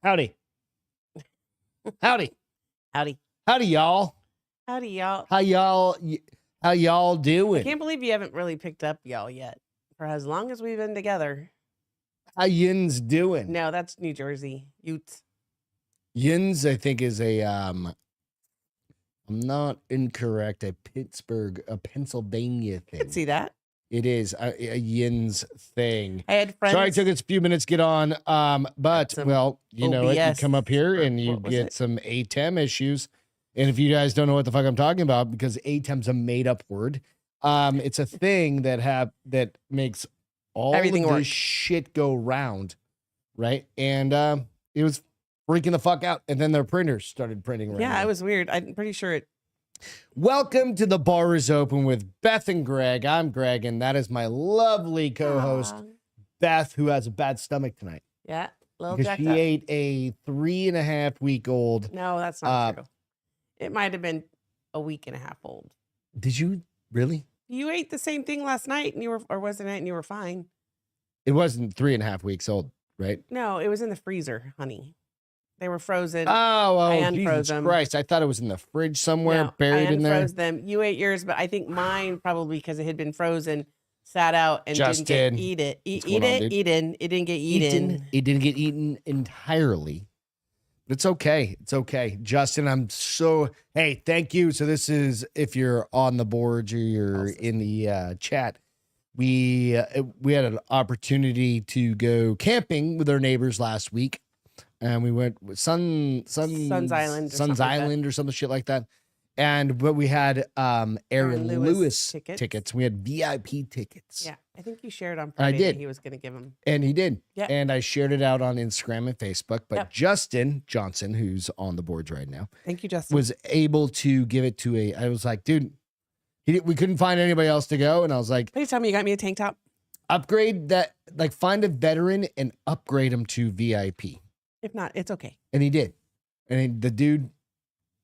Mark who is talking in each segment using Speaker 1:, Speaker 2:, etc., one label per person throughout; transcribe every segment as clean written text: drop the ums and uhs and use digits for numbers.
Speaker 1: Howdy. Howdy.
Speaker 2: Howdy.
Speaker 1: Howdy, y'all.
Speaker 2: Howdy, y'all.
Speaker 1: How y'all doing?
Speaker 2: I can't believe you haven't really picked up y'all yet. For as long as we've been together.
Speaker 1: How yins doing?
Speaker 2: No, that's New Jersey. Utes.
Speaker 1: Yins, I think, is a I'm not incorrect, a Pennsylvania
Speaker 2: I
Speaker 1: thing.
Speaker 2: can see that.
Speaker 1: It is a yins thing.
Speaker 2: I had friends.
Speaker 1: Sorry it took us a few minutes to get on. But well, you know what? You come up here and you get some ATEM issues. And if you guys don't know what the fuck I'm talking about, because ATEM's a made up word, it's a thing that makes all
Speaker 2: Everything
Speaker 1: of
Speaker 2: work.
Speaker 1: this shit go round, right? And it was freaking the fuck out. And then their printers started printing.
Speaker 2: Yeah, it was weird. I'm pretty sure it.
Speaker 1: Welcome to The Bar is Open with Beth and Greg. I'm Greg, and that is my lovely co-host, Beth, who has a bad stomach tonight.
Speaker 2: Yeah, little
Speaker 1: because
Speaker 2: jacked
Speaker 1: she
Speaker 2: up.
Speaker 1: ate a 3.5-week-old.
Speaker 2: No, that's not true. It might have been a week and a half old.
Speaker 1: Did you really?
Speaker 2: You ate the same thing last night, and wasn't it? And you were fine.
Speaker 1: It wasn't 3.5 weeks old, right?
Speaker 2: No, it was in the freezer, honey. They were frozen.
Speaker 1: Oh, Jesus Christ. I thought it was in the fridge somewhere, buried in there.
Speaker 2: I unfroze them. You ate yours, but I think mine probably because it had been frozen, sat out and didn't get eat it. It didn't get eaten.
Speaker 1: It didn't get eaten entirely. But it's okay. It's okay. Justin, hey, thank you. So this is, if you're on the boards or you're in the chat, we had an opportunity to go camping with our neighbors last week. And we went with Sun's Island or some shit like that. But we had Aaron Lewis tickets. We had VIP tickets.
Speaker 2: Yeah, I think you shared on Friday.
Speaker 1: I did.
Speaker 2: That he was going to give them.
Speaker 1: And he did.
Speaker 2: Yeah.
Speaker 1: And I shared it out on Instagram and Facebook. But Justin Johnson, who's on the boards right now,
Speaker 2: thank you, Justin,
Speaker 1: was able to give it to I was like, dude, we couldn't find anybody else to go. And I was like,
Speaker 2: please tell me you got me a tank top.
Speaker 1: Upgrade that, like find a veteran and upgrade him to VIP.
Speaker 2: If not, it's okay.
Speaker 1: And he did. And the dude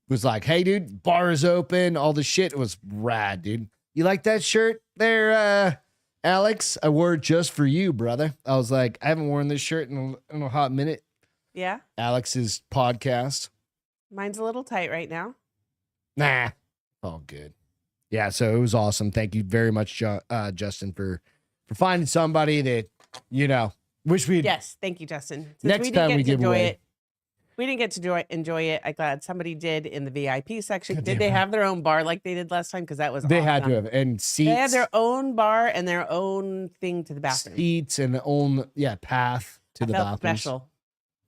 Speaker 1: was like, hey, dude, bar is open. All the shit. It was rad, dude. You like that shirt there, Alex? I wore it just for you, brother. I was like, I haven't worn this shirt in a hot minute.
Speaker 2: Yeah.
Speaker 1: Alex's podcast.
Speaker 2: Mine's a little tight right now.
Speaker 1: Nah. All good. Yeah, so it was awesome. Thank you very much, Justin, for finding somebody that, wish we'd.
Speaker 2: Yes, thank you, Justin. Since
Speaker 1: next time we give away.
Speaker 2: We didn't get to enjoy it. I'm glad somebody did in the VIP section. Did they have their own bar like they did last time? Because that was
Speaker 1: they
Speaker 2: awesome.
Speaker 1: had to have and seats.
Speaker 2: They had their own bar and their own thing to the bathroom.
Speaker 1: Seats and own path to the bathroom.
Speaker 2: Special.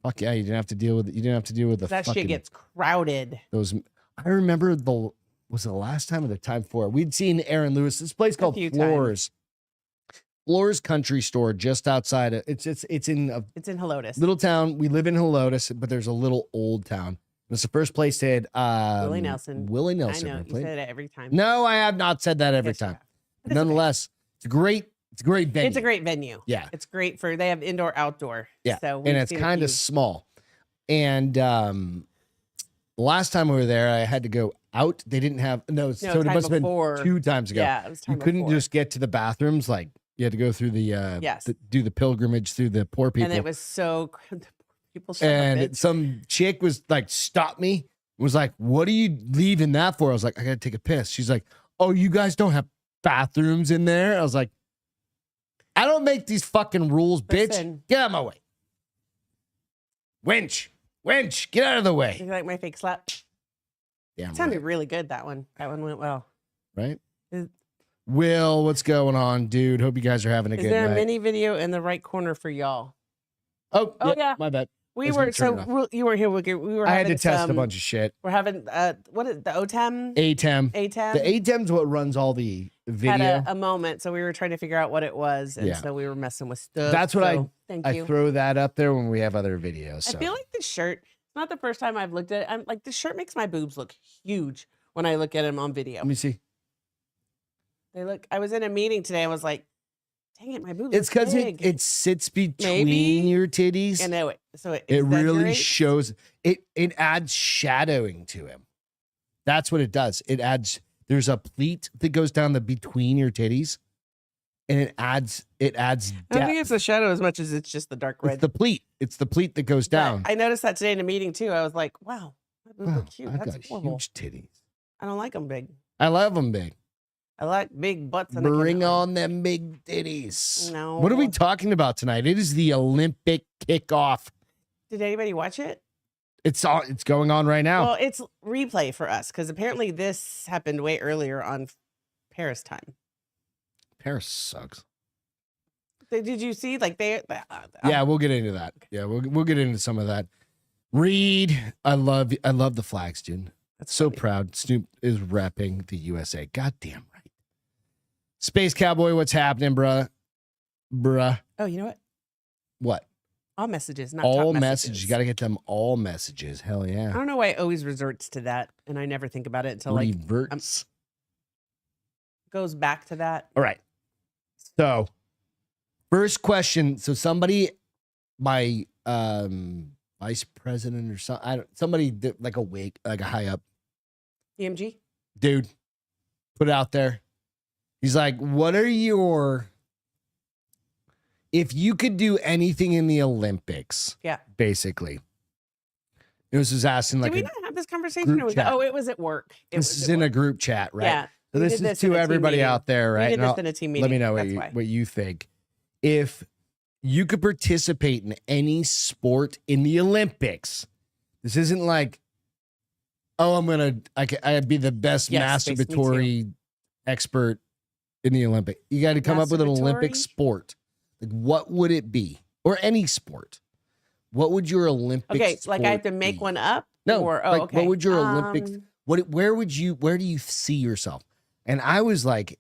Speaker 1: Fuck yeah, you didn't have to deal with it. You didn't have to deal with the
Speaker 2: that shit gets crowded.
Speaker 1: I remember was it the last time or the time before? We'd seen Aaron Lewis. This place called Floors. Floors Country Store just outside of it's in
Speaker 2: Helotes.
Speaker 1: Little town. We live in Helotes, but there's a little old town. It's the first place they had
Speaker 2: Willie Nelson.
Speaker 1: Willie Nelson.
Speaker 2: I know, you say that every time.
Speaker 1: No, I have not said that every time. Nonetheless, it's a great venue.
Speaker 2: It's a great venue.
Speaker 1: Yeah.
Speaker 2: It's great they have indoor, outdoor.
Speaker 1: Yeah.
Speaker 2: So
Speaker 1: and it's kind of small. And the last time we were there, I had to go out. They didn't have it must have been 2 times ago.
Speaker 2: Yeah, it was time
Speaker 1: you couldn't just get to the bathrms. Like you had to go through do the pilgrimage through the poor people.
Speaker 2: And it was so people.
Speaker 1: And some chick was like, stopped me. Was like, what are you leaving that for? I was like, I gotta take a piss. She's like, oh, you guys don't have bathrooms in there? I was like, I don't make these fucking rules, bitch. Get out of my way. Wench, get out of the way.
Speaker 2: You like my fake slap?
Speaker 1: Damn,
Speaker 2: it sounded really good, that one. That one went well.
Speaker 1: Right? Will, what's going on, dude? Hope you guys are having a good night.
Speaker 2: Is there a mini video in the right corner for y'all?
Speaker 1: Oh yeah. My bad.
Speaker 2: You weren't here.
Speaker 1: I had to test a bunch of shit.
Speaker 2: We're having what is the OTEM?
Speaker 1: ATEM. The ATEM's what runs all the video.
Speaker 2: Had a moment, so we were trying to figure out what it was, and so we were messing with stuff.
Speaker 1: That's what
Speaker 2: thank
Speaker 1: I
Speaker 2: you.
Speaker 1: throw that up there when we have other videos. So.
Speaker 2: I feel like this shirt. It's not the first time I've looked at it. I'm like, this shirt makes my boobs look huge when I look at them on video.
Speaker 1: Let me see.
Speaker 2: They look. I was in a meeting today. I was like, dang it, my boobs.
Speaker 1: It's because it sits between your titties.
Speaker 2: I know it. So
Speaker 1: it really shows. It adds shadowing to him. That's what it does. It adds. There's a pleat that goes down between your titties, and it adds
Speaker 2: I don't think it's the shadow as much as it's just the dark red.
Speaker 1: It's the pleat. It's the pleat that goes down.
Speaker 2: I noticed that today in a meeting too. I was like, wow, that boobs are cute.
Speaker 1: I've
Speaker 2: That's
Speaker 1: got
Speaker 2: horrible.
Speaker 1: huge titties.
Speaker 2: I don't like them big.
Speaker 1: I love them big.
Speaker 2: I like big butts. And
Speaker 1: Bring on them big titties.
Speaker 2: No.
Speaker 1: What are we talking about tonight? It is the Olympic kickoff.
Speaker 2: Did anybody watch it?
Speaker 1: It's going on right now.
Speaker 2: Well, it's replay for us because apparently this happened way earlier on Paris time.
Speaker 1: Paris sucks.
Speaker 2: Did you see
Speaker 1: yeah, we'll get into that. Yeah, we'll get into some of that. Reed, I love the flags, dude. That's so funny. Proud. Snoop is repping the USA. Goddamn right. Space Cowboy, what's happening, bruh?
Speaker 2: Oh, you know what?
Speaker 1: What?
Speaker 2: All messages, not
Speaker 1: all
Speaker 2: top
Speaker 1: messages. You got to get them all messages. Hell yeah.
Speaker 2: I don't know why it always resorts to that, and I never think about it until
Speaker 1: reverts.
Speaker 2: Goes back to that.
Speaker 1: All right. So, first question. So somebody, my vice president or somebody like a wig, like a high up
Speaker 2: EMG
Speaker 1: dude, put it out there. He's like, "What are your? If you could do anything in the Olympics, basically." It was just asking like.
Speaker 2: Did we not have this conversation? It was at work.
Speaker 1: This is in a group chat, right?
Speaker 2: Yeah.
Speaker 1: So this is to everybody out there, right?
Speaker 2: We did this in a team meeting.
Speaker 1: Let me know what you think. If you could participate in any sport in the Olympics, this isn't like, oh, I'd be the best masturbatory expert in the Olympic. You got to come up with an Olympic sport. Like, what would it be? Or any sport. What would your Olympic sport
Speaker 2: like I have to make one up?
Speaker 1: No. What would your Olympics, where do you see yourself? And I was like,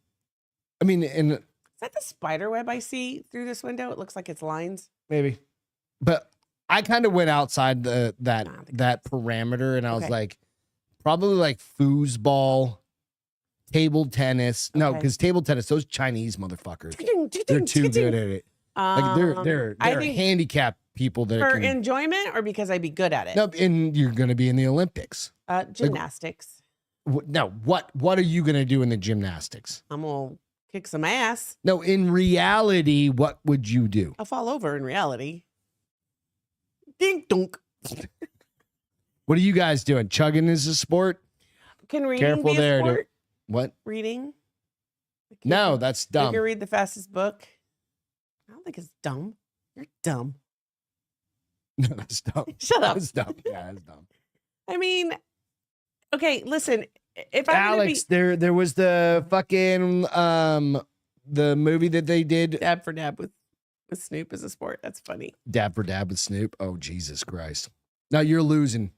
Speaker 1: I mean, is
Speaker 2: that the spider web I see through this window? It looks like it's lines.
Speaker 1: Maybe. But I kind of went outside that parameter, and I was like, probably like foosball, table tennis. No, because table tennis, those Chinese motherfuckers, they're too good at it. Like they're handicapped people that
Speaker 2: for enjoyment or because I'd be good at it.
Speaker 1: No, and you're going to be in the Olympics.
Speaker 2: Gymnastics.
Speaker 1: No, what are you going to do in the gymnastics?
Speaker 2: I'm going to kick some ass.
Speaker 1: No, in reality, what would you do?
Speaker 2: I'll fall over in reality. Ding dunk.
Speaker 1: What are you guys doing? Chugging is a sport?
Speaker 2: Can reading be a sport?
Speaker 1: What?
Speaker 2: Reading?
Speaker 1: No, that's dumb.
Speaker 2: You can read the fastest book. I don't think it's dumb. You're dumb.
Speaker 1: No, that's dumb.
Speaker 2: Shut up.
Speaker 1: That's dumb. Yeah, that's dumb.
Speaker 2: I mean, okay, listen. If
Speaker 1: Alex, there was the fucking the movie that they did.
Speaker 2: Dab for dab with Snoop as a sport. That's funny.
Speaker 1: Dab for dab with Snoop. Oh, Jesus Christ. Now you're losing.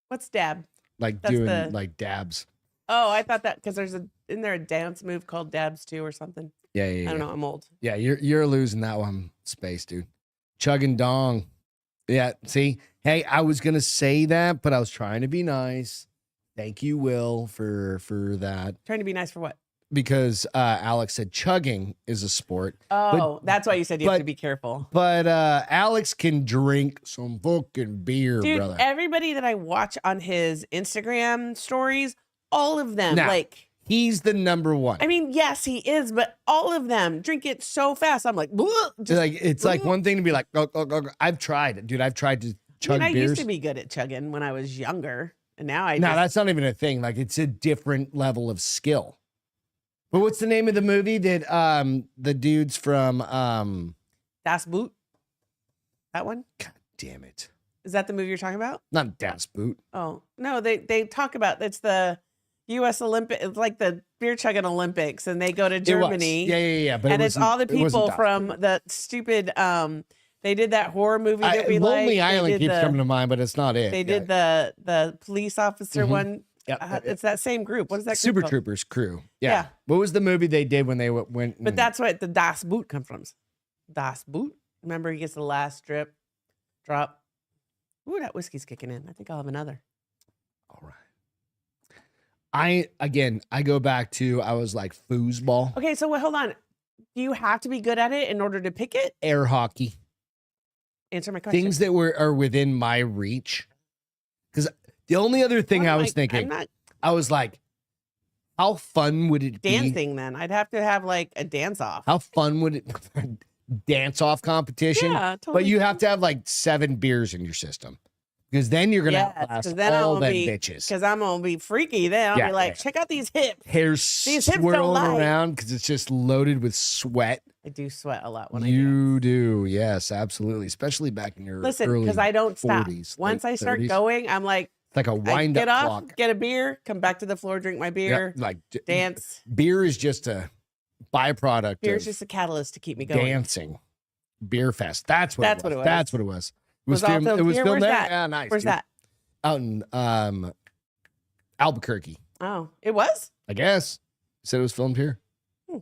Speaker 2: What's dab?
Speaker 1: Like doing like dabs.
Speaker 2: Oh, I thought that because isn't there a dance move called dabs too or something?
Speaker 1: Yeah.
Speaker 2: I don't know. I'm old.
Speaker 1: Yeah, you're losing that one, Space dude. Chugging dong. Yeah, see? Hey, I was gonna say that, but I was trying to be nice. Thank you, Will, for that.
Speaker 2: Trying to be nice for what?
Speaker 1: Because Alex said chugging is a sport.
Speaker 2: Oh, that's why you said you have to be careful.
Speaker 1: But Alex can drink some fucking beer,
Speaker 2: dude,
Speaker 1: brother.
Speaker 2: Everybody that I watch on his Instagram stories, all of them,
Speaker 1: he's the number one.
Speaker 2: I mean, yes, he is, but all of them drink it so fast. I'm like,
Speaker 1: it's like one thing to be like, I've tried it, dude. I've tried to chug beers.
Speaker 2: I used to be good at chugging when I was younger, and now
Speaker 1: that's not even a thing. Like, it's a different level of skill. But what's the name of the movie that the dudes from
Speaker 2: Das Boot? That one?
Speaker 1: God damn it!
Speaker 2: Is that the movie you're talking about?
Speaker 1: Not Das Boot.
Speaker 2: Oh no, they talk about it's the U.S. Olympic. It's like the beer chugging Olympics, and they go to Germany.
Speaker 1: Yeah. But
Speaker 2: it's all the people from the stupid. They did that horror movie that we
Speaker 1: Lonely Island keeps coming to mind, but it's not it.
Speaker 2: They did the police officer one. Yep. It's that same group. What is that group
Speaker 1: Super
Speaker 2: called?
Speaker 1: Troopers crew. Yeah. What was the movie they did when they went?
Speaker 2: But that's what the Das Boot comes from. Das Boot. Remember, he gets the last drop. Ooh, that whiskey's kicking in. I think I'll have another.
Speaker 1: All right. I go back to, I was like foosball.
Speaker 2: Okay, so hold on. Do you have to be good at it in order to pick it?
Speaker 1: Air hockey.
Speaker 2: Answer my question.
Speaker 1: Things that are within my reach. Because the only other thing I was thinking, I was like, How fun would it be?
Speaker 2: Dancing then. I'd have to have like a dance off.
Speaker 1: How fun would it dance off competition?
Speaker 2: Yeah,
Speaker 1: But
Speaker 2: totally.
Speaker 1: you have to have like 7 beers in your system. Because then you're gonna outlast all them bitches.
Speaker 2: Because I'm gonna be freaky then. I'll be like, check out these hips.
Speaker 1: Hair's
Speaker 2: These hips don't
Speaker 1: swirling
Speaker 2: lie.
Speaker 1: around because it's just loaded with sweat.
Speaker 2: I do sweat a lot when
Speaker 1: You do, yes, absolutely. Especially back in your early
Speaker 2: because I don't stop.
Speaker 1: 40s,
Speaker 2: Once
Speaker 1: late
Speaker 2: I start
Speaker 1: 30s.
Speaker 2: going, I'm like,
Speaker 1: It's like a wind
Speaker 2: get
Speaker 1: up
Speaker 2: off,
Speaker 1: clock.
Speaker 2: get a beer, come back to the floor, drink my beer,
Speaker 1: Like
Speaker 2: dance.
Speaker 1: Beer is just a byproduct
Speaker 2: Beer's
Speaker 1: of
Speaker 2: just a catalyst to keep me going.
Speaker 1: dancing. Beer fest. That's what
Speaker 2: That's
Speaker 1: it
Speaker 2: what
Speaker 1: was.
Speaker 2: it was.
Speaker 1: That's what it was. It was
Speaker 2: Was
Speaker 1: filmed,
Speaker 2: also
Speaker 1: it was
Speaker 2: beer?
Speaker 1: filmed
Speaker 2: Where's
Speaker 1: there.
Speaker 2: that?
Speaker 1: Yeah, nice.
Speaker 2: Where's
Speaker 1: dude.
Speaker 2: that?
Speaker 1: Out in Albuquerque,
Speaker 2: Oh, it was?
Speaker 1: I guess. Said it was filmed here.
Speaker 2: Hmm.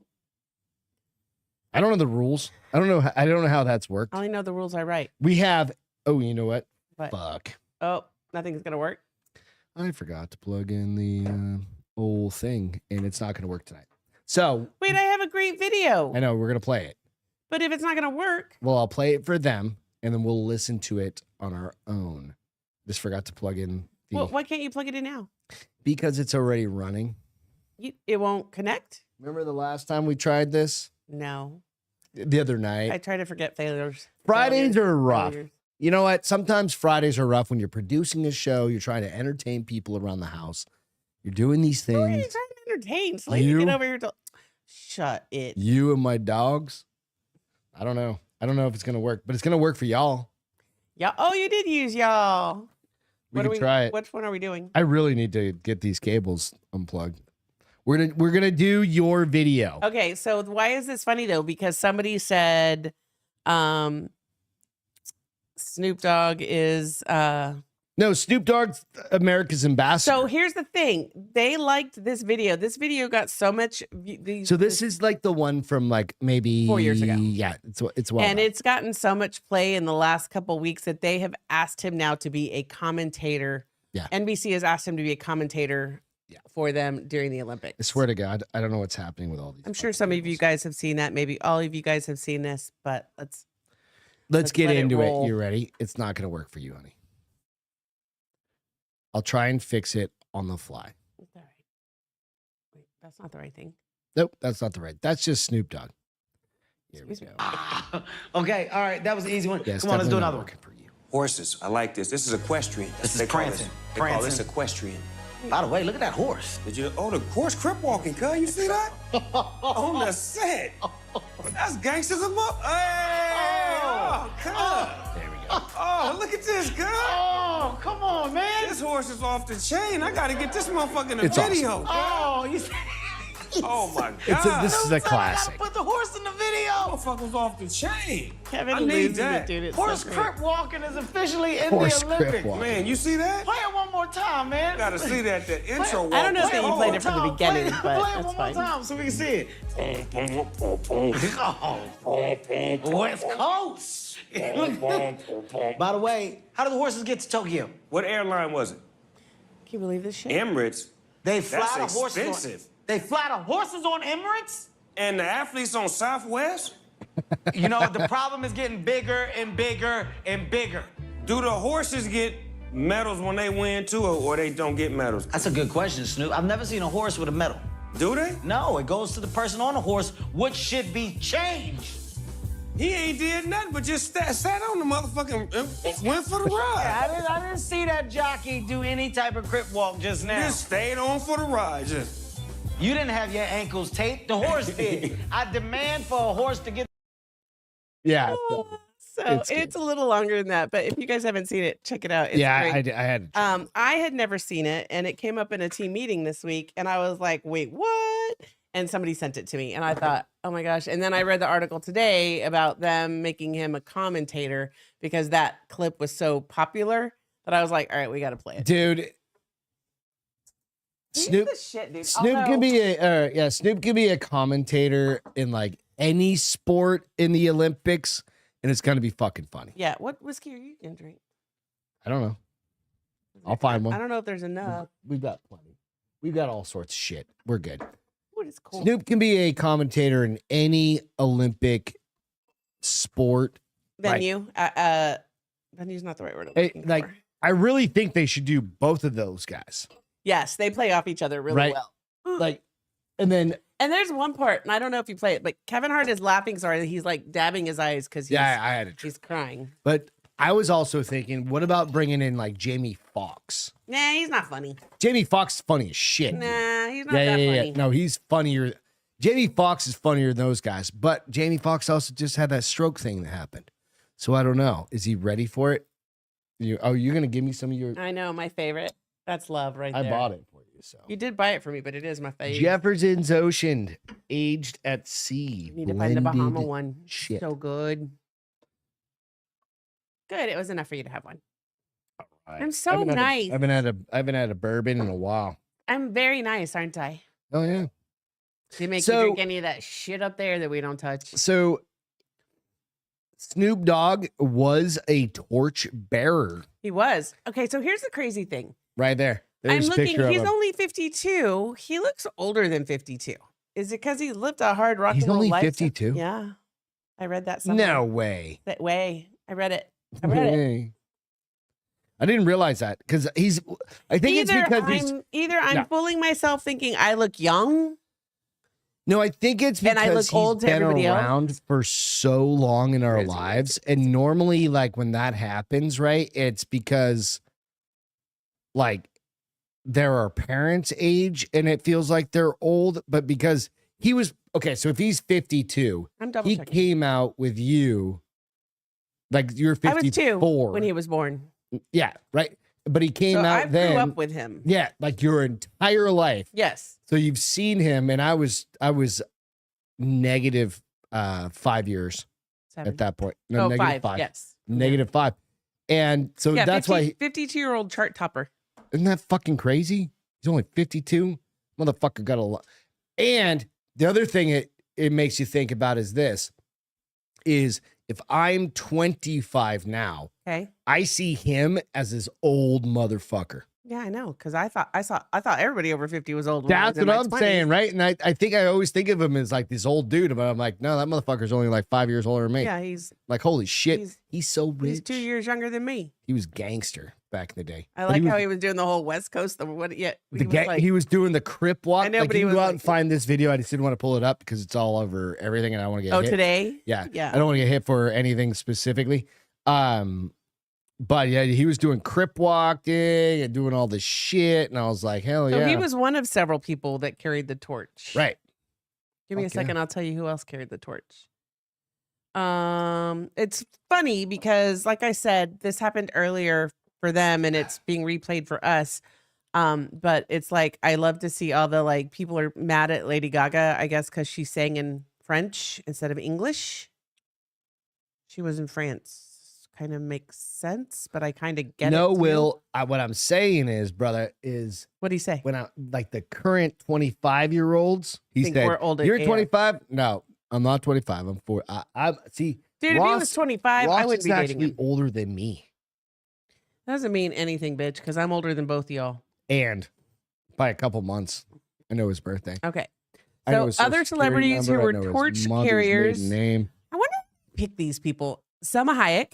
Speaker 1: I don't know the rules. I don't know how that's worked.
Speaker 2: I only know the rules I write.
Speaker 1: We have. Oh, you know what?
Speaker 2: What?
Speaker 1: Fuck.
Speaker 2: Oh, nothing's gonna work.
Speaker 1: I forgot to plug in the old thing, and it's not going to work tonight. So
Speaker 2: Wait, I have a great video.
Speaker 1: I know we're going to play it.
Speaker 2: But if it's not gonna work,
Speaker 1: Well, I'll play it for them, and then we'll listen to it on our own. Just forgot to plug in the
Speaker 2: why can't you plug it in now?
Speaker 1: because it's already running.
Speaker 2: It won't connect?
Speaker 1: Remember the last time we tried this?
Speaker 2: No.
Speaker 1: The other night.
Speaker 2: I try to forget failures.
Speaker 1: Fridays are rough.
Speaker 2: Failures.
Speaker 1: You know what? Sometimes Fridays are rough when you're producing a show, you're trying to entertain people around the house. You're doing these
Speaker 2: Who are you
Speaker 1: things.
Speaker 2: trying to entertain? So you
Speaker 1: You?
Speaker 2: get over here to shut it.
Speaker 1: You and my dogs. I don't know. I don't know if it's going to work, but it's going to work for y'all.
Speaker 2: Yeah. Oh, you did use y'all.
Speaker 1: We can try it.
Speaker 2: Which one are we doing?
Speaker 1: I really need to get these cables unplugged. We're gonna do your video.
Speaker 2: Okay, so why is this funny though? Because somebody said Snoop Dogg is
Speaker 1: No, Snoop Dogg's America's ambassador.
Speaker 2: so here's the thing. They liked this video. This video got so much
Speaker 1: So this is like the one from like maybe
Speaker 2: 4 years ago.
Speaker 1: Yeah, it's well
Speaker 2: and
Speaker 1: done.
Speaker 2: it's gotten so much play in the last couple weeks that they have asked him now to be a commentator.
Speaker 1: Yeah.
Speaker 2: NBC has asked him to be a commentator for them during the Olympics.
Speaker 1: I swear to God, I don't know what's happening with all these.
Speaker 2: I'm sure some of you guys have seen that. Maybe all of you guys have seen this, but
Speaker 1: let's get
Speaker 2: let it
Speaker 1: into it.
Speaker 2: roll.
Speaker 1: You ready? It's not gonna work for you, honey. I'll try and fix it on the fly.
Speaker 2: all right. Wait, that's not the right thing.
Speaker 1: Nope, that's not the right. That's just Snoop Dogg. Here we
Speaker 2: Excuse
Speaker 1: go.
Speaker 2: me.
Speaker 3: Okay, all right, that was an easy one.
Speaker 1: Yeah, it's
Speaker 3: Come on, let's do
Speaker 1: definitely not
Speaker 3: another one.
Speaker 1: working for you.
Speaker 4: Horses. I like this. This is equestrian.
Speaker 3: This is
Speaker 4: They call
Speaker 3: prancing.
Speaker 4: They call this
Speaker 3: Prancing.
Speaker 4: equestrian.
Speaker 3: By the way, look at that horse.
Speaker 4: Did you? Oh, the horse crip walking, cuz. You see that? On the set. That's gangsters of up. Hey! Oh, cuz.
Speaker 1: There we go.
Speaker 4: Oh, look at this, cuz.
Speaker 3: Oh, come on, man.
Speaker 4: This horse is off the chain. I gotta get this motherfucker in the
Speaker 1: It's
Speaker 4: video.
Speaker 1: awesome.
Speaker 3: Oh, you
Speaker 4: Oh my
Speaker 1: It's
Speaker 4: God.
Speaker 1: this is a
Speaker 3: I
Speaker 1: classic.
Speaker 3: gotta put the horse in the video.
Speaker 4: Motherfucker's off the chain.
Speaker 2: Kevin
Speaker 4: I need
Speaker 2: loses
Speaker 4: that.
Speaker 2: it, dude. It's
Speaker 3: Horse
Speaker 2: so great.
Speaker 3: crip walking is officially in
Speaker 1: Horse
Speaker 3: the
Speaker 1: crip
Speaker 3: Olympics.
Speaker 1: walking.
Speaker 4: Man, you see that?
Speaker 3: Play it one more time, man.
Speaker 4: Gotta see that. The intro walk.
Speaker 2: I don't know if
Speaker 3: Play
Speaker 2: that
Speaker 3: it
Speaker 2: you
Speaker 3: one
Speaker 2: played
Speaker 3: more
Speaker 2: it from the
Speaker 3: time.
Speaker 2: beginning,
Speaker 3: Play
Speaker 2: but
Speaker 3: it
Speaker 2: that's
Speaker 3: one
Speaker 2: fine.
Speaker 3: more time so we can see it. West Coast. By the way, how do the horses get to Tokyo?
Speaker 4: What airline was it?
Speaker 2: Can you believe this shit?
Speaker 4: Emirates.
Speaker 3: They fly
Speaker 4: That's
Speaker 3: the horses.
Speaker 4: expensive.
Speaker 3: They fly the horses on Emirates.
Speaker 4: And the athletes on Southwest?
Speaker 3: You know, the problem is getting bigger and bigger and bigger.
Speaker 4: Do the horses get medals when they win too, or they don't get medals?
Speaker 3: That's a good question, Snoop. I've never seen a horse with a medal.
Speaker 4: Do they?
Speaker 3: No, it goes to the person on the horse, which should be changed.
Speaker 4: He ain't did nothing but just sat on the motherfucking went for the ride.
Speaker 3: I didn't see that jockey do any type of crip walk just now.
Speaker 4: Just stayed on for the ride. Just.
Speaker 3: You didn't have your ankles taped. The horse did. I demand for a horse to get.
Speaker 1: Yeah.
Speaker 2: So
Speaker 1: It's
Speaker 2: it's
Speaker 1: good.
Speaker 2: a little longer than that, but if you guys haven't seen it, check it out. It's
Speaker 1: Yeah,
Speaker 2: great.
Speaker 1: I had to try.
Speaker 2: I had never seen it, and it came up in a team meeting this week, and I was like, "Wait, what?" And somebody sent it to me, and I thought, "Oh my gosh!" And then I read the article today about them making him a commentator because that clip was so popular that I was like, "All right, we got to play it."
Speaker 1: Dude,
Speaker 2: He's
Speaker 1: Snoop
Speaker 2: the shit, dude.
Speaker 1: Snoop
Speaker 2: Although-
Speaker 1: can be a Snoop can be a commentator in like any sport in the Olympics, and it's gonna be fucking funny.
Speaker 2: Yeah. What whiskey are you gonna drink?
Speaker 1: I don't know. I'll find one.
Speaker 2: I don't know if there's enough.
Speaker 1: We've got plenty. We've got all sorts of shit. We're good.
Speaker 2: What is cool?
Speaker 1: Snoop can be a commentator in any Olympic sport.
Speaker 2: Venue. Venue's not the right word. I'm
Speaker 1: Hey,
Speaker 2: looking
Speaker 1: like,
Speaker 2: for.
Speaker 1: I really think they should do both of those guys.
Speaker 2: Yes, they play off each other really
Speaker 1: Right.
Speaker 2: well.
Speaker 1: like, and then
Speaker 2: And there's one part, and I don't know if you play it, but Kevin Hart is laughing so hard that he's like dabbing his eyes because
Speaker 1: I had it.
Speaker 2: he's crying.
Speaker 1: But I was also thinking, what about bringing in like Jamie Foxx?
Speaker 2: Nah, he's not funny.
Speaker 1: Jamie Foxx is funny as shit. Dude.
Speaker 2: Nah, he's not that funny.
Speaker 1: No, he's funnier. Jamie Foxx is funnier than those guys. But Jamie Foxx also just had that stroke thing that happened. So I don't know. Is he ready for it? You're gonna give me some of your?
Speaker 2: I know, my favorite. That's love right there.
Speaker 1: I bought it for you. So
Speaker 2: You did buy it for me, but it is my favorite.
Speaker 1: Jefferson's Ocean, aged at sea.
Speaker 2: You need to find the Bahama
Speaker 1: blended
Speaker 2: one.
Speaker 1: shit.
Speaker 2: So good. Good. It was enough for you to have one.
Speaker 1: Right.
Speaker 2: I'm so nice.
Speaker 1: I haven't had a bourbon in a while.
Speaker 2: I'm very nice, aren't I?
Speaker 1: Oh yeah.
Speaker 2: Do you make
Speaker 1: So-
Speaker 2: you drink any of that shit up there that we don't touch?
Speaker 1: So Snoop Dogg was a torch bearer
Speaker 2: He was. Okay, so here's the crazy thing.
Speaker 1: right there. There's
Speaker 2: I'm
Speaker 1: a
Speaker 2: looking,
Speaker 1: picture of
Speaker 2: he's
Speaker 1: him.
Speaker 2: only 52. He looks older than 52. Is it because he lived a hard rock
Speaker 1: He's
Speaker 2: and roll
Speaker 1: only
Speaker 2: life?
Speaker 1: 52?
Speaker 2: Yeah. I read that somewhere.
Speaker 1: No way.
Speaker 2: That way. I read it. I read it.
Speaker 1: I didn't realize that because I think it's because
Speaker 2: I'm
Speaker 1: No.
Speaker 2: fooling myself thinking I look young.
Speaker 1: No, I think it's
Speaker 2: And I
Speaker 1: because
Speaker 2: look old
Speaker 1: he's
Speaker 2: to
Speaker 1: been
Speaker 2: everybody else?
Speaker 1: around for so long in our
Speaker 2: Crazy.
Speaker 1: lives. And normally, like when that happens, right, it's because like they're our parents' age and it feels like they're old, but because he was okay, so if he's 52,
Speaker 2: I'm double
Speaker 1: he
Speaker 2: checking.
Speaker 1: came out with you like you're
Speaker 2: I was
Speaker 1: 54
Speaker 2: 2 when he was born.
Speaker 1: Yeah, right. But he came
Speaker 2: So
Speaker 1: out
Speaker 2: I
Speaker 1: then.
Speaker 2: grew up with him.
Speaker 1: Yeah, like your entire life.
Speaker 2: Yes.
Speaker 1: So you've seen him, and I was negative 5 years
Speaker 2: 7.
Speaker 1: at that point. No,
Speaker 2: Oh,
Speaker 1: negative
Speaker 2: 5. Yes.
Speaker 1: Negative 5. And so
Speaker 2: Yeah,
Speaker 1: that's
Speaker 2: 52-year-old chart topper.
Speaker 1: isn't that fucking crazy? He's only 52. Motherfucker got a lot. And the other thing it makes you think about is this is if I'm 25 now,
Speaker 2: Okay.
Speaker 1: I see him as this old motherfucker.
Speaker 2: Yeah, I know. Because I thought everybody over 50 was old. When I
Speaker 1: That's
Speaker 2: was in
Speaker 1: what
Speaker 2: my
Speaker 1: I'm
Speaker 2: 20s.
Speaker 1: saying, right? And I think I always think of him as like this old dude, but I'm like, no, that motherfucker's only like 5 years older than me.
Speaker 2: Yeah, he's
Speaker 1: Like, holy shit, he's so rich.
Speaker 2: he's 2 years younger than me.
Speaker 1: He was gangster back in the day.
Speaker 2: I
Speaker 1: But
Speaker 2: like
Speaker 1: was,
Speaker 2: how he was doing the whole West Coast.
Speaker 1: he was doing the Crip walk.
Speaker 2: I know,
Speaker 1: like,
Speaker 2: but
Speaker 1: you
Speaker 2: he
Speaker 1: can go
Speaker 2: was
Speaker 1: out
Speaker 2: like-
Speaker 1: and find this video. I just didn't want to pull it up because it's all over everything, and I want to get hit.
Speaker 2: Today?
Speaker 1: Yeah,
Speaker 2: Yeah.
Speaker 1: I don't want to get hit for anything specifically. But yeah, he was doing Crip walking and doing all this shit, and I was like, hell
Speaker 2: So
Speaker 1: yeah.
Speaker 2: he was one of several people that carried the torch.
Speaker 1: right.
Speaker 2: Give me a
Speaker 1: Fuck yeah.
Speaker 2: second. I'll tell you who else carried the torch. It's funny because, like I said, this happened earlier for them, and it's being replayed for us. But it's like I love to see all the like people are mad at Lady Gaga, I guess, because she sang in French instead of English. She was in France. Kind of makes sense, but I kind of get it.
Speaker 1: No,
Speaker 2: too.
Speaker 1: Will. What I'm saying is, brother, is
Speaker 2: What do you say?
Speaker 1: when I like the current 25-year-olds, he
Speaker 2: Think
Speaker 1: said,
Speaker 2: we're old
Speaker 1: "You're
Speaker 2: AF. 25?
Speaker 1: No, I'm not 25. I'm 4. I'm see.
Speaker 2: Dude, if he was 25,
Speaker 1: Ross
Speaker 2: I would
Speaker 1: is
Speaker 2: be dating
Speaker 1: actually
Speaker 2: him.
Speaker 1: older than me,
Speaker 2: Doesn't mean anything, bitch, because I'm older than both y'all.
Speaker 1: and by a couple months. I know his birthday.
Speaker 2: Okay.
Speaker 1: I know
Speaker 2: So
Speaker 1: his Social
Speaker 2: other
Speaker 1: Security
Speaker 2: celebrities who
Speaker 1: number, I
Speaker 2: were
Speaker 1: know his
Speaker 2: torch
Speaker 1: mother's
Speaker 2: carriers.
Speaker 1: maiden name.
Speaker 2: I wonder who picked these people. Selma Hayek,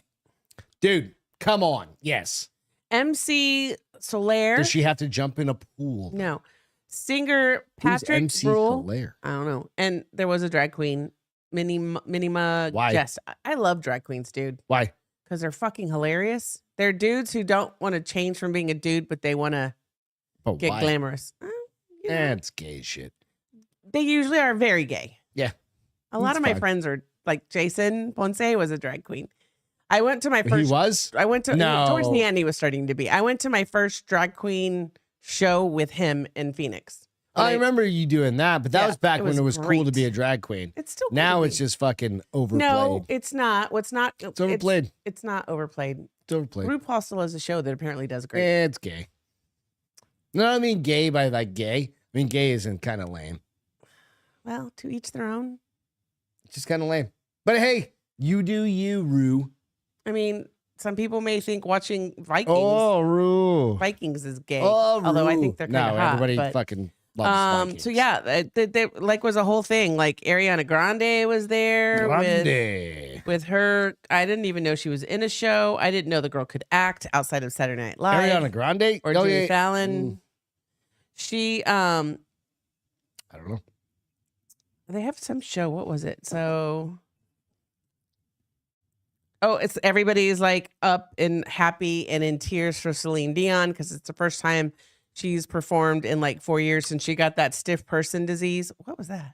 Speaker 1: Dude, come on. Yes.
Speaker 2: MC Soler.
Speaker 1: Does she have to jump in a pool?
Speaker 2: No. Singer
Speaker 1: Who's
Speaker 2: Patrick
Speaker 1: MC
Speaker 2: Bruhl.
Speaker 1: Hilaire?
Speaker 2: I don't know. And there was a drag queen, Minima
Speaker 1: Why?
Speaker 2: Jess. I love drag queens, dude,
Speaker 1: Why?
Speaker 2: because they're fucking hilarious. They're dudes who don't want to change from being a dude, but they want to
Speaker 1: Oh,
Speaker 2: get
Speaker 1: why?
Speaker 2: glamorous. You know,
Speaker 1: That's gay shit.
Speaker 2: they usually are very gay.
Speaker 1: Yeah.
Speaker 2: A lot
Speaker 1: That's
Speaker 2: of my
Speaker 1: fine.
Speaker 2: friends are like Jason Ponce was a drag queen. I went to my
Speaker 1: He
Speaker 2: first.
Speaker 1: was?
Speaker 2: I went to
Speaker 1: No.
Speaker 2: towards the end. He was starting to be. I went to my first drag queen show with him in Phoenix. And
Speaker 1: I remember you doing that, but that
Speaker 2: Yeah,
Speaker 1: was back
Speaker 2: it
Speaker 1: when
Speaker 2: was
Speaker 1: it was cool to
Speaker 2: great.
Speaker 1: be a drag queen.
Speaker 2: It's still cool
Speaker 1: Now
Speaker 2: to
Speaker 1: it's
Speaker 2: be.
Speaker 1: just fucking overplayed.
Speaker 2: No, it's not. What's not?
Speaker 1: It's overplayed.
Speaker 2: It's not overplayed.
Speaker 1: It's overplayed.
Speaker 2: RuPaul still has a show that apparently does great.
Speaker 1: It's gay. No, I mean gay by like gay. I mean gay isn't kind of lame.
Speaker 2: Well, to each their own.
Speaker 1: It's just kind of lame. But hey, you do you, Rue.
Speaker 2: I mean, some people may think watching Vikings
Speaker 1: Rue.
Speaker 2: Vikings is gay.
Speaker 1: Oh,
Speaker 2: although I
Speaker 1: Rue.
Speaker 2: think they're kind of
Speaker 1: no,
Speaker 2: hot.
Speaker 1: everybody
Speaker 2: but,
Speaker 1: fucking loves Vikings.
Speaker 2: so yeah, they like was a whole thing. Like Ariana Grande was there
Speaker 1: Grande.
Speaker 2: with her. I didn't even know she was in a show. I didn't know the girl could act outside of Saturday Night Live
Speaker 1: Ariana Grande
Speaker 2: or
Speaker 1: Oh,
Speaker 2: Jimmy
Speaker 1: yeah.
Speaker 2: Fallon. She
Speaker 1: I don't know.
Speaker 2: They have some show. What was it? So, it's everybody's like up and happy and in tears for Celine Dion because it's the first time she's performed in like 4 years since she got that stiff person disease. What was that?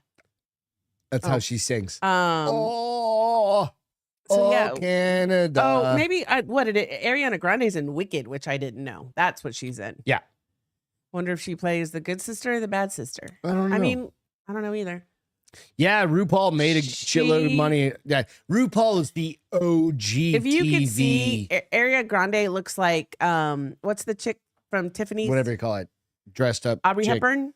Speaker 1: That's how she sings.
Speaker 2: So yeah.
Speaker 1: Canada.
Speaker 2: Oh, maybe what did it? Ariana Grande's in Wicked, which I didn't know. That's what she's in.
Speaker 1: Yeah.
Speaker 2: Wonder if she plays the good sister or the bad sister.
Speaker 1: I don't know.
Speaker 2: I mean, I don't know either.
Speaker 1: Yeah, RuPaul made a shitload of money. Yeah, RuPaul is the OG.
Speaker 2: If you
Speaker 1: TV.
Speaker 2: could see, Ariana Grande looks like what's the chick from Tiffany's?
Speaker 1: Whatever you call it, dressed up.
Speaker 2: Aubrey
Speaker 1: chick.
Speaker 2: Hepburn.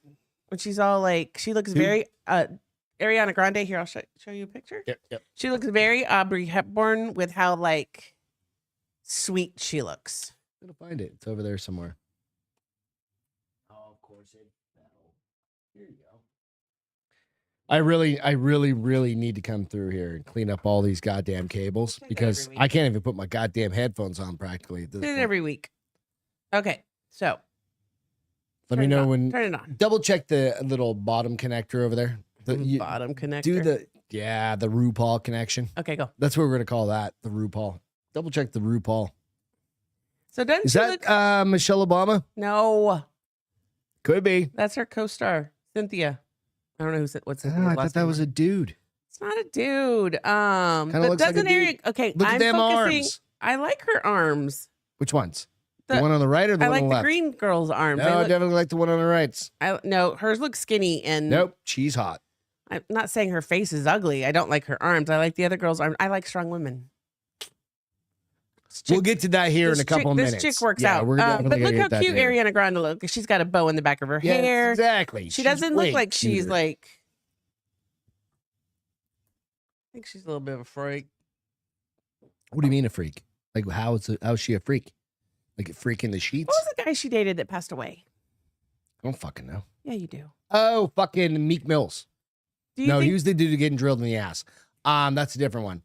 Speaker 2: When she's all like, she looks very Ariana Grande. Here, I'll show you a picture.
Speaker 1: Yep.
Speaker 2: She looks very Aubrey Hepburn with how like sweet she looks.
Speaker 1: I'm gonna find it. It's over there somewhere.
Speaker 3: Oh, of course it. Here you go.
Speaker 1: I really need to come through here and clean up all these goddamn cables
Speaker 2: Do that
Speaker 1: because
Speaker 2: every week.
Speaker 1: I can't even put my goddamn headphones on practically at this
Speaker 2: Do it
Speaker 1: point.
Speaker 2: every week. Okay, so
Speaker 1: Let me know when.
Speaker 2: turn it on.
Speaker 1: Double check the little bottom connector over there.
Speaker 2: Bottom connector.
Speaker 1: Do the RuPaul connection.
Speaker 2: Okay, go.
Speaker 1: That's what we're gonna call that, the RuPaul. Double check the RuPaul.
Speaker 2: So doesn't
Speaker 1: Is
Speaker 2: she
Speaker 1: that
Speaker 2: look?
Speaker 1: Michelle Obama?
Speaker 2: No,
Speaker 1: Could be.
Speaker 2: that's her co-star Cynthia. I don't know what's his
Speaker 1: Oh, I thought that was a dude.
Speaker 2: It's not a dude.
Speaker 1: Kinda
Speaker 2: But
Speaker 1: looks like a
Speaker 2: doesn't
Speaker 1: dude.
Speaker 2: Ariana? Okay,
Speaker 1: Look at
Speaker 2: I'm
Speaker 1: them
Speaker 2: focusing.
Speaker 1: arms.
Speaker 2: I like her arms.
Speaker 1: Which ones? The
Speaker 2: The-
Speaker 1: one on the right or the
Speaker 2: I
Speaker 1: one
Speaker 2: like
Speaker 1: on
Speaker 2: the
Speaker 1: the left?
Speaker 2: green girl's arms.
Speaker 1: No, I definitely like the one on the right.
Speaker 2: No, hers look skinny and
Speaker 1: Nope, she's hot.
Speaker 2: I'm not saying her face is ugly. I don't like her arms. I like the other girl's arms. I like strong women.
Speaker 1: We'll get to that here in a couple of
Speaker 2: this
Speaker 1: minutes.
Speaker 2: chick works
Speaker 1: Yeah,
Speaker 2: out.
Speaker 1: We're definitely
Speaker 2: But look
Speaker 1: gonna
Speaker 2: how
Speaker 1: get that
Speaker 2: cute
Speaker 1: there.
Speaker 2: Ariana Grande looks. She's got a bow in the back of her
Speaker 1: Yes,
Speaker 2: hair.
Speaker 1: exactly.
Speaker 2: She
Speaker 1: She's
Speaker 2: doesn't
Speaker 1: way
Speaker 2: look like she's
Speaker 1: cuter.
Speaker 2: like. I think she's a little bit of a freak.
Speaker 1: What do you mean a freak? Like how's she a freak? Like a freak in the sheets?
Speaker 2: What was the guy she dated that passed away?
Speaker 1: I don't fucking know.
Speaker 2: Yeah, you do.
Speaker 1: Oh, fucking Meek Mills.
Speaker 2: Do you
Speaker 1: No,
Speaker 2: think
Speaker 1: he was the dude getting drilled in the ass. That's a different one.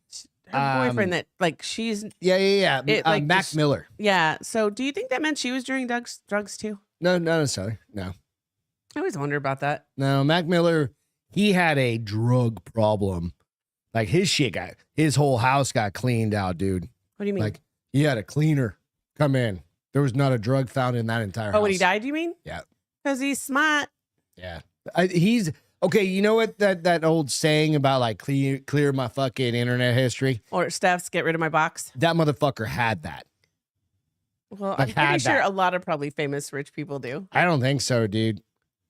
Speaker 2: her boyfriend that like she's
Speaker 1: Yeah.
Speaker 2: like,
Speaker 1: Mac
Speaker 2: just-
Speaker 1: Miller.
Speaker 2: yeah? So do you think that meant she was doing drugs too?
Speaker 1: No, not necessarily. No.
Speaker 2: I always wonder about that.
Speaker 1: No, Mac Miller, he had a drug problem. Like his whole house got cleaned out, dude.
Speaker 2: What do you mean?
Speaker 1: Like he had a cleaner come in. There was not a drug found in that entire house.
Speaker 2: when he died, you mean?
Speaker 1: Yeah.
Speaker 2: Because he's smart.
Speaker 1: Yeah. He's okay. You know what that old saying about like clear my fucking internet history?
Speaker 2: Or Steph's get rid of my box.
Speaker 1: That motherfucker had that.
Speaker 2: Well,
Speaker 1: Like,
Speaker 2: I'm pretty
Speaker 1: had
Speaker 2: sure
Speaker 1: that.
Speaker 2: a lot of probably famous rich people do.
Speaker 1: I don't think so, dude.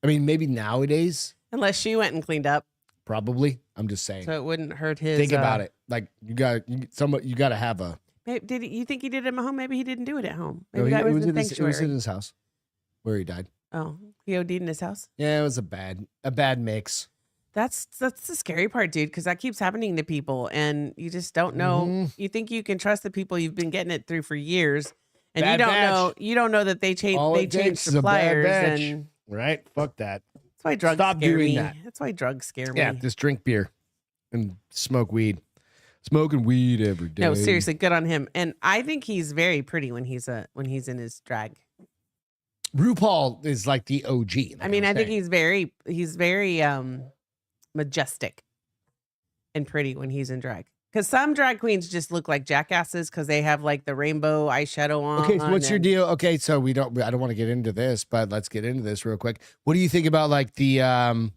Speaker 1: I mean, maybe nowadays,
Speaker 2: Unless she went and cleaned up.
Speaker 1: probably. I'm just saying.
Speaker 2: So it wouldn't hurt his.
Speaker 1: Think about it. Like you got to have a.
Speaker 2: You think he did it at home? Maybe he didn't do it at home.
Speaker 1: No,
Speaker 2: Maybe that was the
Speaker 1: it was
Speaker 2: sanctuary.
Speaker 1: in his house where he died.
Speaker 2: Oh, he OD'd in his house.
Speaker 1: Yeah, it was a bad mix.
Speaker 2: That's the scary part, dude, because that keeps happening to people, and you just don't know.
Speaker 1: Mhm.
Speaker 2: You think you can trust the people you've been getting it through for years, and
Speaker 1: Bad
Speaker 2: you don't
Speaker 1: batch.
Speaker 2: know. You don't know that they change.
Speaker 1: All
Speaker 2: They
Speaker 1: it
Speaker 2: change
Speaker 1: takes is a bad
Speaker 2: suppliers,
Speaker 1: batch.
Speaker 2: and
Speaker 1: Right? Fuck that.
Speaker 2: that's why drugs
Speaker 1: Stop
Speaker 2: scare
Speaker 1: doing
Speaker 2: me.
Speaker 1: that.
Speaker 2: That's why drugs scare
Speaker 1: Yeah,
Speaker 2: me.
Speaker 1: just drink beer and smoke weed. Smoking weed every day.
Speaker 2: No, seriously, good on him. And I think he's very pretty when he's in his drag.
Speaker 1: RuPaul is like the OG. like
Speaker 2: I mean,
Speaker 1: I'm
Speaker 2: I think
Speaker 1: saying.
Speaker 2: he's very majestic and pretty when he's in drag. Because some drag queens just look like jackasses because they have like the rainbow eyeshadow on.
Speaker 1: Okay, so what's your
Speaker 2: and-
Speaker 1: deal? Okay, so I don't want to get into this, but let's get into this real quick. What do you think about like the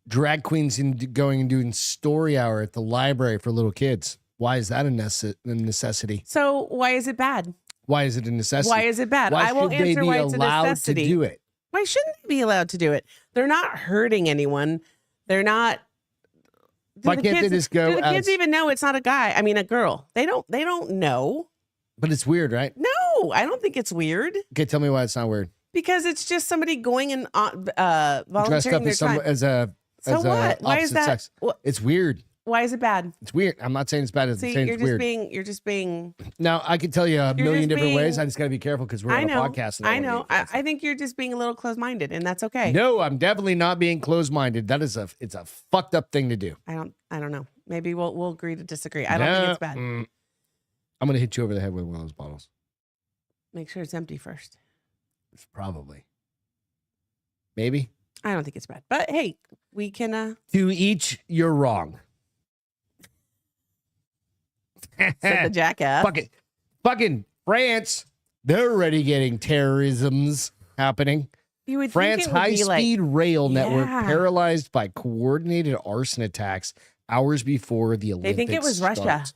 Speaker 1: drag queens going and doing story hour at the library for little kids? Why is that a necessity?
Speaker 2: So why is it bad?
Speaker 1: Why is it a necessity?
Speaker 2: Why is it bad?
Speaker 1: Why
Speaker 2: I will
Speaker 1: should they
Speaker 2: answer
Speaker 1: be
Speaker 2: why it's a
Speaker 1: allowed
Speaker 2: necessity.
Speaker 1: to do it?
Speaker 2: Why shouldn't they be allowed to do it? They're not hurting anyone. They're not. Do
Speaker 1: Why
Speaker 2: the
Speaker 1: can't they
Speaker 2: kids-
Speaker 1: just go
Speaker 2: Do the kids
Speaker 1: as-
Speaker 2: even know it's not a guy? I mean, a girl. They don't know.
Speaker 1: But it's weird, right?
Speaker 2: No, I don't think it's weird
Speaker 1: Okay, tell me why it's not weird.
Speaker 2: because it's just somebody going and
Speaker 1: Dressed
Speaker 2: volunteering
Speaker 1: up
Speaker 2: their
Speaker 1: as
Speaker 2: time.
Speaker 1: a
Speaker 2: So
Speaker 1: as a
Speaker 2: what? Why is
Speaker 1: opposite
Speaker 2: that?
Speaker 1: sex. It's weird.
Speaker 2: Why is it bad?
Speaker 1: It's weird. I'm not saying it's bad. I'm
Speaker 2: See,
Speaker 1: saying
Speaker 2: you're
Speaker 1: it's
Speaker 2: just
Speaker 1: weird.
Speaker 2: you're just being.
Speaker 1: Now I can tell you a
Speaker 2: You're
Speaker 1: million
Speaker 2: just
Speaker 1: different ways.
Speaker 2: being-
Speaker 1: I just got to be careful because we're
Speaker 2: I
Speaker 1: on
Speaker 2: know.
Speaker 1: a podcast. And
Speaker 2: I
Speaker 1: wanna be
Speaker 2: know.
Speaker 1: fancy.
Speaker 2: I think you're just being a little closed-minded, and that's okay.
Speaker 1: No, I'm definitely not being closed-minded. It's a fucked up thing to do.
Speaker 2: I don't know. Maybe we'll agree to disagree. I don't think it's bad.
Speaker 1: I'm gonna hit you over the head with one of those bottles.
Speaker 2: Make sure it's empty first.
Speaker 1: It's probably. Maybe.
Speaker 2: I don't think it's bad. But hey, we can
Speaker 1: To each, you're wrong.
Speaker 2: set the jackass.
Speaker 1: Fucking France, they're already getting terrorisms happening.
Speaker 2: You would
Speaker 1: France
Speaker 2: think it would be
Speaker 1: high-speed rail network
Speaker 2: Yeah.
Speaker 1: paralyzed by coordinated arson attacks hours before the Olympics.
Speaker 2: They think it was Russia.
Speaker 1: starts.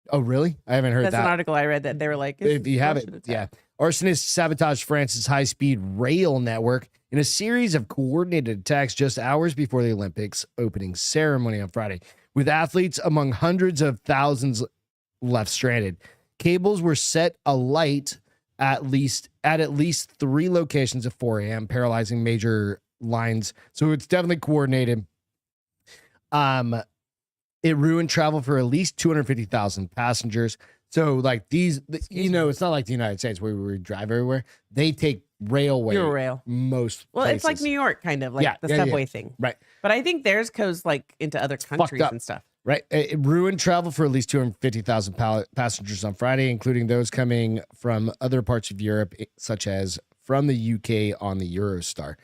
Speaker 1: Oh, really? I haven't heard
Speaker 2: That's
Speaker 1: that.
Speaker 2: an article I read that they were like,
Speaker 1: If you have it, yeah. Arsonists sabotaged France's high-speed rail network in a series of coordinated attacks just hours before the Olympics opening ceremony on Friday, with athletes among hundreds of thousands left stranded. Cables were set alight at least 3 locations at 4 a.m., paralyzing major lines. So it's definitely coordinated. It ruined travel for at least 250,000 passengers. So like these, it's not like the United States where we drive everywhere. They take railway.
Speaker 2: Eurail.
Speaker 1: Most
Speaker 2: Well,
Speaker 1: places.
Speaker 2: it's like New York, kind of like
Speaker 1: Yeah,
Speaker 2: the
Speaker 1: yeah,
Speaker 2: subway
Speaker 1: yeah.
Speaker 2: thing.
Speaker 1: Right.
Speaker 2: But I think theirs goes like into other countries
Speaker 1: up.
Speaker 2: and stuff.
Speaker 1: Right. It ruined travel for at least 250,000 passengers on Friday, including those coming from other parts of Europe, such as from the UK on the Eurostar.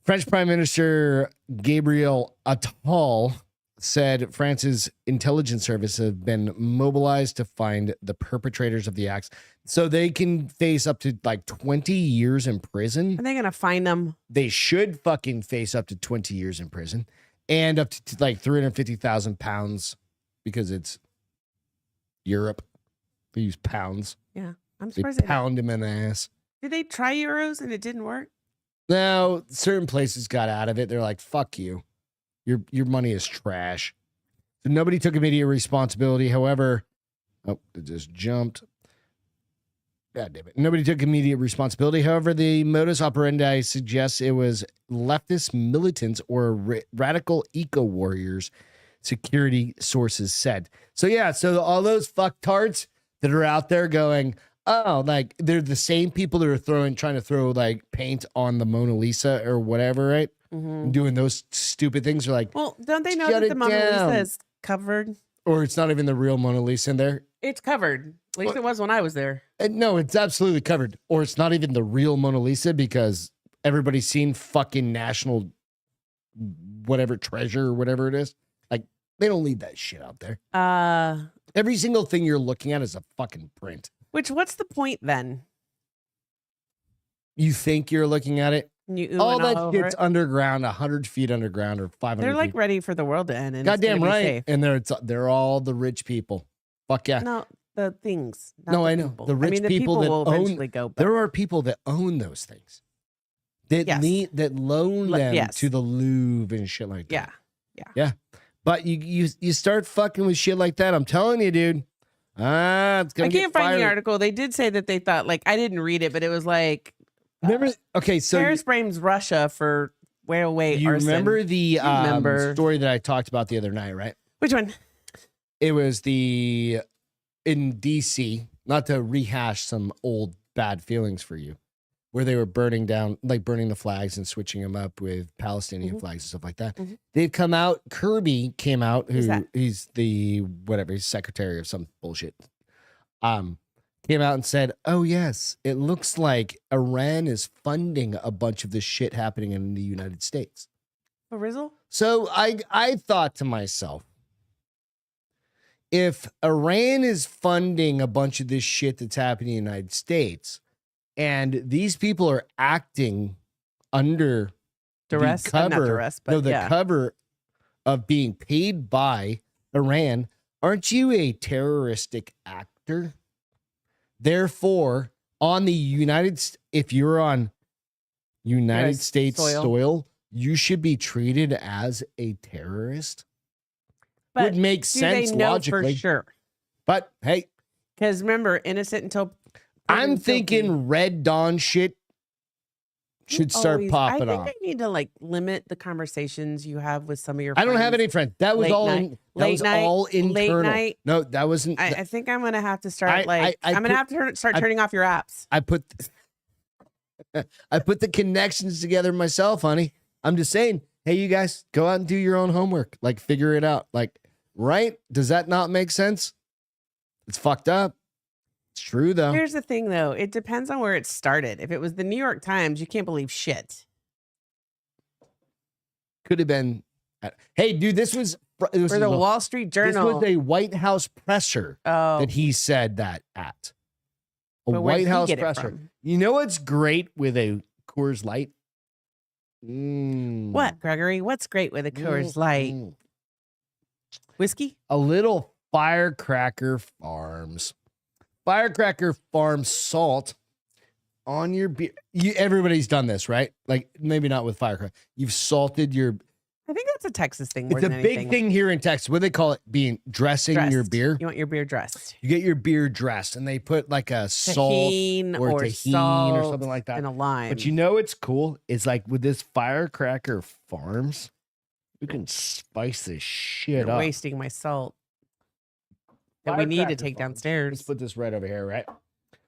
Speaker 1: French Prime Minister Gabriel Attal said France's intelligence service have been mobilized to find the perpetrators of the acts, so they can face up to like 20 years in prison.
Speaker 2: Are they going to find them?
Speaker 1: They should fucking face up to 20 years in prison and up to like 350,000 pounds because it's Europe. They use pounds.
Speaker 2: Yeah. I'm
Speaker 1: They
Speaker 2: surprised.
Speaker 1: pound him in the ass.
Speaker 2: Did they try euros and it didn't work?
Speaker 1: Now, certain places got out of it. They're like, fuck you. Your money is trash. So nobody took immediate responsibility. However, it just jumped. God damn it. Nobody took immediate responsibility. However, the modus operandi suggests it was leftist militants or radical eco warriors, security sources said. So yeah, so all those fucktards that are out there going, oh, like they're the same people that are trying to throw like paint on the Mona Lisa or whatever, right?
Speaker 2: Mm-hmm.
Speaker 1: Doing those stupid things are like,
Speaker 2: Well, don't they know
Speaker 1: Shut
Speaker 2: that
Speaker 1: it
Speaker 2: the Mona
Speaker 1: down.
Speaker 2: Lisa is covered?
Speaker 1: or it's not even the real Mona Lisa in there.
Speaker 2: It's covered. At least it was when I was there.
Speaker 1: And no, it's absolutely covered. Or it's not even the real Mona Lisa because everybody's seen fucking national whatever treasure or whatever it is. Like, they don't leave that shit out there. Every single thing you're looking at is a fucking print.
Speaker 2: What's the point then?
Speaker 1: You think you're looking at it?
Speaker 2: You
Speaker 1: All that shit's underground, 100 feet underground or 500
Speaker 2: They're like
Speaker 1: feet.
Speaker 2: ready for the world to end. And
Speaker 1: Goddamn
Speaker 2: it's gonna be
Speaker 1: right.
Speaker 2: safe.
Speaker 1: And they're all the rich people. Fuck yeah.
Speaker 2: No, the things. not
Speaker 1: No,
Speaker 2: the
Speaker 1: I know.
Speaker 2: people.
Speaker 1: The rich
Speaker 2: I mean, the
Speaker 1: people that
Speaker 2: will
Speaker 1: own-
Speaker 2: eventually go. But
Speaker 1: There are people that own those things. That
Speaker 2: Yes.
Speaker 1: that loan them
Speaker 2: yes.
Speaker 1: to the Louvre and shit like that.
Speaker 2: yeah.
Speaker 1: But you start fucking with shit like that, I'm telling you, dude. It's
Speaker 2: I
Speaker 1: gonna get
Speaker 2: can't find the
Speaker 1: fired.
Speaker 2: article. They did say that they thought, like, I didn't read it, but it was like
Speaker 1: Remember? Okay, so
Speaker 2: Paris blames Russia for railway
Speaker 1: you
Speaker 2: arson.
Speaker 1: remember the
Speaker 2: remember-
Speaker 1: story that I talked about the other night, right?
Speaker 2: Which one?
Speaker 1: It was in DC, not to rehash some old bad feelings for you, where they were burning the flags and switching them up with Palestinian
Speaker 2: Mhm.
Speaker 1: flags and stuff like that.
Speaker 2: Mhm.
Speaker 1: They'd come out, Kirby came out,
Speaker 2: Who's that?
Speaker 1: he's he's secretary of some bullshit. Came out and said, oh yes, it looks like Iran is funding a bunch of this shit happening in the United States.
Speaker 2: For Rizzle?
Speaker 1: So I thought to myself, if Iran is funding a bunch of this shit that's happening in the United States, and these people are acting under
Speaker 2: Duress?
Speaker 1: the cover,
Speaker 2: Not duress, but
Speaker 1: the
Speaker 2: yeah.
Speaker 1: cover of being paid by Iran, aren't you a terroristic actor? Therefore, if you're on United
Speaker 2: Yes,
Speaker 1: States
Speaker 2: soil.
Speaker 1: soil, you should be treated as a terrorist.
Speaker 2: But
Speaker 1: Would make
Speaker 2: do
Speaker 1: sense
Speaker 2: they know
Speaker 1: logically.
Speaker 2: for sure?
Speaker 1: But hey,
Speaker 2: Because remember, innocent until
Speaker 1: I'm
Speaker 2: proven
Speaker 1: thinking
Speaker 2: guilty.
Speaker 1: Red Dawn shit should start
Speaker 2: Always-
Speaker 1: popping
Speaker 2: I
Speaker 1: off.
Speaker 2: think I need to like limit the conversations you have with some of your
Speaker 1: I
Speaker 2: friends.
Speaker 1: don't have any friends. That was
Speaker 2: Late
Speaker 1: all
Speaker 2: night-
Speaker 1: that was
Speaker 2: late night-
Speaker 1: all
Speaker 2: late
Speaker 1: internal.
Speaker 2: night.
Speaker 1: No, that wasn't.
Speaker 2: I think I'm gonna have to start
Speaker 1: I
Speaker 2: I'm gonna have to start
Speaker 1: I-
Speaker 2: turning off your apps.
Speaker 1: I put the connections together myself, honey. I'm just saying, hey, you guys go out and do your own homework. Like, figure it out. Like, right? Does that not make sense? It's fucked up. It's true though.
Speaker 2: Here's the thing, though. It depends on where it started. If it was the New York Times, you can't believe shit.
Speaker 1: Could have been. Hey, dude, this was
Speaker 2: For the Wall Street
Speaker 1: This
Speaker 2: Journal.
Speaker 1: was a White House presser that he said that at. A
Speaker 2: But where'd
Speaker 1: White
Speaker 2: he
Speaker 1: House
Speaker 2: get it
Speaker 1: presser.
Speaker 2: from?
Speaker 1: You know what's great with a Coors Light?
Speaker 2: What, Gregory? What's great with a Coors Light? Whiskey?
Speaker 1: A little Firecracker Farms. Firecracker Farms salt on your beer. Everybody's done this, right? Like, maybe not with Firecracker. You've salted your...
Speaker 2: I think that's a Texas thing more
Speaker 1: It's a
Speaker 2: than
Speaker 1: big
Speaker 2: anything.
Speaker 1: thing here in Texas. What do they call it? Dressing your
Speaker 2: Dressed.
Speaker 1: beer.
Speaker 2: You want your beer dressed.
Speaker 1: You get your beer dressed, and they put like a salt
Speaker 2: Tahini
Speaker 1: or tahini or
Speaker 2: salt
Speaker 1: something like that.
Speaker 2: and a lime.
Speaker 1: But you know what's cool? It's like with this Firecracker Farms, you can spice this shit
Speaker 2: You're
Speaker 1: up.
Speaker 2: wasting my salt that we need to
Speaker 1: Firecracker
Speaker 2: take
Speaker 1: Farms.
Speaker 2: downstairs.
Speaker 1: Let's put this right over here, right?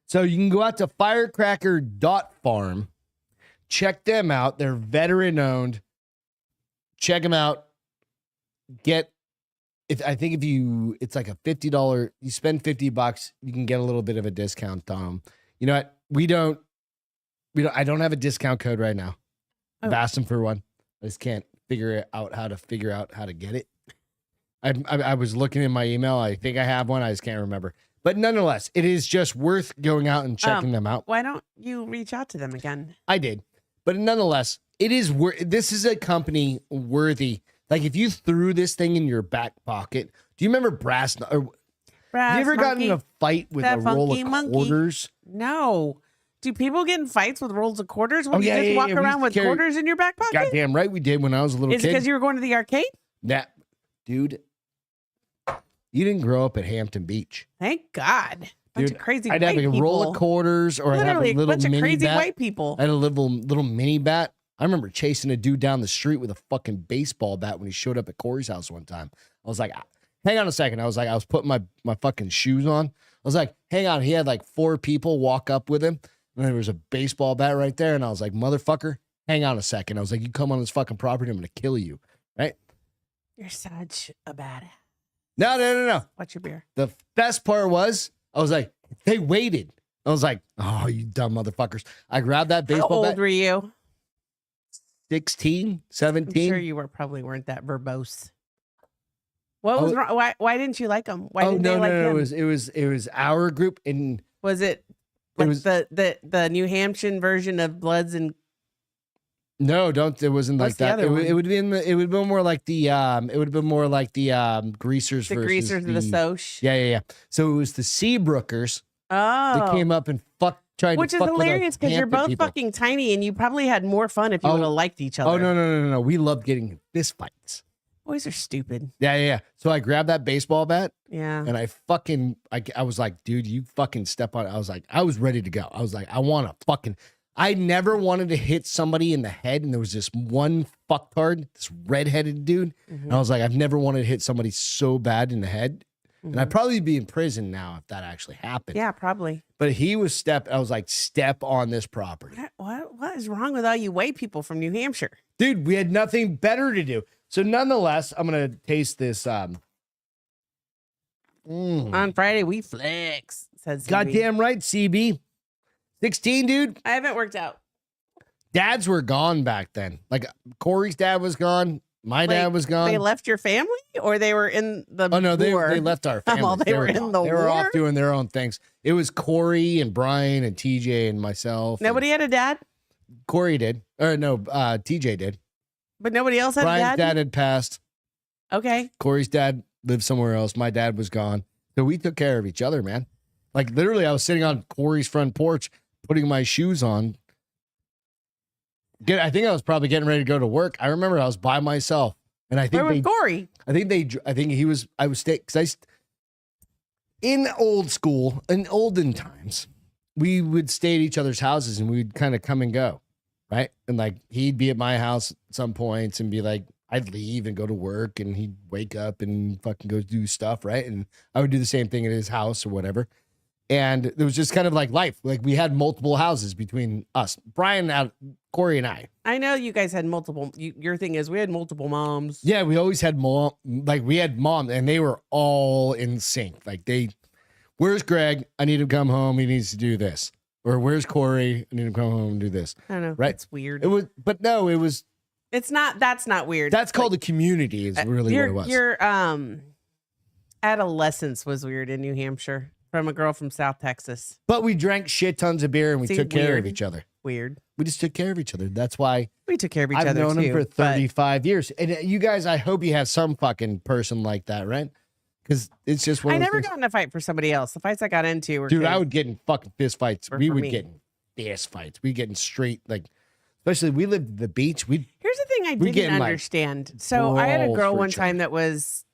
Speaker 1: So you can go out to firecracker.farm. Check them out. They're veteran owned. Check them out. It's like a $50, you spend $50, you can get a little bit of a discount on them. You know what? I don't have a discount code right now. I've asked them for one. I just can't figure out how to get it. I was looking in my email. I think I have one. I just can't remember. But nonetheless, it is just worth going out and checking them out.
Speaker 2: Why don't you reach out to them again?
Speaker 1: I did. But nonetheless, it is this is a company worthy. Like if you threw this thing in your back pocket, do you remember have you ever gotten in a fight with
Speaker 2: that
Speaker 1: a roll
Speaker 2: funky
Speaker 1: of
Speaker 2: monkey.
Speaker 1: quarters?
Speaker 2: No. Do people get in fights with rolls of quarters? When
Speaker 1: Oh,
Speaker 2: you
Speaker 1: yeah,
Speaker 2: just
Speaker 1: yeah,
Speaker 2: walk
Speaker 1: yeah. We
Speaker 2: around with
Speaker 1: carry-
Speaker 2: quarters in your back pocket?
Speaker 1: Goddamn right we did when I was a little
Speaker 2: Is
Speaker 1: kid.
Speaker 2: it because you were going to the arcade?
Speaker 1: Dude, you didn't grow up at Hampton Beach.
Speaker 2: Thank God. Bunch
Speaker 1: Dude,
Speaker 2: of crazy
Speaker 1: I'd
Speaker 2: white
Speaker 1: have a
Speaker 2: people.
Speaker 1: roll of quarters, or I'd have
Speaker 2: Literally
Speaker 1: a
Speaker 2: a
Speaker 1: little
Speaker 2: bunch of
Speaker 1: mini
Speaker 2: crazy
Speaker 1: bat.
Speaker 2: white people.
Speaker 1: I had a little mini bat. I remember chasing a dude down the street with a fucking baseball bat when he showed up at Corey's house one time. I was like, hang on a second. I was putting my fucking shoes on. I was like, hang on. He had like 4 people walk up with him, and there was a baseball bat right there. And I was like, motherfucker, hang on a second. I was like, you come on this fucking property, I'm gonna kill you. Right?
Speaker 2: You're such a badass.
Speaker 1: No.
Speaker 2: What's your beer?
Speaker 1: The best part was, I was like, they waited. I was like, oh, you dumb motherfuckers. I grabbed that
Speaker 2: How
Speaker 1: baseball
Speaker 2: old
Speaker 1: bat.
Speaker 2: were you?
Speaker 1: 16,
Speaker 2: I'm
Speaker 1: 17.
Speaker 2: sure you probably weren't that verbose. What was wrong? Why didn't you like them? Why didn't
Speaker 1: no,
Speaker 2: they like him?
Speaker 1: It was our group, and
Speaker 2: Was it like the New Hampshire version of Bloods and
Speaker 1: no, it wasn't
Speaker 2: What's
Speaker 1: like
Speaker 2: the
Speaker 1: that.
Speaker 2: other one?
Speaker 1: It would have been more like the Greasers
Speaker 2: the
Speaker 1: versus
Speaker 2: Greasers and the Soch?
Speaker 1: Yeah. So it was the Seabrookers
Speaker 2: Oh,
Speaker 1: that came up and tried
Speaker 2: which
Speaker 1: to
Speaker 2: is
Speaker 1: fuck with the
Speaker 2: hilarious because you're
Speaker 1: Hampton
Speaker 2: both
Speaker 1: people.
Speaker 2: fucking tiny and you probably had more fun if you
Speaker 1: Oh.
Speaker 2: would have liked each other.
Speaker 1: Oh no. We loved getting in fist fights.
Speaker 2: Boys are stupid.
Speaker 1: Yeah. So I grabbed that baseball bat.
Speaker 2: Yeah.
Speaker 1: And I was like, dude, you fucking step on it. I was ready to go. I was like, I never wanted to hit somebody in the head. And there was this one fucktard, this redheaded dude. And I was like, I've never wanted to hit somebody so bad in the head. And I'd probably be in prison now if that actually happened.
Speaker 2: Yeah, probably.
Speaker 1: But he was I was like, step on this property.
Speaker 2: What is wrong with all you white people from New Hampshire?
Speaker 1: Dude, we had nothing better to do. So nonetheless, I'm going to taste this.
Speaker 2: On Friday, we flex, said CB.
Speaker 1: Goddamn right, CB. 16, dude.
Speaker 2: I haven't worked out.
Speaker 1: Dads were gone back then. Like Corey's dad was gone. My dad was gone.
Speaker 2: They left your family or they were in the
Speaker 1: Oh no,
Speaker 2: war?
Speaker 1: they left our family.
Speaker 2: Well, they were in
Speaker 1: gone.
Speaker 2: the
Speaker 1: They were
Speaker 2: war?
Speaker 1: off doing their own things. It was Corey and Brian and TJ and myself.
Speaker 2: Nobody had a dad?
Speaker 1: Corey did. Or no, TJ did.
Speaker 2: But nobody else had
Speaker 1: Brian's
Speaker 2: a
Speaker 1: dad had passed.
Speaker 2: Okay.
Speaker 1: Corey's dad lived somewhere else. My dad was gone. So we took care of each other, man. Like literally, I was sitting on Corey's front porch, putting my shoes on. I think I was probably getting ready to go to work. I remember I was by myself, and I think
Speaker 2: Where was Corey?
Speaker 1: I was staying because in old school, in olden times, we would stay at each other's houses and we'd kind of come and go, right? And like he'd be at my house at some points and be like, I'd leave and go to work, and he'd wake up and fucking go do stuff, right? And I would do the same thing at his house or whatever. And it was just kind of like life. Like we had multiple houses between us, Brian, Corey, and I.
Speaker 2: I know you guys had multiple. Your thing is we had multiple moms.
Speaker 1: Yeah, we always had mom. Like we had mom, and they were all in sync. Like where's Greg? I need him to come home. He needs to do this. Or where's Corey? I need him to come home and do this.
Speaker 2: I don't know.
Speaker 1: Right?
Speaker 2: It's weird.
Speaker 1: It was
Speaker 2: It's not. That's not weird.
Speaker 1: That's called a community. Is really what it was.
Speaker 2: Your adolescence was weird in New Hampshire from a girl from South Texas.
Speaker 1: But we drank shit tons of beer and we
Speaker 2: See,
Speaker 1: took care
Speaker 2: weird.
Speaker 1: of each other.
Speaker 2: Weird.
Speaker 1: We just took care of each other. That's why
Speaker 2: We took care of each
Speaker 1: I've
Speaker 2: other
Speaker 1: known
Speaker 2: too.
Speaker 1: him for
Speaker 2: but
Speaker 1: 35 years. And you guys, I hope you have some fucking person like that, right? Because it's just one
Speaker 2: I
Speaker 1: of those
Speaker 2: never
Speaker 1: things.
Speaker 2: got in a fight for somebody else. The fights I got into were
Speaker 1: Dude,
Speaker 2: good.
Speaker 1: I would get in fucking fist fights.
Speaker 2: Or
Speaker 1: We
Speaker 2: for
Speaker 1: would
Speaker 2: me.
Speaker 1: get in fist fights. We get in straight, like, especially we lived at the beach.
Speaker 2: Here's the thing I
Speaker 1: we
Speaker 2: didn't
Speaker 1: getting, like,
Speaker 2: understand. So I had a
Speaker 1: brawls
Speaker 2: girl
Speaker 1: for
Speaker 2: one
Speaker 1: each other.
Speaker 2: time that was,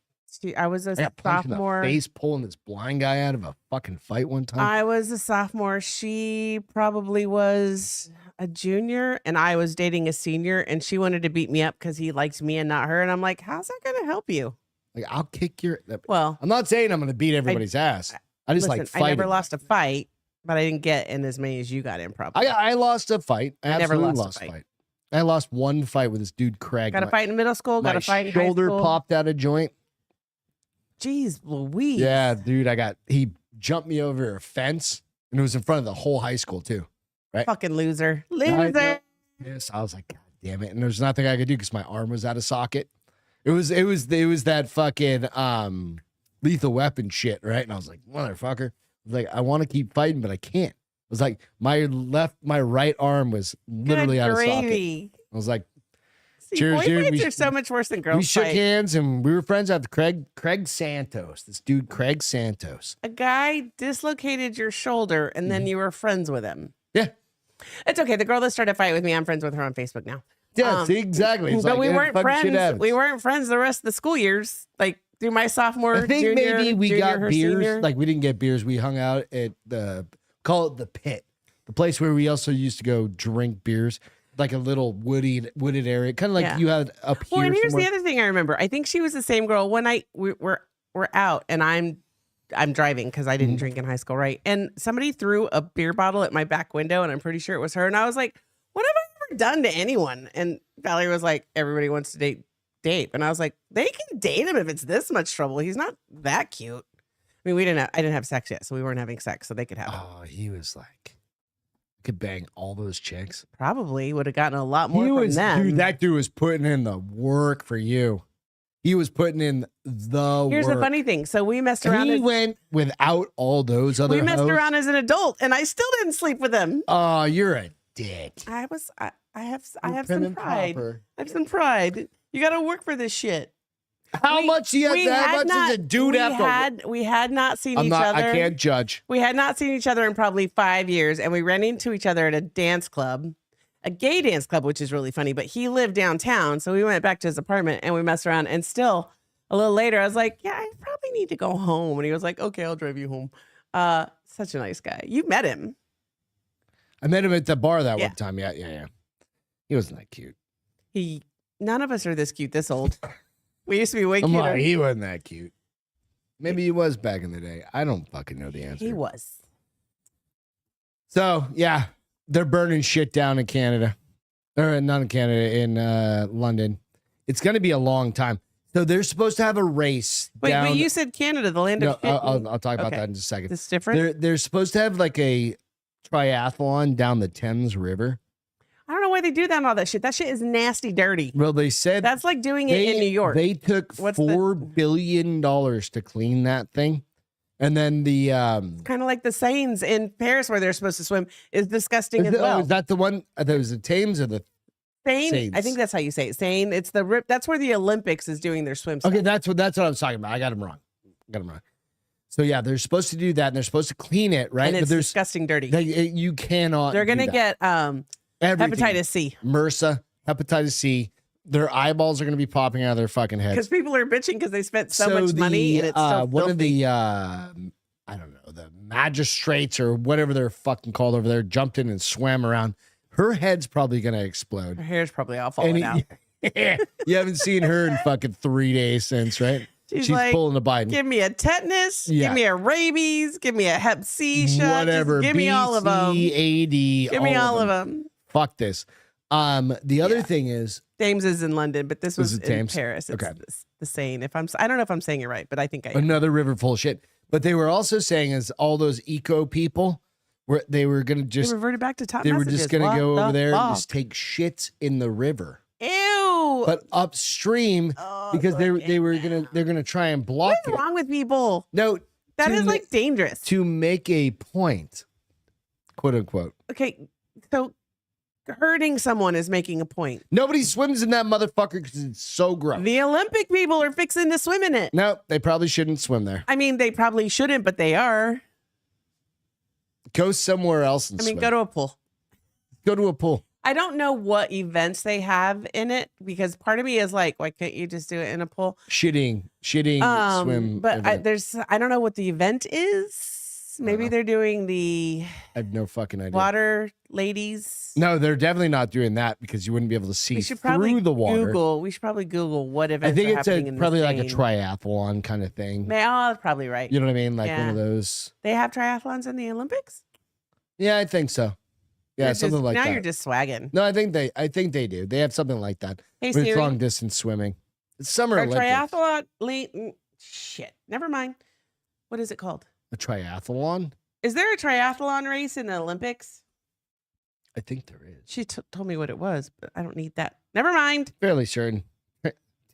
Speaker 2: I was a
Speaker 1: I got punched in the
Speaker 2: sophomore.
Speaker 1: face pulling this blind guy out of a fucking fight one time.
Speaker 2: I was a sophomore. She probably was a junior, and I was dating a senior, and she wanted to beat me up because he liked me and not her. And I'm like, how's that going to help you?
Speaker 1: Like, I'll kick your.
Speaker 2: Well,
Speaker 1: I'm not saying I'm going to beat everybody's ass. I just
Speaker 2: listen,
Speaker 1: like
Speaker 2: I
Speaker 1: fighting.
Speaker 2: never lost a fight, but I didn't get in as many as you got in probably.
Speaker 1: I lost a fight. I
Speaker 2: never
Speaker 1: absolutely
Speaker 2: lost a
Speaker 1: a
Speaker 2: fight.
Speaker 1: fight. I lost one fight with this dude Craig.
Speaker 2: Got a fight in middle school, got
Speaker 1: My
Speaker 2: a fight in high
Speaker 1: shoulder
Speaker 2: school.
Speaker 1: popped out of joint.
Speaker 2: Jeez Louise.
Speaker 1: Yeah, dude, he jumped me over a fence, and it was in front of the whole high school too.
Speaker 2: Fucking loser.
Speaker 1: I know.
Speaker 2: Loser.
Speaker 1: Yes, I was like, God damn it! And there's nothing I could do because my arm was out of socket. It was that fucking Lethal Weapon shit, right? And I was like, motherfucker. I was like, I want to keep fighting, but I can't. It was like my right arm was literally
Speaker 2: Good
Speaker 1: out of socket.
Speaker 2: gravy.
Speaker 1: I was like,
Speaker 2: See,
Speaker 1: Cheers,
Speaker 2: boy
Speaker 1: dude.
Speaker 2: fights
Speaker 1: We
Speaker 2: are so much worse than girls
Speaker 1: we shook
Speaker 2: fight.
Speaker 1: hands and we were friends after Craig Santos. This dude, Craig Santos.
Speaker 2: A guy dislocated your shoulder, and
Speaker 1: Mm-hmm.
Speaker 2: then you were friends with him.
Speaker 1: Yeah.
Speaker 2: It's okay. The girl that started a fight with me, I'm friends with her on Facebook now.
Speaker 1: Yeah, see, exactly. It's
Speaker 2: But
Speaker 1: like,
Speaker 2: we
Speaker 1: yeah,
Speaker 2: weren't
Speaker 1: fucking shit
Speaker 2: friends.
Speaker 1: happens.
Speaker 2: We weren't friends the rest of the school years. Like through my sophomore,
Speaker 1: I think
Speaker 2: junior,
Speaker 1: maybe we
Speaker 2: junior,
Speaker 1: got
Speaker 2: her
Speaker 1: beers.
Speaker 2: senior.
Speaker 1: Like we didn't get beers. We hung out at call it the Pit, the place where we also used to go drink beers, like a little wooded area, kind of like
Speaker 2: Yeah.
Speaker 1: you had up here.
Speaker 2: Well, and here's
Speaker 1: somewhere.
Speaker 2: the other thing I remember. I think she was the same girl. One night we're out, and I'm driving because I
Speaker 1: Mm-hmm.
Speaker 2: didn't drink in high school, right? And somebody threw a beer bottle at my back window, and I'm pretty sure it was her. And I was like, "What have I ever done to anyone?" And Valerie was like, "Everybody wants to date Dave," and I was like, "They can date him if it's this much trouble. He's not that cute." I mean, I didn't have sex yet, so we weren't having sex, so they could have it.
Speaker 1: Oh, he was like, could bang all those chicks.
Speaker 2: Probably would have gotten a lot more
Speaker 1: He
Speaker 2: from
Speaker 1: was,
Speaker 2: them.
Speaker 1: dude. That dude was putting in the work for you. He was putting in the
Speaker 2: Here's
Speaker 1: work.
Speaker 2: the funny thing. So we messed
Speaker 1: And
Speaker 2: around.
Speaker 1: he
Speaker 2: as-
Speaker 1: went without all those other
Speaker 2: we messed
Speaker 1: hoes.
Speaker 2: around as an adult, and I still didn't sleep with him.
Speaker 1: Oh, you're a dick.
Speaker 2: I have
Speaker 1: You're
Speaker 2: some
Speaker 1: prim and
Speaker 2: pride.
Speaker 1: proper.
Speaker 2: I have some pride. You got to work for this shit.
Speaker 1: How much do you have?
Speaker 2: We
Speaker 1: How
Speaker 2: had
Speaker 1: much
Speaker 2: not-
Speaker 1: does a dude
Speaker 2: we
Speaker 1: have to?
Speaker 2: We had not seen
Speaker 1: I'm
Speaker 2: each
Speaker 1: not.
Speaker 2: other.
Speaker 1: I can't judge.
Speaker 2: We had not seen each other in probably 5 years, and we ran into each other at a dance club, a gay dance club, which is really funny. But he lived downtown, so we went back to his apartment and we messed around. And still, a little later, I was like, "Yeah, I probably need to go home." And he was like, "Okay, I'll drive you home." Such a nice guy. You met him.
Speaker 1: I met him at the bar that
Speaker 2: Yeah.
Speaker 1: one time. Yeah. He wasn't that cute.
Speaker 2: None of us are this cute, this old. We used to be way
Speaker 1: I'm
Speaker 2: cuter.
Speaker 1: like, he wasn't that cute. Maybe he was back in the day. I don't fucking know the answer.
Speaker 2: He was.
Speaker 1: So yeah, they're burning shit down in Canada, or not in Canada, in London. It's gonna be a long time. So they're supposed to have a race.
Speaker 2: Wait,
Speaker 1: down,
Speaker 2: but you said Canada, the land
Speaker 1: No,
Speaker 2: of shit.
Speaker 1: I'll talk about
Speaker 2: Okay.
Speaker 1: that in just a second.
Speaker 2: This different?
Speaker 1: They're supposed to have like a triathlon down the Thames River.
Speaker 2: I don't know why they do that and all that shit. That shit is nasty, dirty.
Speaker 1: Well, they said
Speaker 2: That's like doing it in New York.
Speaker 1: They took
Speaker 2: What's the-
Speaker 1: $4 billion to clean that thing, and then the
Speaker 2: Kind of like the Seines in Paris where they're supposed to swim is disgusting as
Speaker 1: oh,
Speaker 2: well.
Speaker 1: is that the one? That was the Thames or the
Speaker 2: Seine, I
Speaker 1: Seines?
Speaker 2: think that's how you say it. Seine. It's the rip. That's where the Olympics is doing their swim.
Speaker 1: Okay,
Speaker 2: stuff.
Speaker 1: that's what I was talking about. I got them wrong. So yeah, they're supposed to do that, and they're suped to clean it, right?
Speaker 2: And it's
Speaker 1: but there's
Speaker 2: disgusting, dirty.
Speaker 1: you cannot.
Speaker 2: They're gonna
Speaker 1: do that.
Speaker 2: get
Speaker 1: Everything.
Speaker 2: hepatitis C
Speaker 1: MRSA, hepatitis C. Their eyeballs are gonna be popping out of their fucking heads.
Speaker 2: because people are bitching because they spent so much money and it's so
Speaker 1: one of
Speaker 2: filthy.
Speaker 1: the I don't know, the magistrates or whatever they're fucking called over there jumped in and swam around. Her head's probably gonna explode.
Speaker 2: Her hair's probably all falling out.
Speaker 1: You haven't seen her in fucking 3 days since, right?
Speaker 2: She's
Speaker 1: She's
Speaker 2: like,
Speaker 1: pulling a Biden.
Speaker 2: Give me a tetanus.
Speaker 1: Yeah.
Speaker 2: Give me a rabies. Give me a Hep C shot.
Speaker 1: Whatever.
Speaker 2: Just give me all of them.
Speaker 1: BC, AD.
Speaker 2: Give me all of them.
Speaker 1: Fuck this. The other thing is,
Speaker 2: Thames is in London, but this was
Speaker 1: is
Speaker 2: in
Speaker 1: Thames?
Speaker 2: Paris. It's
Speaker 1: Okay.
Speaker 2: the Seine. I don't know if I'm saying it right, but I think I am.
Speaker 1: another river full of shit. But they were also saying is all those eco people they were gonna
Speaker 2: They
Speaker 1: just
Speaker 2: reverted back to top
Speaker 1: they were
Speaker 2: messages.
Speaker 1: just gonna
Speaker 2: What
Speaker 1: go
Speaker 2: the
Speaker 1: over there and
Speaker 2: fuck?
Speaker 1: just take shits in the river.
Speaker 2: Ew.
Speaker 1: but upstream because they're gonna try and block
Speaker 2: What's
Speaker 1: it.
Speaker 2: wrong with people?
Speaker 1: No,
Speaker 2: That
Speaker 1: to
Speaker 2: is
Speaker 1: ma-
Speaker 2: like dangerous.
Speaker 1: to make a point, quote unquote.
Speaker 2: Okay, so hurting someone is making a point.
Speaker 1: Nobody swims in that motherfucker because it's so gross.
Speaker 2: The Olympic people are fixing to swim in it.
Speaker 1: No, they probably shouldn't swim there.
Speaker 2: I mean, they probably shouldn't, but they are.
Speaker 1: Go somewhere else and
Speaker 2: I mean,
Speaker 1: swim.
Speaker 2: go to a pool.
Speaker 1: Go to a pool.
Speaker 2: I don't know what events they have in it because part of me is like, why can't you just do it in a pool?
Speaker 1: Shitting, swim.
Speaker 2: But
Speaker 1: event.
Speaker 2: I don't know what the event is. Maybe they're doing the
Speaker 1: I have no fucking idea.
Speaker 2: water ladies.
Speaker 1: No, they're definitely not doing that because you wouldn't be able to see
Speaker 2: We should probably
Speaker 1: through the water.
Speaker 2: Google. We should probably Google what
Speaker 1: I
Speaker 2: events
Speaker 1: think
Speaker 2: are
Speaker 1: it's
Speaker 2: happening in
Speaker 1: probably
Speaker 2: the
Speaker 1: like a
Speaker 2: same-
Speaker 1: triathlon kind of thing.
Speaker 2: That's probably right.
Speaker 1: You know what I mean? Like one of
Speaker 2: Yeah.
Speaker 1: those.
Speaker 2: They have triathlons in the Olympics.
Speaker 1: Yeah, I think so. Yeah,
Speaker 2: You're
Speaker 1: something
Speaker 2: just,
Speaker 1: like
Speaker 2: now
Speaker 1: that.
Speaker 2: you're just swagging.
Speaker 1: No, I think they do. They have something like that.
Speaker 2: Hey
Speaker 1: But it's
Speaker 2: Siri,
Speaker 1: long distance swimming. It's Summer
Speaker 2: our
Speaker 1: Olympics.
Speaker 2: triathlon. Shit, never mind. What is it called?
Speaker 1: A triathlon?
Speaker 2: Is there a triathlon race in the Olympics?
Speaker 1: I think there is.
Speaker 2: She told me what it was, but I don't need that. Never mind.
Speaker 1: Fairly certain.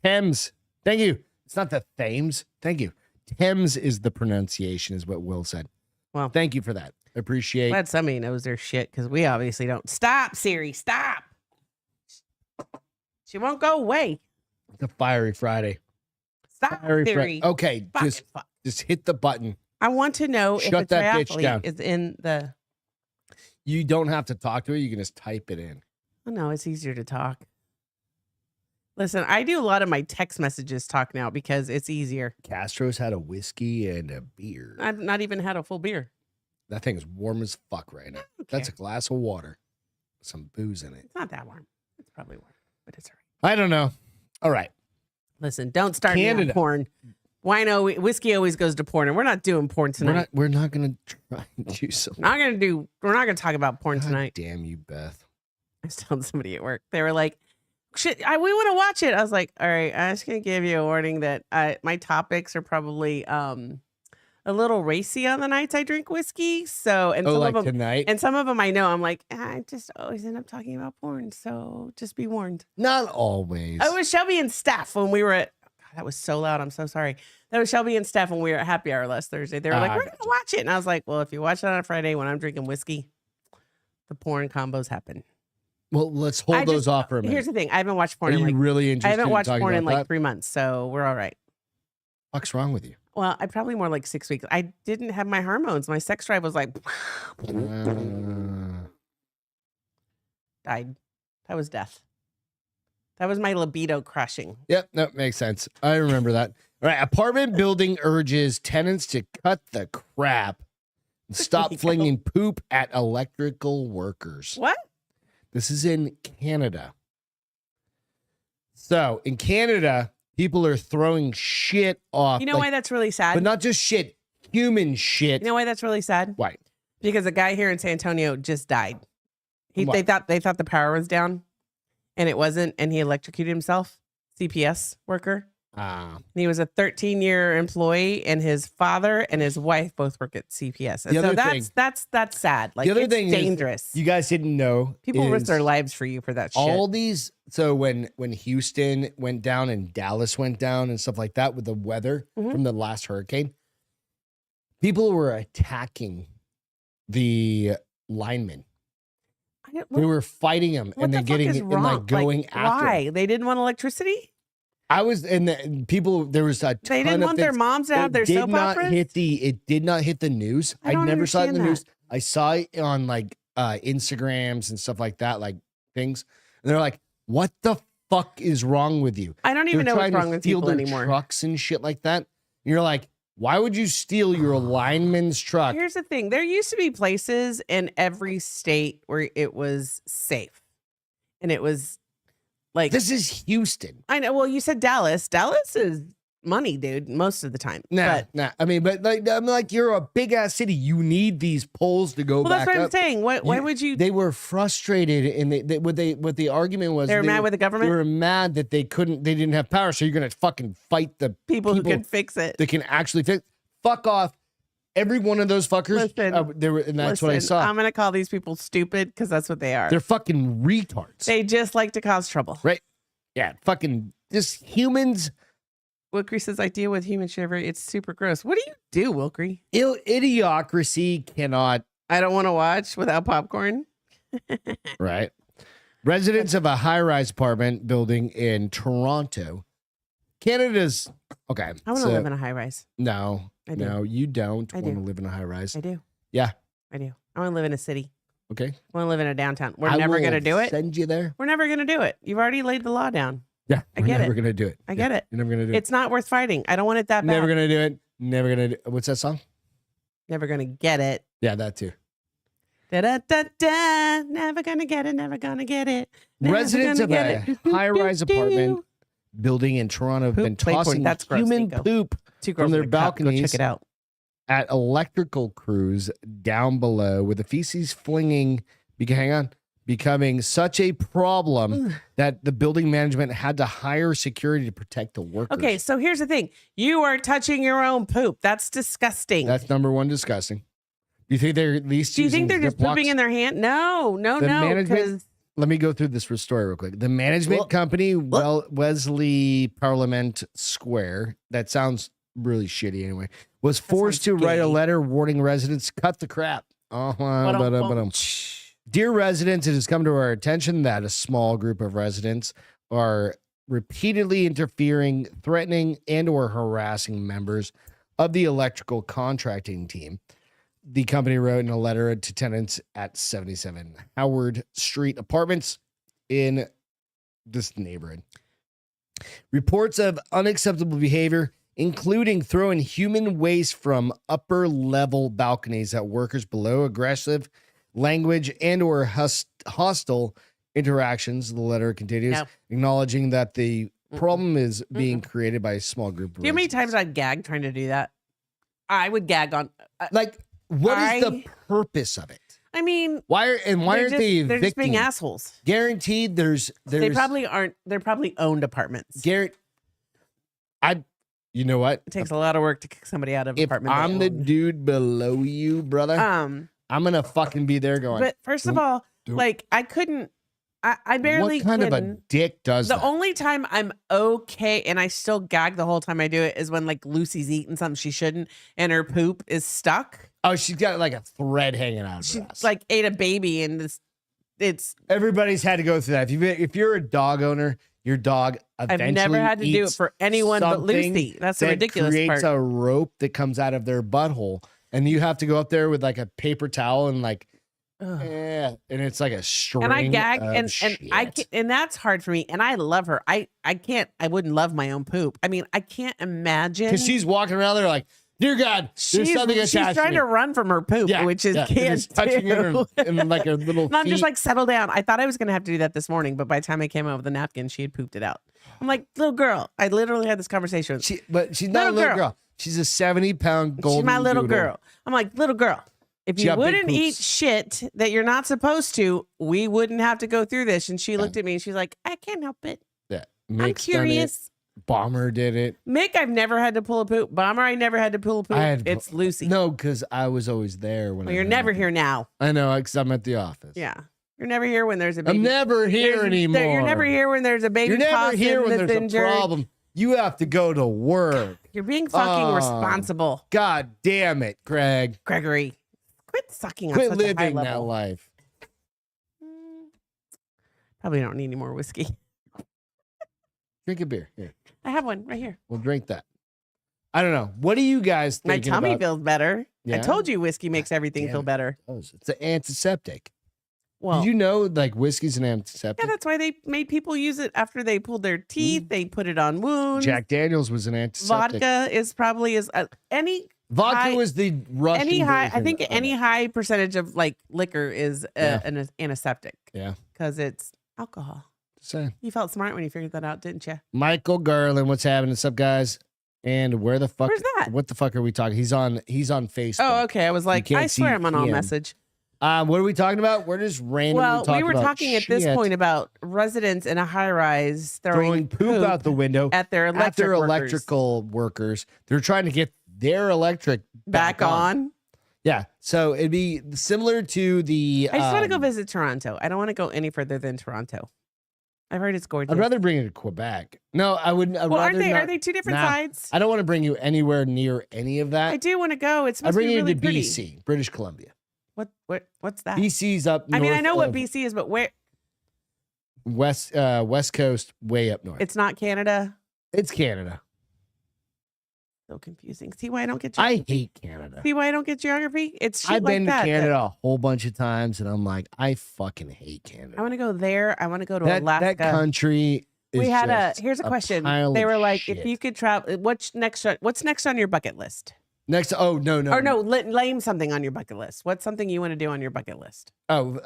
Speaker 1: Thames. Thank you. It's not the Thames. Thank you. Thames is the pronunciation, is what Will said.
Speaker 2: Well,
Speaker 1: Thank you for that. I appreciate.
Speaker 2: glad somebody knows their shit because we obviously don't. Stop, Siri. Stop. She won't go away.
Speaker 1: The Fiery Friday.
Speaker 2: Stop,
Speaker 1: Fiery
Speaker 2: Siri.
Speaker 1: Okay,
Speaker 2: Fucking
Speaker 1: just
Speaker 2: fuck.
Speaker 1: hit the button.
Speaker 2: I want to know
Speaker 1: Shut
Speaker 2: if a
Speaker 1: that bitch
Speaker 2: triathlete
Speaker 1: down.
Speaker 2: is in the.
Speaker 1: You don't have to talk to her. You can just type it in.
Speaker 2: Oh no, it's easier to talk. Listen, I do a lot of my text messages talk now because it's easier.
Speaker 1: Castro's had a whiskey and a beer.
Speaker 2: I've not even had a full beer.
Speaker 1: That thing is warm as fuck right now. That's a glass of water. Some booze in it.
Speaker 2: It's not that warm. It's probably warm, but it's all right.
Speaker 1: I don't know. All right.
Speaker 2: Listen, don't start me on
Speaker 1: Canada.
Speaker 2: porn. Wino whiskey always goes to porn, and we're not doing porn tonight.
Speaker 1: We're not gonna try and do something.
Speaker 2: We're not gonna talk about porn
Speaker 1: God
Speaker 2: tonight.
Speaker 1: damn you, Beth.
Speaker 2: I was telling somebody at work. They were like, "Shit, we want to watch it." I was like, "All right, I'm just gonna give you a warning that my topics are probably a little racy on the nights I drink whiskey. So, and
Speaker 1: Oh,
Speaker 2: some
Speaker 1: like
Speaker 2: of them,
Speaker 1: tonight?
Speaker 2: and some of them I know. I'm like, I just always end up talking about porn. So just be warned.
Speaker 1: Not always.
Speaker 2: I was Shelby and Steph when we were at. God, that was so loud. I'm so sorry. That was Shelby and Steph when we were at Happy Hour last Thursday. They were like, "We're gonna watch it," and I was like, "Well, if you watch it on a Friday when I'm drinking whiskey, the porn combos happen."
Speaker 1: Well, let's hold those off for a minute.
Speaker 2: Here's the thing: I haven't watched porn
Speaker 1: Are
Speaker 2: in
Speaker 1: you
Speaker 2: like
Speaker 1: really interested
Speaker 2: I haven't watched
Speaker 1: talking
Speaker 2: porn in
Speaker 1: about
Speaker 2: like
Speaker 1: that?
Speaker 2: 3 months, so we're all right.
Speaker 1: What's wrong with you?
Speaker 2: Well, I probably more like 6 weeks. I didn't have my hormones. My sex drive was like died. That was death. That was my libido crashing.
Speaker 1: Yep, that makes sense. I remember that. All right, apartment building urges tenants to cut the crap and stop
Speaker 2: you go.
Speaker 1: flinging poop at electrical workers.
Speaker 2: What?
Speaker 1: This is in Canada. So in Canada, people are throwing shit off.
Speaker 2: You know why that's really sad?
Speaker 1: But not just shit, human shit.
Speaker 2: You know why that's really sad?
Speaker 1: Why?
Speaker 2: Because a guy here in San Antonio just died.
Speaker 1: What?
Speaker 2: They thought the power was down, and it wasn't, and he electrocuted himself. CPS worker. And he was a 13-year employee, and his father and his wife both work at CPS. And
Speaker 1: The
Speaker 2: so
Speaker 1: other
Speaker 2: that's sad. Like
Speaker 1: the other
Speaker 2: it's
Speaker 1: thing
Speaker 2: dangerous.
Speaker 1: is, you guys didn't know.
Speaker 2: People risk
Speaker 1: is
Speaker 2: their lives for you for that shit.
Speaker 1: all these. So when Houston went down and Dallas went down and stuff like that with the weather
Speaker 2: Mhm.
Speaker 1: from the last hurricane, people were attacking the linemen. They were fighting them
Speaker 2: What
Speaker 1: and
Speaker 2: the
Speaker 1: then
Speaker 2: fuck
Speaker 1: getting
Speaker 2: is
Speaker 1: and
Speaker 2: wrong?
Speaker 1: like going after.
Speaker 2: Why?
Speaker 1: 'em.
Speaker 2: They didn't want electricity?
Speaker 1: I was and people. There was a ton
Speaker 2: They didn't
Speaker 1: of
Speaker 2: want their
Speaker 1: things.
Speaker 2: moms to have their
Speaker 1: It did
Speaker 2: soap
Speaker 1: not
Speaker 2: operas?
Speaker 1: It did not hit the news.
Speaker 2: I
Speaker 1: I
Speaker 2: don't
Speaker 1: never saw it in the
Speaker 2: understand
Speaker 1: news. I saw it on like Instagrams and stuff like that, like things. And they're like, "What the fuck is wrong with you?"
Speaker 2: I don't even know what's
Speaker 1: trying to
Speaker 2: wrong with
Speaker 1: steal
Speaker 2: people
Speaker 1: their
Speaker 2: anymore.
Speaker 1: trucks and shit like that. And you're like, why would you steal your lineman's truck?
Speaker 2: Here's the thing. There used to be places in every state where it was safe. And it was like
Speaker 1: This is Houston.
Speaker 2: I know. Well, you said Dallas. Dallas is money, dude, most of the time.
Speaker 1: Nah,
Speaker 2: But,
Speaker 1: I mean, but like, I'm like, you're a big ass city. You need these poles to go
Speaker 2: well,
Speaker 1: back
Speaker 2: that's what
Speaker 1: up.
Speaker 2: I'm saying. Why would you?
Speaker 1: They were frustrated, and what the argument was.
Speaker 2: They were mad with the government?
Speaker 1: They were mad that they didn't have power. So you're gonna fucking fight the
Speaker 2: people who can fix it.
Speaker 1: that can actually fix. Fuck off. Every one of those fuckers.
Speaker 2: Listen,
Speaker 1: They were, and that's what I
Speaker 2: Listen,
Speaker 1: saw.
Speaker 2: I'm gonna call these people stupid because that's what they are.
Speaker 1: They're fucking retards.
Speaker 2: They just like to cause trouble.
Speaker 1: Right. Yeah, fucking just humans.
Speaker 2: Wilkery says, I deal with human shivery. It's super gross. What do you do, Wilkery?
Speaker 1: Idiocracy cannot.
Speaker 2: I don't want to watch without popcorn.
Speaker 1: Right. Residents of a high-rise apartment building in Toronto, Canada's. Okay.
Speaker 2: I want to live in a high rise.
Speaker 1: No,
Speaker 2: I do.
Speaker 1: no, you don't
Speaker 2: I
Speaker 1: want
Speaker 2: do.
Speaker 1: to live in a high-rise.
Speaker 2: I do.
Speaker 1: Yeah.
Speaker 2: I do. I want to live in a city.
Speaker 1: Okay.
Speaker 2: I want to live in a downtown. We're
Speaker 1: I
Speaker 2: never
Speaker 1: will
Speaker 2: going to do it.
Speaker 1: Send you there.
Speaker 2: We're never going to do it. You've already laid the law down.
Speaker 1: Yeah.
Speaker 2: I
Speaker 1: we're
Speaker 2: get
Speaker 1: never
Speaker 2: it.
Speaker 1: gonna do it.
Speaker 2: I get it.
Speaker 1: You're never gonna do it.
Speaker 2: It's not worth fighting. I don't want it that bad.
Speaker 1: Never gonna do it. Never gonna do. What's that song?
Speaker 2: Never going to get it.
Speaker 1: Yeah, that too.
Speaker 2: Da da da da. Never gonna get it. Never gonna get it. Never
Speaker 1: Residents
Speaker 2: gonna
Speaker 1: of
Speaker 2: get
Speaker 1: a
Speaker 2: it.
Speaker 1: high-rise
Speaker 2: Do, do, do.
Speaker 1: apartment building in Toronto have been
Speaker 2: Poop, play porn.
Speaker 1: tossing
Speaker 2: That's gross,
Speaker 1: human
Speaker 2: Nico.
Speaker 1: poop
Speaker 2: Two girls
Speaker 1: from their
Speaker 2: in a cup. Go
Speaker 1: balconies
Speaker 2: check it out.
Speaker 1: at electrical crews down below, with the feces becoming such a problem that the building management had to hire security to protect the workers.
Speaker 2: Okay, so here's the thing. You are touching your own poop. That's disgusting.
Speaker 1: That's number one, disgusting. Do you think they're at least
Speaker 2: Do you think
Speaker 1: using
Speaker 2: they're just
Speaker 1: Ziplocs?
Speaker 2: pooping in their hand? No, no,
Speaker 1: The
Speaker 2: no.
Speaker 1: management-
Speaker 2: Because
Speaker 1: Let me go through this story real quick. The management company, Wesley Parliament Square, that sounds really shitty anyway, was forced to
Speaker 2: sounds
Speaker 1: write a
Speaker 2: gay.
Speaker 1: letter warning residents, cut the crap. Dear residents, it has come to our attention that a small group of residents are repeatedly interfering, threatening, and or harassing members of the electrical contracting team. The company wrote in a letter to tenants at 77 Howard Street Apartments in this neighborhood. Reports of unacceptable behavior, including throwing human waste from upper level balconies at workers below, aggressive language and or hostile interactions. The letter continues,
Speaker 2: No.
Speaker 1: acknowledging that the problem is being created by a small group of
Speaker 2: do you know how many
Speaker 1: residents.
Speaker 2: times I'd gag trying to do that? I would gag on.
Speaker 1: Like, what is the
Speaker 2: I-
Speaker 1: purpose of it?
Speaker 2: I mean,
Speaker 1: Why aren't they
Speaker 2: they're just being
Speaker 1: evicting?
Speaker 2: assholes.
Speaker 1: Guaranteed, there's
Speaker 2: They probably aren't. They're probably owned apartments.
Speaker 1: You know what?
Speaker 2: It takes a lot of work to kick somebody out of an
Speaker 1: If
Speaker 2: apartment. they
Speaker 1: I'm the
Speaker 2: own.
Speaker 1: dude below you, brother, I'm gonna fucking be there going.
Speaker 2: But first of all, like I couldn't. I barely.
Speaker 1: What kind of a
Speaker 2: can.
Speaker 1: dick does
Speaker 2: The
Speaker 1: that?
Speaker 2: only time I'm okay, and I still gag the whole time I do it, is when like Lucy's eating something she shouldn't, and her poop is stuck.
Speaker 1: Oh, she's got like a thread hanging out of
Speaker 2: She
Speaker 1: her ass.
Speaker 2: like ate a baby, and it's.
Speaker 1: Everybody's had to go through that. If you're a dog owner, your dog eventually
Speaker 2: I've never had to do it
Speaker 1: eats
Speaker 2: for anyone but
Speaker 1: something
Speaker 2: Lucy. That's the
Speaker 1: that
Speaker 2: ridiculous
Speaker 1: creates
Speaker 2: part.
Speaker 1: a rope that comes out of their butthole, and you have to go up there with like a paper towel and like,
Speaker 2: Ugh.
Speaker 1: and it's like a string.
Speaker 2: And I gag,
Speaker 1: of
Speaker 2: and I
Speaker 1: shit.
Speaker 2: can, and that's hard for me. And I love her. I can't. I wouldn't love my own poop. I mean, I can't imagine.
Speaker 1: because she's walking around there like, dear God, there's something attached
Speaker 2: she's trying
Speaker 1: to
Speaker 2: to
Speaker 1: me.
Speaker 2: run from her poop, which is
Speaker 1: and
Speaker 2: can't
Speaker 1: it's touching her
Speaker 2: do.
Speaker 1: in like her little
Speaker 2: And I'm just
Speaker 1: feet.
Speaker 2: like, settle down. I thought I was going to have to do that this morning, but by the time I came out with a napkin, she had pooped it out. I'm like, little girl. I literally had this conversation with
Speaker 1: But she's not a little girl. She's a 70-pound golden
Speaker 2: She's my little
Speaker 1: doodle.
Speaker 2: girl. I'm like, little girl, if
Speaker 1: She
Speaker 2: you
Speaker 1: got big
Speaker 2: wouldn't eat
Speaker 1: poops.
Speaker 2: shit that you're not supposed to, we wouldn't have to go through this. And she looked at me and she's like, I can't help it.
Speaker 1: Yeah,
Speaker 2: I'm
Speaker 1: Mick's done it.
Speaker 2: curious.
Speaker 1: Bomber did it.
Speaker 2: Mick, I've never had to pull a poop. Bomber, I never had to pull a poop.
Speaker 1: I had-
Speaker 2: It's Lucy.
Speaker 1: No, because I was always there when.
Speaker 2: Well,
Speaker 1: it
Speaker 2: you're never
Speaker 1: happened.
Speaker 2: here now.
Speaker 1: I know, because I'm at the office.
Speaker 2: Yeah. You're never here when there's a baby.
Speaker 1: I'm never here
Speaker 2: There's-
Speaker 1: anymore.
Speaker 2: You're never here when there's a baby.
Speaker 1: You're never
Speaker 2: possum
Speaker 1: here when
Speaker 2: that's
Speaker 1: there's
Speaker 2: injured.
Speaker 1: a problem. You have to go to work.
Speaker 2: You're being fucking
Speaker 1: Oh.
Speaker 2: responsible,
Speaker 1: God damn it, Greg.
Speaker 2: Gregory. Quit sucking on
Speaker 1: Quit
Speaker 2: such a high
Speaker 1: living that
Speaker 2: level.
Speaker 1: life.
Speaker 2: Probably don't need any more whiskey.
Speaker 1: Drink a beer. Here,
Speaker 2: I have one right here.
Speaker 1: we'll drink that. I don't know. What do you guys
Speaker 2: My
Speaker 1: think?
Speaker 2: tummy feels better. I
Speaker 1: Yeah?
Speaker 2: told you whiskey makes everything
Speaker 1: damn
Speaker 2: feel
Speaker 1: it.
Speaker 2: better.
Speaker 1: It's an antiseptic.
Speaker 2: Well,
Speaker 1: Did you know like whiskey's an antiseptic?
Speaker 2: yeah, that's why they made people use it after they pulled their teeth. They put it on wounds.
Speaker 1: Jack Daniels was an antiseptic.
Speaker 2: Vodka is probably any
Speaker 1: Vodka
Speaker 2: high-
Speaker 1: was the Russian
Speaker 2: any high. I
Speaker 1: version
Speaker 2: think
Speaker 1: of
Speaker 2: any
Speaker 1: it.
Speaker 2: high percentage of like liquor is
Speaker 1: Yeah.
Speaker 2: an antiseptic.
Speaker 1: Yeah.
Speaker 2: because it's alcohol.
Speaker 1: Just saying.
Speaker 2: You felt smart when you figured that out, didn't you?
Speaker 1: Michael Garland, what's happening? What's up, guys? And where the fuck?
Speaker 2: Where's that?
Speaker 1: What the fuck are we talking? He's on Facebook.
Speaker 2: Oh, okay. I was like,
Speaker 1: can't
Speaker 2: I swear
Speaker 1: see
Speaker 2: I'm on all
Speaker 1: him.
Speaker 2: message.
Speaker 1: What are we talking about? We're just randomly
Speaker 2: Well,
Speaker 1: talking
Speaker 2: we were
Speaker 1: about
Speaker 2: talking at this
Speaker 1: shit.
Speaker 2: point about residents in a high rise
Speaker 1: throwing poop out the window
Speaker 2: at their
Speaker 1: at
Speaker 2: electric
Speaker 1: their
Speaker 2: workers.
Speaker 1: electrical workers. They're trying to get their electric
Speaker 2: back on.
Speaker 1: Yeah. So it'd be similar to the.
Speaker 2: I just want to go visit Toronto. I don't want to go any further than Toronto. I've heard it's gorgeous.
Speaker 1: I'd rather bring it to Quebec. No, I wouldn't.
Speaker 2: Well, aren't they? Are they two different sides?
Speaker 1: I don't want to bring you anywhere near any of that.
Speaker 2: I do want to go. It's
Speaker 1: I
Speaker 2: supposed to
Speaker 1: bring
Speaker 2: be
Speaker 1: you
Speaker 2: really
Speaker 1: to
Speaker 2: pretty.
Speaker 1: BC, British Columbia.
Speaker 2: What's that?
Speaker 1: BC's up north.
Speaker 2: I mean, I know what BC is, but where?
Speaker 1: West Coast, way up north.
Speaker 2: It's not Canada.
Speaker 1: It's Canada.
Speaker 2: So confusing. See why I don't get
Speaker 1: I
Speaker 2: geography?
Speaker 1: hate Canada.
Speaker 2: See why I don't get geography? It's shit
Speaker 1: I've been
Speaker 2: like
Speaker 1: to
Speaker 2: that.
Speaker 1: Canada a whole bunch of times, and I'm like, I fucking hate Canada.
Speaker 2: I want to go there. I want to go to
Speaker 1: that
Speaker 2: Alaska.
Speaker 1: country is
Speaker 2: We had
Speaker 1: just
Speaker 2: here's a question.
Speaker 1: pile
Speaker 2: They
Speaker 1: of
Speaker 2: were like,
Speaker 1: shit.
Speaker 2: if you could travel, what's next on your bucket list?
Speaker 1: Next, oh no,
Speaker 2: Or no, name something on your bucket list. What's something you want to do on your bucket list?
Speaker 1: Oh,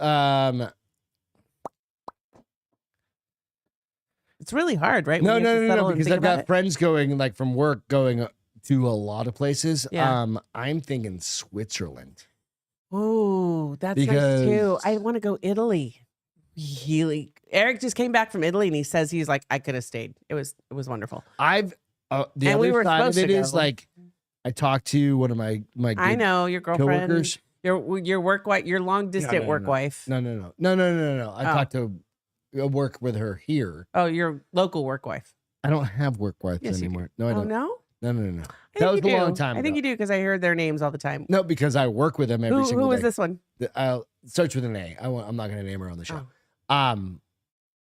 Speaker 2: It's really hard, right?
Speaker 1: no,
Speaker 2: when you have to settle and
Speaker 1: because
Speaker 2: think
Speaker 1: I've
Speaker 2: about
Speaker 1: got
Speaker 2: it?
Speaker 1: friends going like from work going to a lot of places.
Speaker 2: Yeah.
Speaker 1: I'm thinking Switzerland.
Speaker 2: Oh, that's nice too.
Speaker 1: Because-
Speaker 2: I want to go Italy. Really, Eric just came back from Italy and he says he's like, I could have stayed. It was wonderful.
Speaker 1: The
Speaker 2: And
Speaker 1: other
Speaker 2: we were
Speaker 1: side of
Speaker 2: supposed
Speaker 1: it
Speaker 2: to
Speaker 1: is
Speaker 2: go.
Speaker 1: like I talked to one of my
Speaker 2: I
Speaker 1: good
Speaker 2: know your girlfriend,
Speaker 1: coworkers.
Speaker 2: your work wife, your long distance work wife.
Speaker 1: No. I talked to work with her here.
Speaker 2: Oh, your local work wife.
Speaker 1: I don't have work wives
Speaker 2: Yes, you do.
Speaker 1: anymore. No, I
Speaker 2: Oh
Speaker 1: don't.
Speaker 2: no,
Speaker 1: No.
Speaker 2: I
Speaker 1: That
Speaker 2: think
Speaker 1: was
Speaker 2: you
Speaker 1: a long
Speaker 2: do.
Speaker 1: time
Speaker 2: I think
Speaker 1: ago.
Speaker 2: you do because I heard their names all the time.
Speaker 1: No, because I work with them every
Speaker 2: Who
Speaker 1: single
Speaker 2: was
Speaker 1: day.
Speaker 2: this one?
Speaker 1: I'll starts with an A. I'm not going to name her on the show.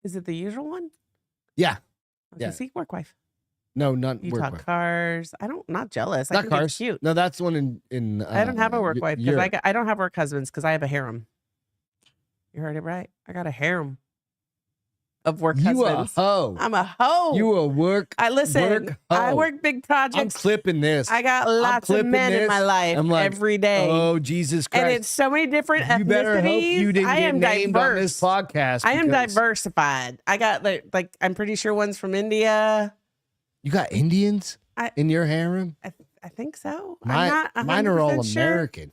Speaker 2: Is it the usual one?
Speaker 1: Yeah.
Speaker 2: Yeah. See, work wife.
Speaker 1: No, not
Speaker 2: You
Speaker 1: work
Speaker 2: talk
Speaker 1: wife.
Speaker 2: cars. not jealous. I
Speaker 1: Not
Speaker 2: think
Speaker 1: cars.
Speaker 2: it's cute.
Speaker 1: No, that's the one in.
Speaker 2: I don't have a work wife because
Speaker 1: Europe.
Speaker 2: I don't have work husbands because I have a harem. You heard it right. I got a harem of work
Speaker 1: You a
Speaker 2: husbands.
Speaker 1: hoe.
Speaker 2: I'm a hoe.
Speaker 1: You a work.
Speaker 2: I listen.
Speaker 1: work
Speaker 2: I
Speaker 1: hoe.
Speaker 2: work big
Speaker 1: I'm
Speaker 2: projects.
Speaker 1: clipping this.
Speaker 2: I got lots of
Speaker 1: clipping
Speaker 2: men in
Speaker 1: this.
Speaker 2: my life
Speaker 1: I'm like,
Speaker 2: every day.
Speaker 1: Oh Jesus Christ!
Speaker 2: And it's so many different
Speaker 1: you better hope
Speaker 2: ethnicities.
Speaker 1: you didn't
Speaker 2: I
Speaker 1: get
Speaker 2: am
Speaker 1: named
Speaker 2: diverse.
Speaker 1: on this podcast.
Speaker 2: I am
Speaker 1: because
Speaker 2: diversified. I got like I'm pretty sure one's from India.
Speaker 1: You got Indians in your harem?
Speaker 2: I think so.
Speaker 1: Mine
Speaker 2: I'm not
Speaker 1: are all
Speaker 2: 100% sure.
Speaker 1: American.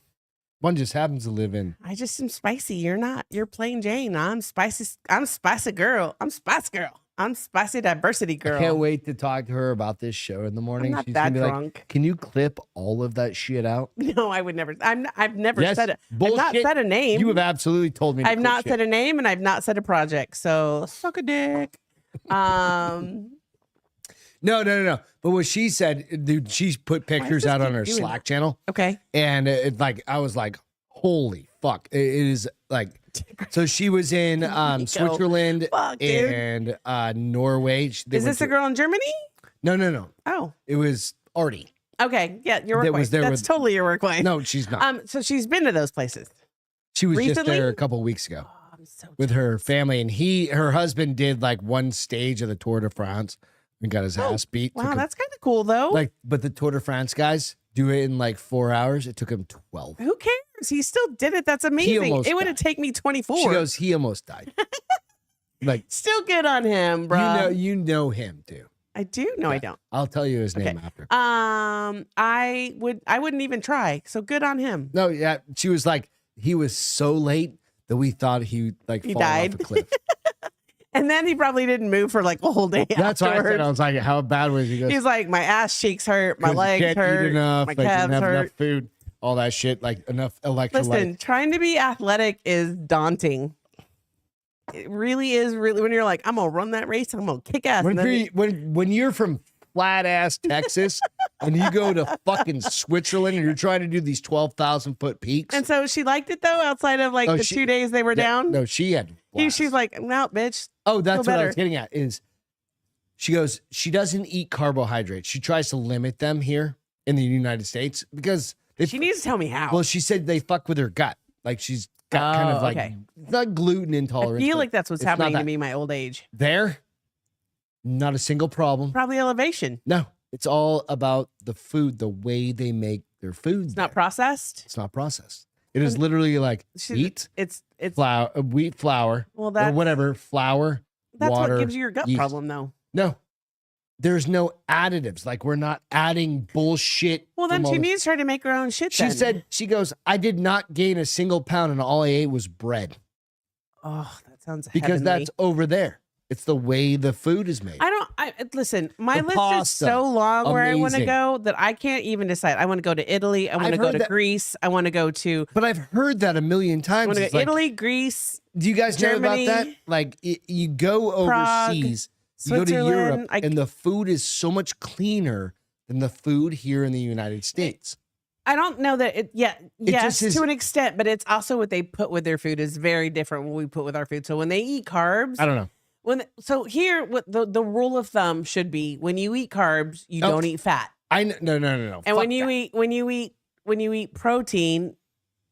Speaker 1: One just happens to live in.
Speaker 2: I just am spicy. You're not. You're plain Jane. I'm spicy. I'm spicy girl. I'm spice girl. I'm spicy diversity girl.
Speaker 1: I can't wait to talk to her about this show in the morning.
Speaker 2: I'm not
Speaker 1: She's
Speaker 2: that
Speaker 1: gonna be
Speaker 2: drunk.
Speaker 1: like, "Can you clip all of that shit out?"
Speaker 2: No, I would never. I've never
Speaker 1: Yes,
Speaker 2: said it. I've
Speaker 1: bullshit.
Speaker 2: not said a name.
Speaker 1: You have absolutely told me.
Speaker 2: I've not said a name, and I've not said a project. So suck a dick.
Speaker 1: No. But what she said, dude, she's put pictures
Speaker 2: this
Speaker 1: out on
Speaker 2: keep
Speaker 1: her
Speaker 2: doing
Speaker 1: Slack channel,
Speaker 2: Okay.
Speaker 1: and it's like I was like, "Holy fuck!" It is like. So she was in Switzerland
Speaker 2: Fuck, dude.
Speaker 1: and Norway.
Speaker 2: Is this a girl in Germany?
Speaker 1: No.
Speaker 2: Oh.
Speaker 1: It was Artie.
Speaker 2: Okay. Yeah, your work
Speaker 1: That
Speaker 2: wife.
Speaker 1: was there
Speaker 2: That's
Speaker 1: with-
Speaker 2: totally your work wife.
Speaker 1: No, she's not.
Speaker 2: So she's been to those places.
Speaker 1: She was just
Speaker 2: recently?
Speaker 1: there a couple of weeks ago
Speaker 2: Oh, I'm so
Speaker 1: with her family, and her husband did like one stage of the Tour de France and got his ass beat.
Speaker 2: Wow,
Speaker 1: Took him-
Speaker 2: that's kind of cool though.
Speaker 1: but the Tour de France guys do it in like 4 hours. It took him 12.
Speaker 2: Who cares? He still did it. That's amazing.
Speaker 1: almost
Speaker 2: It would have
Speaker 1: died.
Speaker 2: taken me 24.
Speaker 1: She goes, he almost died. Like
Speaker 2: Still good on him, bro.
Speaker 1: you know him too.
Speaker 2: I do. No, I don't.
Speaker 1: I'll tell you his name
Speaker 2: Okay.
Speaker 1: after.
Speaker 2: I wouldn't even try. So good on him.
Speaker 1: No, yeah, she was like, he was so late that we thought he
Speaker 2: He
Speaker 1: fall
Speaker 2: died.
Speaker 1: off a cliff.
Speaker 2: And then he probably didn't move for like a whole day.
Speaker 1: That's what I said.
Speaker 2: afterwards.
Speaker 1: I was like, how bad was he? He goes,
Speaker 2: He's like, my ass cheeks hurt, my
Speaker 1: 'Cause you
Speaker 2: legs
Speaker 1: can't
Speaker 2: hurt,
Speaker 1: eat enough,
Speaker 2: my
Speaker 1: like, didn't
Speaker 2: calves
Speaker 1: have
Speaker 2: hurt.
Speaker 1: enough food, all that shit, like enough electrolytes.
Speaker 2: Listen, trying to be athletic is daunting. It really is. Really, when you're like, I'm gonna run that race, I'm gonna kick ass. and then
Speaker 1: When you're from flat ass Texas and you go to fucking Switzerland and you're trying to do these 12,000-foot peaks.
Speaker 2: and so she liked it though. Outside of like
Speaker 1: Oh,
Speaker 2: the 2 days they were down,
Speaker 1: No, she had. blast.
Speaker 2: she's like, no, bitch.
Speaker 1: Oh, that's
Speaker 2: feel
Speaker 1: what I
Speaker 2: better.
Speaker 1: was getting at. Is she goes? She doesn't eat carbohydrates. She tries to limit them here in the United States because
Speaker 2: She needs to tell me how.
Speaker 1: well, she said they fuck with her gut. Like she's got kind of like
Speaker 2: okay.
Speaker 1: not gluten
Speaker 2: I
Speaker 1: intolerance.
Speaker 2: feel
Speaker 1: but
Speaker 2: like that's what's
Speaker 1: it's not
Speaker 2: happening to
Speaker 1: that.
Speaker 2: me my old age.
Speaker 1: There, not a single problem.
Speaker 2: Probably elevation.
Speaker 1: No, it's all about the food, the way they make their food.
Speaker 2: It's not processed.
Speaker 1: It's not processed. It is literally like wheat,
Speaker 2: It's
Speaker 1: flour, wheat flour,
Speaker 2: well
Speaker 1: or
Speaker 2: that
Speaker 1: whatever flour.
Speaker 2: that's
Speaker 1: water,
Speaker 2: what gives you your gut
Speaker 1: yeast.
Speaker 2: problem though.
Speaker 1: No, there's no additives. Like we're not adding bullshit.
Speaker 2: Well, then
Speaker 1: from all
Speaker 2: she
Speaker 1: this-
Speaker 2: needs to try to make her own shit.
Speaker 1: She
Speaker 2: then.
Speaker 1: said, she goes, I did not gain a single pound and all I ate was bread
Speaker 2: "Oh, that sounds
Speaker 1: because
Speaker 2: heavenly."
Speaker 1: that's over there. It's the way the food is made.
Speaker 2: Listen, my
Speaker 1: The
Speaker 2: list
Speaker 1: pasta,
Speaker 2: is so long where I want to
Speaker 1: amazing.
Speaker 2: go that I can't even decide. I want to go to Italy. I want to
Speaker 1: I've
Speaker 2: go
Speaker 1: heard
Speaker 2: to
Speaker 1: that-
Speaker 2: Greece. I want to go to
Speaker 1: But I've heard that a million
Speaker 2: I
Speaker 1: times.
Speaker 2: want to
Speaker 1: It's
Speaker 2: go
Speaker 1: like,
Speaker 2: Italy, Greece,
Speaker 1: do you guys know about that?
Speaker 2: Germany,
Speaker 1: Like you go
Speaker 2: Prague,
Speaker 1: overseas, you go to
Speaker 2: Switzerland.
Speaker 1: Europe, and the food is so much cleaner than the food here in the United States.
Speaker 2: I don't know that yes,
Speaker 1: just is-
Speaker 2: to an extent, but it's also what they put with their food is very different from what we put with our food. So when they eat carbs,
Speaker 1: I don't know.
Speaker 2: so here what the rule of thumb should be: when you eat carbs, you
Speaker 1: Oh.
Speaker 2: don't eat fat.
Speaker 1: No.
Speaker 2: And
Speaker 1: Fuck
Speaker 2: when you
Speaker 1: that.
Speaker 2: eat protein,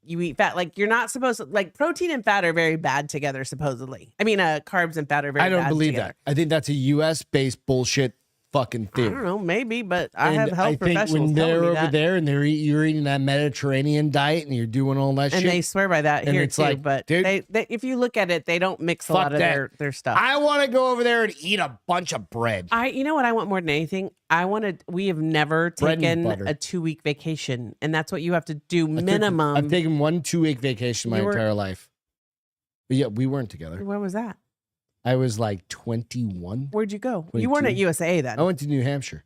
Speaker 2: you eat fat. Like you're not supposed to, like, protein and fat are very bad together, supposedly. I mean, carbs and fat are very
Speaker 1: I don't
Speaker 2: bad
Speaker 1: believe
Speaker 2: together.
Speaker 1: that. I think that's a U.S. based bullshit fucking
Speaker 2: I
Speaker 1: theory.
Speaker 2: don't know, maybe, but I
Speaker 1: And
Speaker 2: have health
Speaker 1: I think
Speaker 2: professionals
Speaker 1: when they're
Speaker 2: telling me
Speaker 1: over
Speaker 2: that.
Speaker 1: there and you're eating that Mediterranean diet and you're doing all that
Speaker 2: And
Speaker 1: shit.
Speaker 2: they swear by that
Speaker 1: And
Speaker 2: here
Speaker 1: it's
Speaker 2: too.
Speaker 1: like,
Speaker 2: But
Speaker 1: dude,
Speaker 2: they, if you look at it, they don't mix a
Speaker 1: fuck
Speaker 2: lot of
Speaker 1: that.
Speaker 2: their stuff.
Speaker 1: I want to go over there and eat a bunch of bread.
Speaker 2: You know what I want more than anything? We have never
Speaker 1: Bread and
Speaker 2: taken
Speaker 1: butter.
Speaker 2: a 2-week vacation, and that's what you have to do
Speaker 1: I've
Speaker 2: minimum.
Speaker 1: taken 1 2-week vacation my
Speaker 2: You were-
Speaker 1: entire life. But yeah, we weren't together.
Speaker 2: Where was that?
Speaker 1: I was like 21.
Speaker 2: Where'd you go? You weren't at
Speaker 1: 22.
Speaker 2: USA then.
Speaker 1: I went to New Hampshire.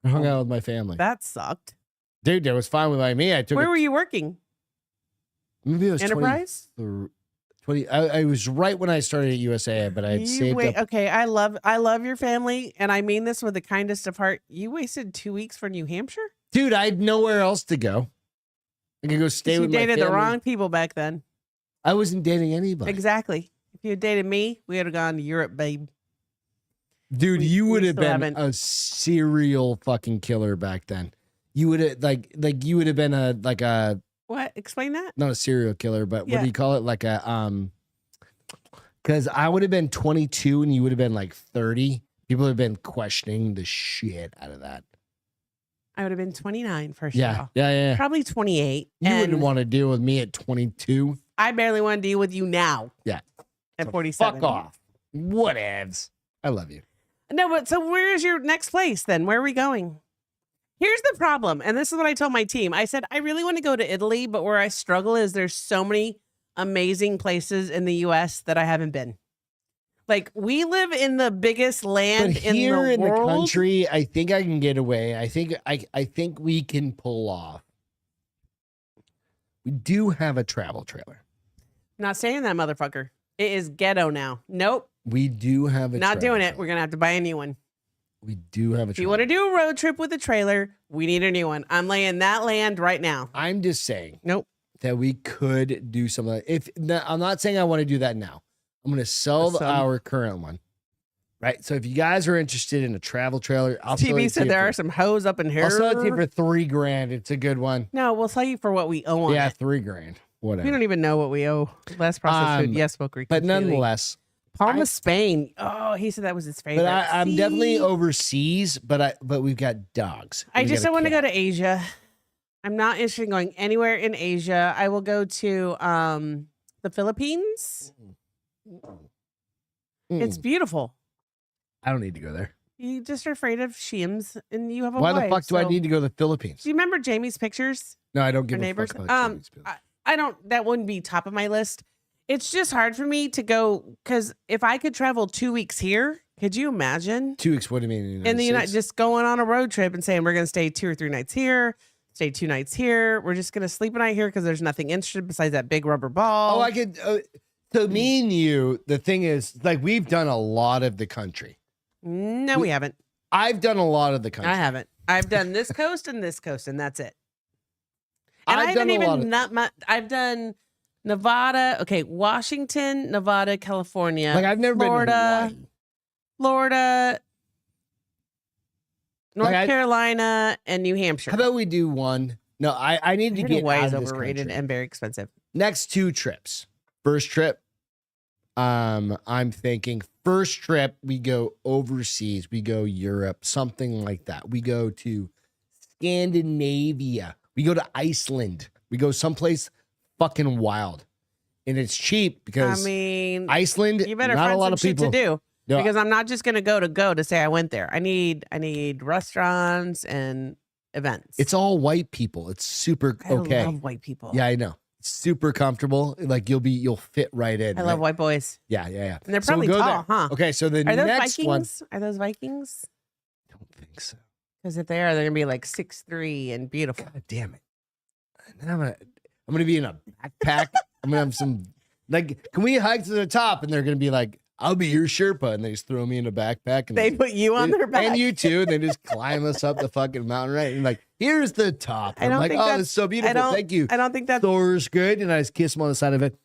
Speaker 1: I hung out with my family.
Speaker 2: That sucked.
Speaker 1: Dude, that was fine with me. I took
Speaker 2: Where were you working?
Speaker 1: maybe it was
Speaker 2: Enterprise?
Speaker 1: 20. I was right when I started at USA, but I had saved up.
Speaker 2: Okay, I love your family, and I mean this with the kindest of heart. You wasted 2 weeks for New Hampshire?
Speaker 1: Dude, I had nowhere else to go. I could go stay
Speaker 2: You
Speaker 1: with my
Speaker 2: dated
Speaker 1: family.
Speaker 2: the wrong people back then.
Speaker 1: I wasn't dating anybody.
Speaker 2: Exactly. If you had dated me, we would have gone to Europe, babe.
Speaker 1: Dude,
Speaker 2: We-
Speaker 1: you
Speaker 2: we
Speaker 1: would have
Speaker 2: still
Speaker 1: been
Speaker 2: haven't.
Speaker 1: a serial fucking killer back then. You would have like you would have been a
Speaker 2: What? Explain that.
Speaker 1: not a serial killer, but what
Speaker 2: Yeah.
Speaker 1: do you call it? Like a because I would have been 22 and you would have been like 30. People have been questioning the shit out of that.
Speaker 2: I would have been 29 first of
Speaker 1: Yeah,
Speaker 2: all.
Speaker 1: yeah.
Speaker 2: Probably 28.
Speaker 1: You
Speaker 2: and
Speaker 1: wouldn't want to deal with me at 22.
Speaker 2: I barely want to deal with you now.
Speaker 1: Yeah.
Speaker 2: At
Speaker 1: So
Speaker 2: 47.
Speaker 1: Fuck off. Whatevs. I love you.
Speaker 2: No, but so where is your next place then? Where are we going? Here's the problem. And this is what I told my team. I said, I really want to go to Italy, but where I struggle is there's so many amazing places in the US that I haven't been. Like, we live in the biggest land
Speaker 1: But
Speaker 2: in
Speaker 1: here
Speaker 2: the
Speaker 1: in
Speaker 2: world.
Speaker 1: the country, I think I can get away. I think we can pull off. We do have a travel trailer.
Speaker 2: Not saying that, motherfucker. It is ghetto now. Nope.
Speaker 1: We do have a
Speaker 2: Not
Speaker 1: travel
Speaker 2: doing it.
Speaker 1: trailer.
Speaker 2: We're going to have to buy a new one.
Speaker 1: We do have a
Speaker 2: If you
Speaker 1: trailer.
Speaker 2: want to do a road trip with a trailer, we need a new one. I'm laying that land right now.
Speaker 1: I'm just saying
Speaker 2: Nope.
Speaker 1: that we could do something. I'm not saying I want to do that now. I'm going to sell
Speaker 2: Some.
Speaker 1: our current one. Right. So if you guys are interested in a travel trailer, I'll sell
Speaker 2: TV
Speaker 1: it to
Speaker 2: said
Speaker 1: you
Speaker 2: there
Speaker 1: for-
Speaker 2: are some hoes up in here.
Speaker 1: I'll sell it to you for $3,000. It's a good one.
Speaker 2: No, we'll sell you for what we owe on
Speaker 1: Yeah,
Speaker 2: it.
Speaker 1: $3,000. Whatever.
Speaker 2: We don't even know what we owe. Less processed food.
Speaker 1: Um,
Speaker 2: Yes, Book Creek.
Speaker 1: But nonetheless,
Speaker 2: Palma, Spain. Oh, he said that was his favorite.
Speaker 1: but I'm definitely
Speaker 2: See?
Speaker 1: overseas. But we've got dogs.
Speaker 2: I
Speaker 1: We
Speaker 2: just
Speaker 1: got a
Speaker 2: don't want to go
Speaker 1: cat.
Speaker 2: to Asia. I'm not interested in going anywhere in Asia. I will go to the Philippines. It's beautiful.
Speaker 1: I don't need to go there.
Speaker 2: You just are afraid of shims, and you have a
Speaker 1: Why the
Speaker 2: wife,
Speaker 1: fuck do I
Speaker 2: so-
Speaker 1: need to go to the Philippines?
Speaker 2: Do you remember Jamie's pictures?
Speaker 1: No, I don't give
Speaker 2: Our
Speaker 1: a
Speaker 2: neighbors.
Speaker 1: fuck about Chinese people.
Speaker 2: I don't. That wouldn't be top of my list. It's just hard for me to go because if I could travel 2 weeks here, could you imagine?
Speaker 1: 2 weeks. What do you mean?
Speaker 2: In the United,
Speaker 1: States?
Speaker 2: just going on a road trip and saying we're going to stay 2 or 3 nights here, stay 2 nights here. We're just going to sleep a night here because there's nothing interesting besides that big rubber ball.
Speaker 1: Oh, I could. So me and you, the thing is, like, we've done a lot of the country.
Speaker 2: No, we haven't.
Speaker 1: I've done a lot of the country.
Speaker 2: I haven't. I've done this coast, and that's it. And I
Speaker 1: I've done
Speaker 2: haven't
Speaker 1: a lot
Speaker 2: even
Speaker 1: of.
Speaker 2: not much. I've done Nevada. Okay, Washington, Nevada, California.
Speaker 1: Like, I've never
Speaker 2: Florida,
Speaker 1: been to Hawaii.
Speaker 2: Florida, North
Speaker 1: Like,
Speaker 2: Carolina, and New Hampshire.
Speaker 1: How about we do one? No, I need
Speaker 2: I
Speaker 1: to
Speaker 2: heard
Speaker 1: get
Speaker 2: Hawaii
Speaker 1: out
Speaker 2: is
Speaker 1: of this
Speaker 2: overrated
Speaker 1: country.
Speaker 2: and very expensive.
Speaker 1: Next 2 trips. First trip, I'm thinking first trip we go overseas. We go Europe, something like that. We go to Scandinavia. We go to Iceland. We go someplace fucking wild, and it's cheap because
Speaker 2: I mean,
Speaker 1: Iceland.
Speaker 2: you better
Speaker 1: not
Speaker 2: find
Speaker 1: a lot
Speaker 2: some
Speaker 1: of
Speaker 2: shit
Speaker 1: people
Speaker 2: to do
Speaker 1: No,
Speaker 2: because I'm not just gonna go to say I went there. I need restaurants and events.
Speaker 1: It's all white people. It's super
Speaker 2: I
Speaker 1: okay.
Speaker 2: love white people.
Speaker 1: Yeah, I know. super comfortable. Like you'll fit right in.
Speaker 2: I love white boys.
Speaker 1: Yeah.
Speaker 2: And they're
Speaker 1: So we'll
Speaker 2: probably
Speaker 1: go
Speaker 2: tall,
Speaker 1: there.
Speaker 2: huh?
Speaker 1: Okay, so the
Speaker 2: Are those
Speaker 1: next
Speaker 2: Vikings?
Speaker 1: one.
Speaker 2: Are those Vikings?
Speaker 1: I don't think so.
Speaker 2: Because if they are, they're gonna be like 6'3" and beautiful.
Speaker 1: God damn it! And then I'm gonna be in a backpack. I'm gonna have some like. Can we hike to the top? And they're gonna be like, "I'll be your Sherpa," and they just throw me in a backpack. And
Speaker 2: They put you on their back.
Speaker 1: and you too. And they just climb us up the fucking mountain, right? And like, here's the top.
Speaker 2: I
Speaker 1: I'm
Speaker 2: don't
Speaker 1: like,
Speaker 2: think
Speaker 1: oh,
Speaker 2: that's-
Speaker 1: it's so beautiful. Thank you.
Speaker 2: I don't think that's
Speaker 1: Thor's good, and I just kiss him on the side of it.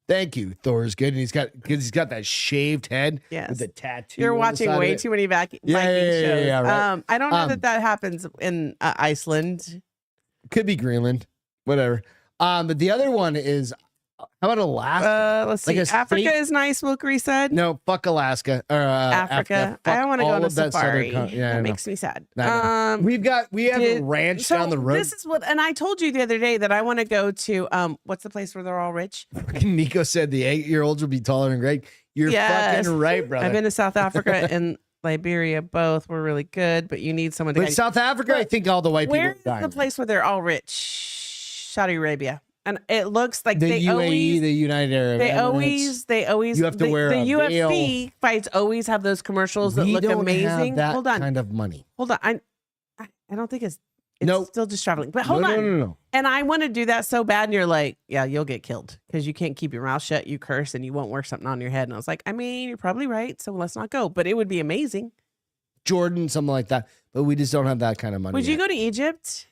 Speaker 1: Thank you, Thor's good, and he's got that shaved head
Speaker 2: Yes.
Speaker 1: with the tattoo.
Speaker 2: You're
Speaker 1: on the
Speaker 2: watching
Speaker 1: side of
Speaker 2: way
Speaker 1: it.
Speaker 2: too many Viking
Speaker 1: Yeah,
Speaker 2: shows.
Speaker 1: right.
Speaker 2: I don't know that happens in Iceland.
Speaker 1: Could be Greenland, whatever. But the other one is, how about Alaska?
Speaker 2: Let's
Speaker 1: Like
Speaker 2: see.
Speaker 1: a
Speaker 2: Africa
Speaker 1: state-
Speaker 2: is nice, Wilkery said.
Speaker 1: No, fuck Alaska or
Speaker 2: Africa.
Speaker 1: Fuck
Speaker 2: I want to
Speaker 1: all
Speaker 2: go on a
Speaker 1: of that
Speaker 2: safari.
Speaker 1: southern yeah, I
Speaker 2: that
Speaker 1: know.
Speaker 2: makes me sad.
Speaker 1: I know. we have a
Speaker 2: did-
Speaker 1: ranch
Speaker 2: So
Speaker 1: down the road.
Speaker 2: this is what, and I told you the other day that I want to go to. What's the place where they're all rich?
Speaker 1: Nico said the 8-year-olds will be taller than Greg. You're
Speaker 2: Yes.
Speaker 1: fucking right, brother.
Speaker 2: I've been to South Africa and Liberia. Both were really good, but you need someone to.
Speaker 1: but
Speaker 2: guide you.
Speaker 1: South Africa, I think all the white
Speaker 2: Where
Speaker 1: people
Speaker 2: is
Speaker 1: are dying.
Speaker 2: the place where they're all rich? Saudi Arabia, and it looks like
Speaker 1: The
Speaker 2: they
Speaker 1: UAE,
Speaker 2: always.
Speaker 1: the United Arab
Speaker 2: They
Speaker 1: Emirates.
Speaker 2: always.
Speaker 1: You have to
Speaker 2: the,
Speaker 1: wear
Speaker 2: the
Speaker 1: a
Speaker 2: UFC fights always have those commercials that
Speaker 1: We
Speaker 2: look
Speaker 1: don't
Speaker 2: amazing.
Speaker 1: have that
Speaker 2: Hold on,
Speaker 1: kind of money.
Speaker 2: hold on. I don't think it's
Speaker 1: Nope.
Speaker 2: still just traveling. But hold on.
Speaker 1: No.
Speaker 2: And I want to do that so bad, and you're like, yeah, you'll get killed because you can't keep your mouth shut. You curse, and you won't wear something on your head. And I was like, I mean, you're probably right. So let's not go. But it would be amazing.
Speaker 1: Jordan, something like that. But we just don't have that kind of money.
Speaker 2: Would you
Speaker 1: yet.
Speaker 2: go to Egypt?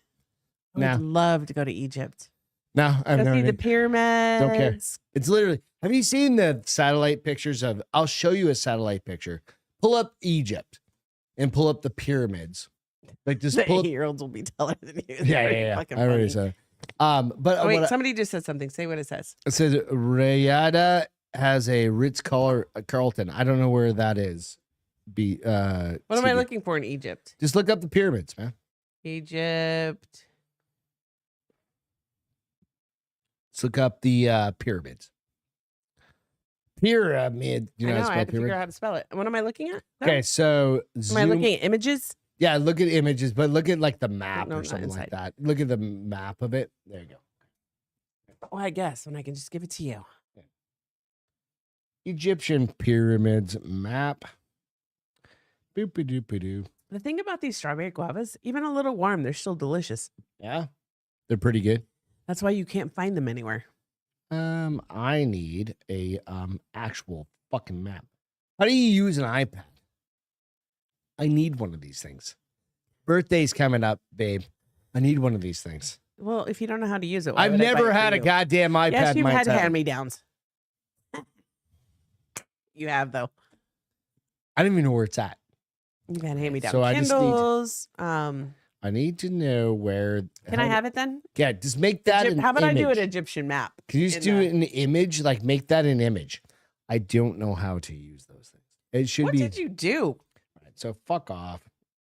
Speaker 2: I
Speaker 1: Nah.
Speaker 2: would love to go to Egypt.
Speaker 1: No, I've
Speaker 2: Go
Speaker 1: never.
Speaker 2: see the pyramids.
Speaker 1: Don't care. It's literally. Have you seen the satellite pictures of? I'll show you a satellite picture. Pull up Egypt, and pull up the pyramids. Like just
Speaker 2: The
Speaker 1: pull. Up,
Speaker 2: 8-year-olds will be taller than you.
Speaker 1: yeah.
Speaker 2: Fucking
Speaker 1: I already
Speaker 2: funny.
Speaker 1: said. But
Speaker 2: Oh, wait,
Speaker 1: what
Speaker 2: somebody just said something. Say what it says.
Speaker 1: it says Riyadh has a Ritz-Carlton. I don't know where that is.
Speaker 2: What am I
Speaker 1: CB.
Speaker 2: looking for in Egypt?
Speaker 1: Just look up the pyramids, man.
Speaker 2: Egypt.
Speaker 1: Let's look up the pyramids. Pyramid. You know,
Speaker 2: I
Speaker 1: how
Speaker 2: know.
Speaker 1: to
Speaker 2: I
Speaker 1: spell
Speaker 2: had to figure
Speaker 1: pyramid?
Speaker 2: out how to spell it. What am I looking at? No.
Speaker 1: Okay, so
Speaker 2: Am
Speaker 1: zoom.
Speaker 2: I looking at images?
Speaker 1: Yeah, look at images, but look at like the map
Speaker 2: No,
Speaker 1: or
Speaker 2: not
Speaker 1: something like
Speaker 2: inside.
Speaker 1: that. Look at the map of it. There you go.
Speaker 2: Well, I guess when I can just give it to you.
Speaker 1: Egyptian pyramids map. Boop-a-doop-a-doo.
Speaker 2: The thing about these strawberry guavas, even a little warm, they're still delicious.
Speaker 1: Yeah, they're pretty good.
Speaker 2: That's why you can't find them anywhere.
Speaker 1: I need a actual fucking map. How do you use an iPad? I need one of these things. Birthday's coming up, babe. I need one of these things.
Speaker 2: Well, if you don't know how to use it, why
Speaker 1: I've
Speaker 2: would I buy
Speaker 1: never
Speaker 2: it for
Speaker 1: had a
Speaker 2: you?
Speaker 1: goddamn iPad.
Speaker 2: Yes,
Speaker 1: in
Speaker 2: you've
Speaker 1: my
Speaker 2: had
Speaker 1: entire-
Speaker 2: hand-me-downs. You have, though.
Speaker 1: I don't even know where it's at.
Speaker 2: You've had hand-me-down
Speaker 1: So I just need-
Speaker 2: Kindles.
Speaker 1: I need to know where.
Speaker 2: Can I have it then?
Speaker 1: Yeah, just make that an
Speaker 2: How about I do
Speaker 1: image.
Speaker 2: an Egyptian map?
Speaker 1: Can you just
Speaker 2: in
Speaker 1: do
Speaker 2: the-
Speaker 1: an image? Like make that an image. I don't know how to use those things. It should
Speaker 2: What
Speaker 1: be.
Speaker 2: did you do?
Speaker 1: So fuck off.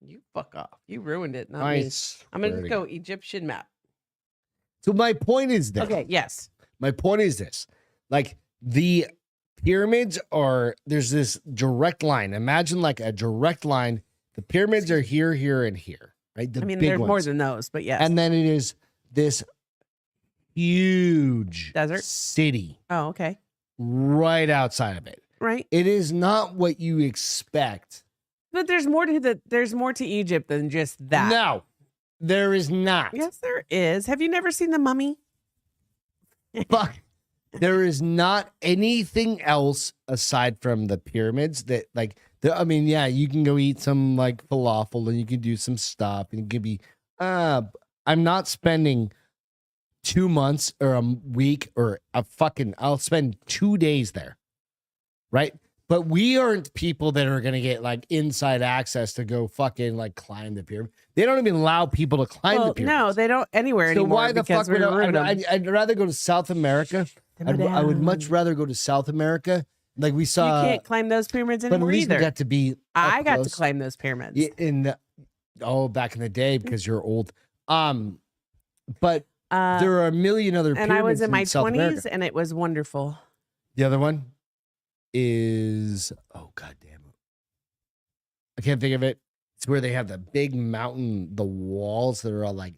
Speaker 2: You fuck off. You ruined it. Not
Speaker 1: I
Speaker 2: me. I'm
Speaker 1: swear
Speaker 2: gonna
Speaker 1: to
Speaker 2: just go Egyptian map.
Speaker 1: So my point is this.
Speaker 2: Okay. Yes.
Speaker 1: My point is this. Like the pyramids are, there's this direct line. Imagine like a direct line. The pyramids are here, here, and here. Right? The
Speaker 2: I mean,
Speaker 1: big
Speaker 2: there's
Speaker 1: ones.
Speaker 2: more than those, but yes.
Speaker 1: And then it is this huge
Speaker 2: Desert?
Speaker 1: city
Speaker 2: Oh, okay.
Speaker 1: right outside of it.
Speaker 2: Right.
Speaker 1: It is not what you expect.
Speaker 2: But there's more to there's more to Egypt than just that.
Speaker 1: No, there is not.
Speaker 2: Yes, there is. Have you never seen The Mummy?
Speaker 1: Fuck. There is not anything else aside from the pyramids that like I mean, yeah, you can go eat some like falafel and you can do some stuff and it could be I'm not spending 2 months or a week or I'll spend 2 days there. Right? But we aren't people that are going to get like inside access to go fucking like climb the pyramid. They don't even allow people to climb the pyramid.
Speaker 2: no, they don't anywhere
Speaker 1: So
Speaker 2: anymore.
Speaker 1: why the
Speaker 2: because
Speaker 1: fuck would
Speaker 2: we ruined them.
Speaker 1: I'd rather go to South America. I would much rather go to South America. Like we saw,
Speaker 2: You can't climb those pyramids
Speaker 1: but at
Speaker 2: anymore
Speaker 1: least
Speaker 2: either.
Speaker 1: we got to be.
Speaker 2: I
Speaker 1: up
Speaker 2: got to
Speaker 1: close.
Speaker 2: climb those pyramids.
Speaker 1: Yeah, back in the day because you're old. But there are a million other.
Speaker 2: And I was
Speaker 1: pyramids
Speaker 2: in my
Speaker 1: South
Speaker 2: 20s,
Speaker 1: America.
Speaker 2: and it was wonderful.
Speaker 1: The other one is god damn it, I can't think of it. It's where they have the big mountain, the walls that are all like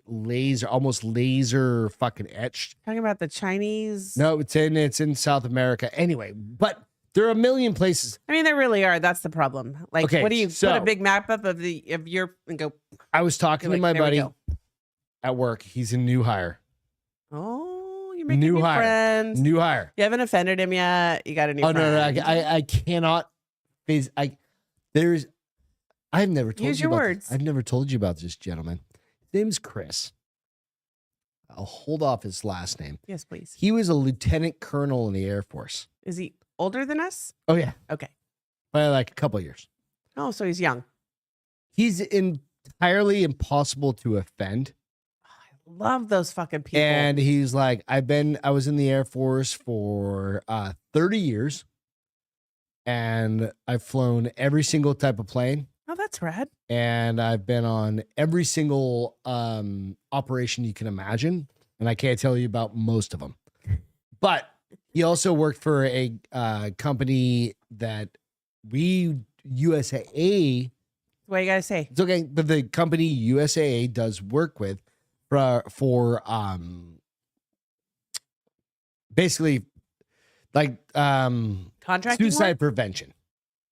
Speaker 1: almost laser fucking etched.
Speaker 2: Talking about the Chinese.
Speaker 1: No, it's in South America. Anyway, but there are a million places.
Speaker 2: I mean, there really are. That's the problem. Like,
Speaker 1: Okay,
Speaker 2: what do you
Speaker 1: so-
Speaker 2: put a big map up of your and go?
Speaker 1: I was talking
Speaker 2: You're
Speaker 1: to
Speaker 2: like,
Speaker 1: my
Speaker 2: "There we
Speaker 1: buddy
Speaker 2: go."
Speaker 1: at work. He's a new hire.
Speaker 2: Oh, you're making
Speaker 1: New
Speaker 2: new
Speaker 1: hire.
Speaker 2: friends.
Speaker 1: New hire.
Speaker 2: You haven't offended him yet. You got a new
Speaker 1: Oh
Speaker 2: friend.
Speaker 1: no, I cannot. I've never told
Speaker 2: Use
Speaker 1: you
Speaker 2: your
Speaker 1: about
Speaker 2: words.
Speaker 1: This. I've never told you about this gentleman. His name's Chris. I'll hold off his last name.
Speaker 2: Yes, please.
Speaker 1: He was a lieutenant colonel in the Air Force.
Speaker 2: Is he older than us?
Speaker 1: Oh yeah,
Speaker 2: Okay.
Speaker 1: by like a couple of years.
Speaker 2: Oh, so he's young.
Speaker 1: He's entirely impossible to offend.
Speaker 2: Love those fucking people.
Speaker 1: And he's like, I was in the Air Force for 30 years, and I've flown every single type of plane,
Speaker 2: oh, that's rad.
Speaker 1: and I've been on every single operation you can imagine, and I can't tell you about most of them. But he also worked for a company that USAA.
Speaker 2: What you gotta say?
Speaker 1: It's okay, but the company USAA does work with for basically like
Speaker 2: Contracting
Speaker 1: suicide
Speaker 2: work?
Speaker 1: prevention,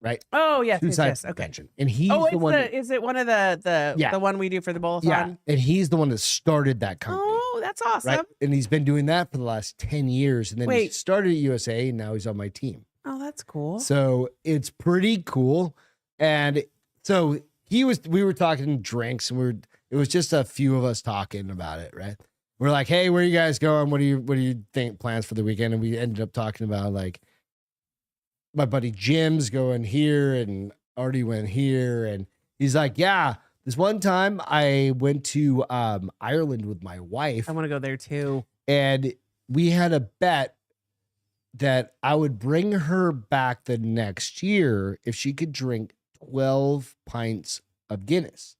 Speaker 1: right?
Speaker 2: Oh yes, yes,
Speaker 1: Suicide
Speaker 2: yes. Okay.
Speaker 1: prevention, and he's
Speaker 2: Oh,
Speaker 1: the one.
Speaker 2: is it one of the
Speaker 1: Yeah.
Speaker 2: the one we do for the bowl-a-thon?
Speaker 1: Yeah, and he's the one that started that company,
Speaker 2: Oh, that's awesome.
Speaker 1: right? And he's been doing that for the last 10 years, and then he
Speaker 2: Wait.
Speaker 1: started at USA, and now he's on my team.
Speaker 2: Oh, that's cool.
Speaker 1: So it's pretty cool. And so we were talking drinks, and it was just a few of us talking about it, right? We're like, hey, where are you guys going? What do you think plans for the weekend? And we ended up talking about like my buddy Jim's going here and Artie went here. And he's like, yeah, this one time I went to Ireland with my wife,
Speaker 2: I want to go there too.
Speaker 1: and we had a bet that I would bring her back the next year if she could drink 12 pints of Guinness